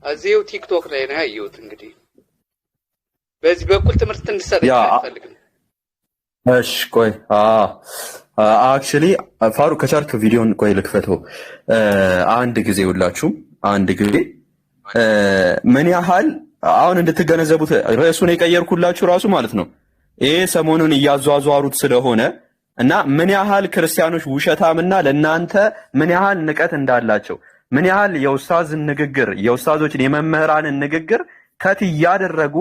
እዚሁ ቲክቶክ ላይ ነው ያየሁት። እንግዲህ በዚህ በኩል ትምህርት እንድሰጥ አልፈልግም። እሺ ቆይ አክቹሊ ፋሩ ከቻልክ ቪዲዮን ቆይ ልክፈተው አንድ ጊዜ ሁላችሁም አንድ ጊዜ ምን ያህል አሁን እንድትገነዘቡት ርዕሱን የቀየርኩላችሁ ራሱ ማለት ነው። ይሄ ሰሞኑን እያዟዟሩት ስለሆነ እና ምን ያህል ክርስቲያኖች ውሸታምና ለናንተ ምን ያህል ንቀት እንዳላቸው ምን ያህል የኡስታዝን ንግግር የኡስታዞችን የመምህራንን ንግግር ከት እያደረጉ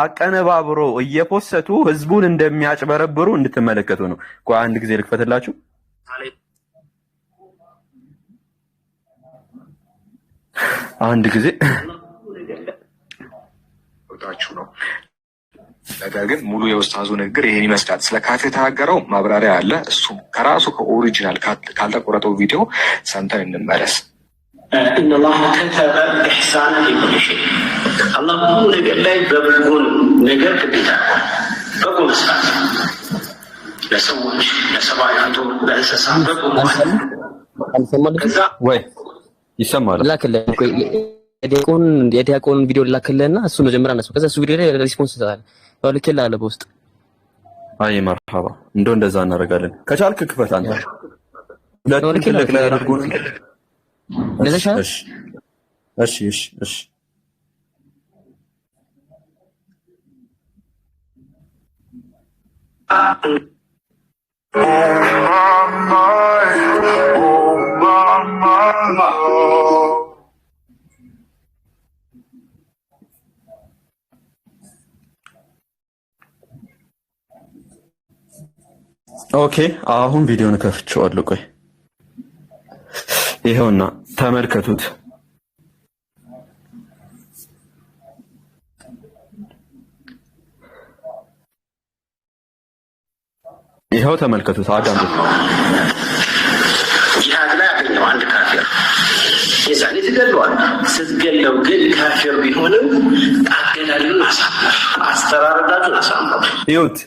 አቀነባብሮ እየፖሰቱ ህዝቡን እንደሚያጭበረብሩ እንድትመለከቱ ነው። ቆይ አንድ ጊዜ ልክፈትላችሁ። አንድ ጊዜ ወጣችሁ ነው። ነገር ግን ሙሉ የኡስታዙ ንግግር ይሄን ይመስላል። ስለ ካፌ የተናገረው ማብራሪያ አለ። እሱ ከራሱ ከኦሪጂናል ካልተቆረጠው ቪዲዮ ሰምተን እንመለስ። إن الله كتب الإحسان في كل شيء. الله كل نجار لا يبغون نجار كبيرة. بقول مسألة. لسوّج لسبايعته لأساسا بقول مسألة. ወይ ይሰማል? ላክልህ የዲያቆን ቪዲዮ ላክልህና እሱ መጀመሪያ ነው። ከዛ እሱ ቪዲዮ ላይ ሪስፖንስ ይሰጣል። ያው ልክልህ አለ በውስጥ። አይ መርሐባ እንደዛ እናደርጋለን። ከቻልክ ክፈት አንተ። ሁለቱም ትልቅ ላይ አድርጉን። እሺ ኦኬ አሁን ቪዲዮን ከፍቼዋለሁ። ቆይ ይሄውና ተመልከቱት። ይሄው ተመልከቱት፣ አዳምጡት። ጂሃድ ላይ ያገኘው አንድ ካፊር የዛኔ ትገለዋል። ስትገለው ግን ካፊር ቢሆንም አገዳሉን አሳምር፣ አስተራረዳቱን አሳምር። ይሁት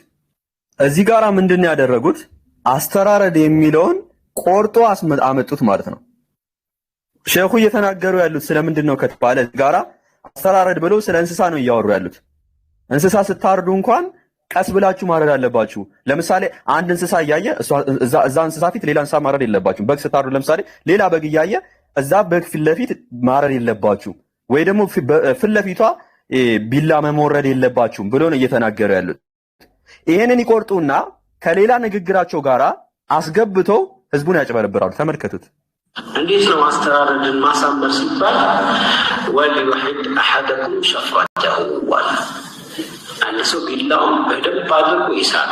እዚህ ጋራ ምንድን ነው ያደረጉት? አስተራረድ የሚለውን ቆርጦ አመጡት ማለት ነው። ሼኹ እየተናገሩ ያሉት ስለምንድን ነው ከተባለ እዚህ ጋራ አስተራረድ ብለው ስለ እንስሳ ነው እያወሩ ያሉት። እንስሳ ስታርዱ እንኳን ቀስ ብላችሁ ማረድ አለባችሁ። ለምሳሌ አንድ እንስሳ እያየ እዛ እንስሳ ፊት ሌላ እንስሳ ማረድ የለባችሁ። በግ ስታርዱ ለምሳሌ ሌላ በግ እያየ እዛ በግ ፊት ለፊት ማረድ የለባችሁ፣ ወይ ደግሞ ፊት ለፊቷ ቢላ መሞረድ የለባችሁም ብሎ ነው እየተናገሩ ያሉት። ይሄንን ይቆርጡና ከሌላ ንግግራቸው ጋራ አስገብተው ህዝቡን ያጭበረብራሉ። ተመልከቱት። እንዴት ነው አስተራረድን ማሳመር ሲባል ወሊወሒድ አሐደኩም ሸፍረተሁ ዋል አንድ ሰው ቢላውን በደንብ አድርጎ ይሳል።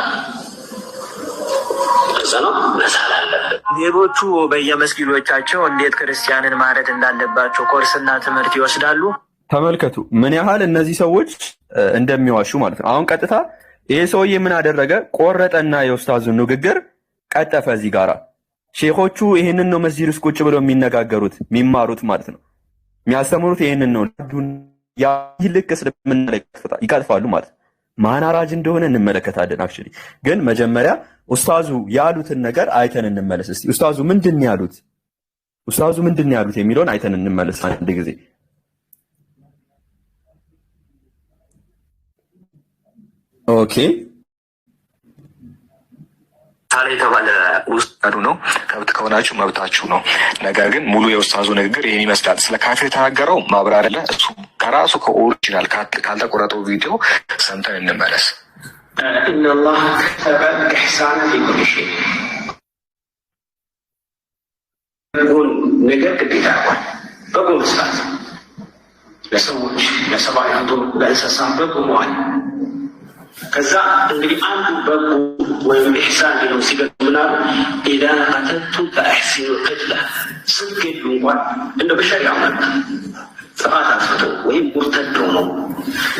እዛ ነው መሳል አለበት። ሌሎቹ በየመስጊዶቻቸው እንዴት ክርስቲያንን ማረድ እንዳለባቸው ኮርስና ትምህርት ይወስዳሉ። ተመልከቱ ምን ያህል እነዚህ ሰዎች እንደሚዋሹ ማለት ነው። አሁን ቀጥታ ይሄ ሰውዬ ምን አደረገ? ቆረጠና የኡስታዙን ንግግር ቀጠፈ። እዚህ ጋራ ሼኾቹ ይሄንን ነው መስጂድ ውስጥ ቁጭ ብለው የሚነጋገሩት የሚማሩት ማለት ነው። የሚያስተምሩት ይሄንን ነው። ያ ልክ እስልምና ላይ ይቀጥፋሉ ማለት ነው። ማን አራጅ እንደሆነ እንመለከታለን። አክቹሊ ግን መጀመሪያ ኡስታዙ ያሉትን ነገር አይተን እንመለስ። እስቲ ኡስታዙ ምንድን ያሉት የሚለውን አይተን እንመለስ አንድ ጊዜ። ኦኬ ታላ የተባለ ውስጣዱ ነው። ከብት ከሆናችሁ መብታችሁ ነው። ነገር ግን ሙሉ የኡስታዙ ንግግር ይህን ይመስላል። ስለ ካፊር የተናገረው ማብራሪያ እሱ ከራሱ ከኦሪጂናል ካልተቆረጠው ቪዲዮ ሰምተን እንመለስ። ኢነላህ ከተበ ኢሕሳነ ፊኩሊ ሸይ በጎን ነገር ግዴታ አድርጓል። በጎ መስራት ለሰዎች፣ ለሰብአዊ ፍጡር፣ ለእንስሳ በጎ መዋል። ከዛ እንግዲህ አንዱ በጎ ወይም ኢሕሳን ሊለው ሲገጥ ምናሉ ኢዛ ቀተልቱ ፈአሕሲኑ ቅትላ ስትገድሉ እንኳን እንደ በሸሪዓ መብት ጥፋት አጥፍቶ ወይም ሙርተድ ሆኖ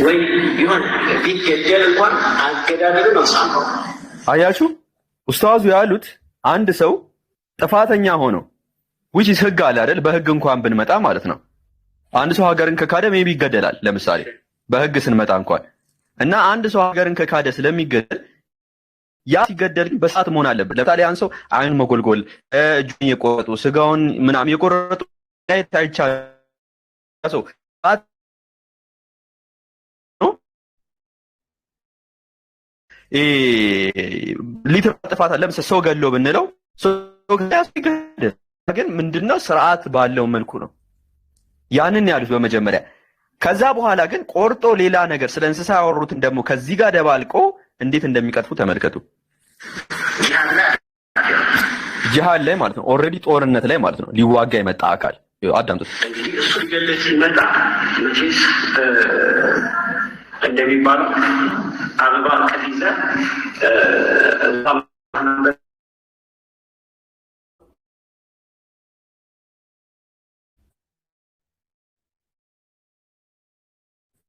ወይ ቢሆን ቢገደል እንኳን አገዳደሉን አሳምረው። አያችሁ ኡስታዙ ያሉት አንድ ሰው ጥፋተኛ ሆኖ which is ህግ አለ አይደል? በህግ እንኳን ብንመጣ ማለት ነው አንድ ሰው ሀገርን ከካደ ሜቢ ይገደላል። ለምሳሌ በህግ ስንመጣ እንኳን እና አንድ ሰው ሀገርን ከካደ ስለሚገደል ያ ሲገደል በሰዓት መሆን አለበት። ለምሳሌ ያን ሰው አይኑን መጎልጎል፣ እጁን የቆረጡ ስጋውን ምናምን የቆረጡ አይቻል ሰው ሊትር ጥፋት ለምሳሌ ሰው ገሎ ብንለው ሰው ገደል ግን ምንድነው ስርዓት ባለው መልኩ ነው ያንን ያሉት በመጀመሪያ። ከዛ በኋላ ግን ቆርጦ ሌላ ነገር ስለ እንስሳ ያወሩትን ደግሞ ከዚህ ጋር ደባልቆ እንዴት እንደሚቀጥፉ ተመልከቱ። ጂሃድ ላይ ማለት ነው ኦልሬዲ ጦርነት ላይ ማለት ነው ሊዋጋ የመጣ አካል አዳምጡት። እንግዲህ እሱ ሊገለጽ ሲመጣ መቼስ እንደሚባለው አበባ ከፊዘ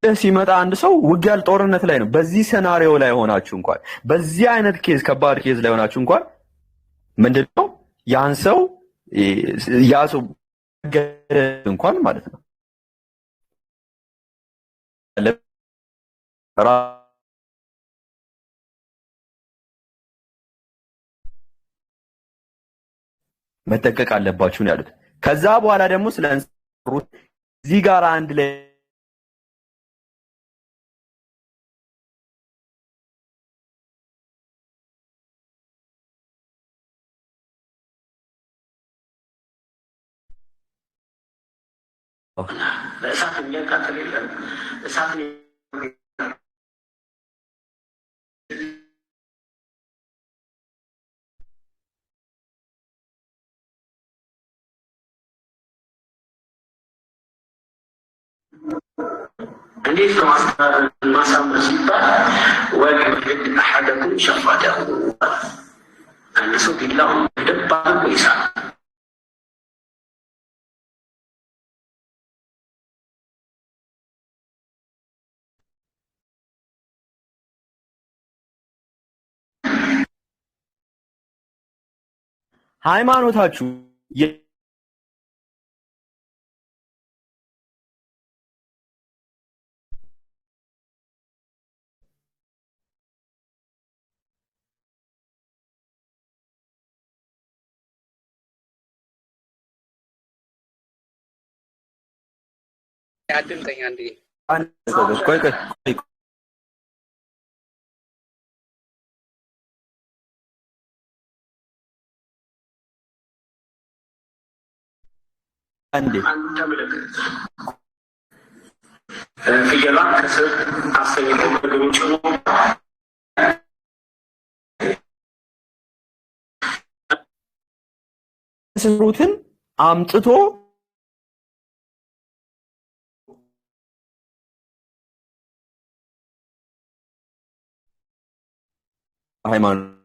ሲመጣ አንድ ሰው ውጊያል ጦርነት ላይ ነው። በዚህ ሴናሪዮ ላይ ሆናችሁ እንኳን በዚህ አይነት ኬዝ ከባድ ኬዝ ላይ ሆናችሁ እንኳን ምንድነው ያን ሰው እንኳን ማለት ነው መጠቀቅ አለባችሁ ነው ያሉት። ከዛ በኋላ ደግሞ ስለ እንስሩት እዚህ ጋር አንድ ላይ በእሳት የሚያቃጥል የለም። እሳት እንዴት ነው ማሳመር ሲባል ወሊወሒድ አሐደኩም ሸፍረተሁ አንድ ሰው ቢላውን በደንብ አድርጎ ይሳል። ሃይማኖታችሁ ያድምጠኝ አንዴ ቆይ አንዴ ፍየሏን ከስር አሰኝቶ ምግብ ጭኖ ስሩትን አምጥቶ ሃይማኖት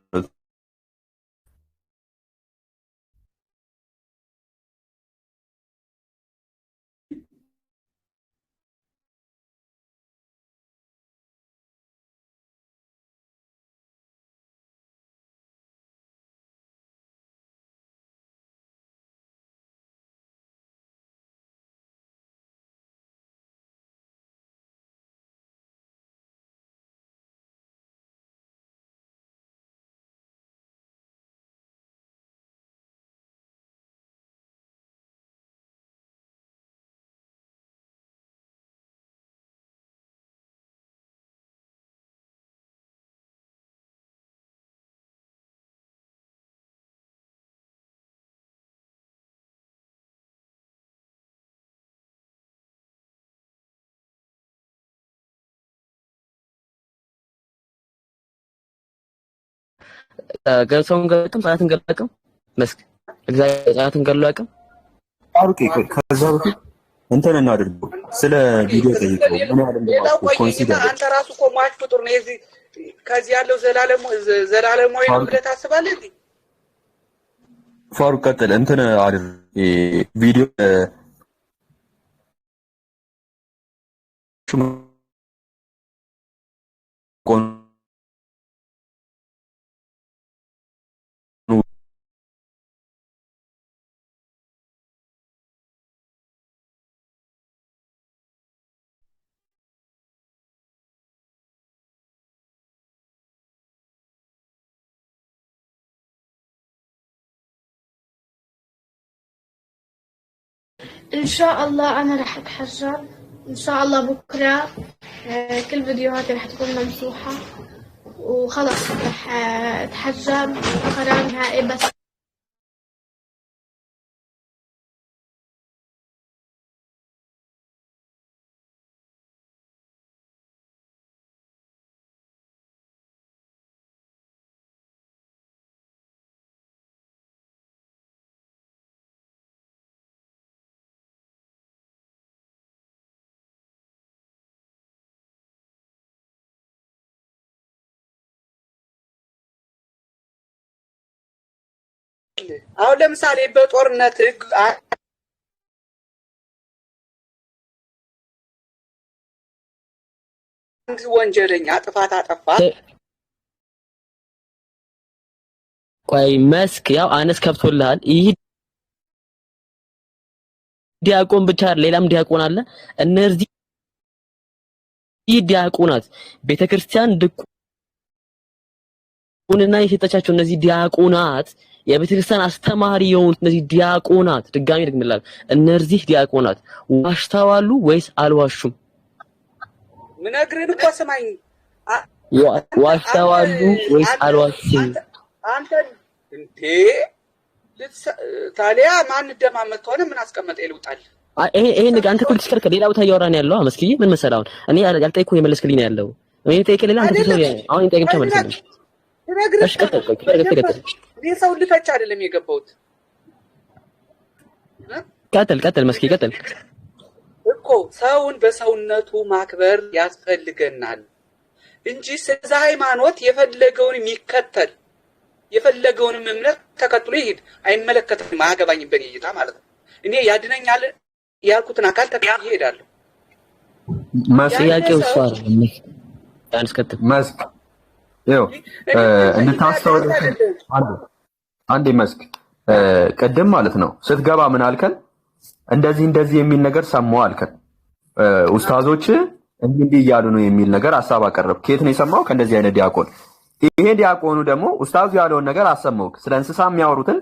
ገብተውን ገልጠም ሰዓትን ገልጠም መስክ እግዚአብሔር ሰዓትን ገለቀም አሩቄ ከዛ በፊት እንትን እናድርገው ስለ ቪዲዮ ጠይቀው ምን ያህል እንደማስቆ ኮንሲደር አንተ ራሱ እኮ ማች ፍጡር ነው። እዚህ ከዚህ ያለው ዘላለማዊ ነው ብለህ ታስባለህ እንዴ? ፋሩቅ ቀጥል እንትን አድር ቪዲዮ إن شاء الله أنا رح أتحجب إن شاء الله بكرة كل فيديوهاتي رح تكون ممسوحة وخلص رح أتحجب قرار نهائي بس አሁን ለምሳሌ በጦርነት አንድ ወንጀለኛ ጥፋት አጠፋ ቆይ መስክ ያው አነስ ከብቶልሃል ይሄ ዲያቆን ብቻ ሌላም ዲያቆን አለ እነዚህ ዲያቆናት ቤተክርስቲያን ድቁንና የሰጠቻቸው እነዚህ ዲያቆናት የቤተክርስቲያን አስተማሪ የሆኑት እነዚህ ዲያቆናት ድጋሚ ደግምላል እነዚህ ዲያቆናት ዋሽታዋሉ ወይስ አልዋሹም? ምነግርህን እኮ ስማኝ ዋሽታዋሉ ወይስ አልዋሹም? አንተ እንዴ ታዲያ ማን ደማመጥ ከሆነ ምን አስቀመጠ ይልውጣል? ይሄ ነገር አንተ እኮ ልትሽከርከር ሌላ ቦታ እያወራን ያለው መስኪዬ ምን መሰለህ አሁን እኔ ያልጠየቅኩህ የመለስክልኝ ነው ያለው እኔ ጠይቄ ሌላ አንተ አሁን ጠይቄ ብቻ መልስልኝ። እሺ ቀጥል። እኔ ሰው ልፈጭ አይደለም የገባሁት። ቀጥል መስኪ ቀጥል እኮ ሰውን በሰውነቱ ማክበር ያስፈልገናል እንጂ ስለዛ ሃይማኖት የፈለገውን የሚከተል የፈለገውንም እምነት ተከትሎ ይሄድ፣ አይመለከተኝም፣ አያገባኝም በኔ እይታ ማለት ነው። እኔ ያድነኛል ያልኩትን አካል ተከትዬ እሄዳለሁ። ጥያቄው እሱ አይደለም። መስክ ይኸው እንድታስተውል አንዴ መስክ ቅድም ማለት ነው ስትገባ ምን አልከን? እንደዚህ የሚል ነገር ሰማሁ አልከን። ኡስታዞች እንዲህ እያሉ ነው የሚል ነገር ሐሳብ አቀረብ። ከየት ነው የሰማው? ከእንደዚህ አይነት ዲያቆን። ይሄ ዲያቆኑ ደግሞ ኡስታዙ ያለውን ነገር አሰማውክ። ስለ እንስሳ የሚያወሩትን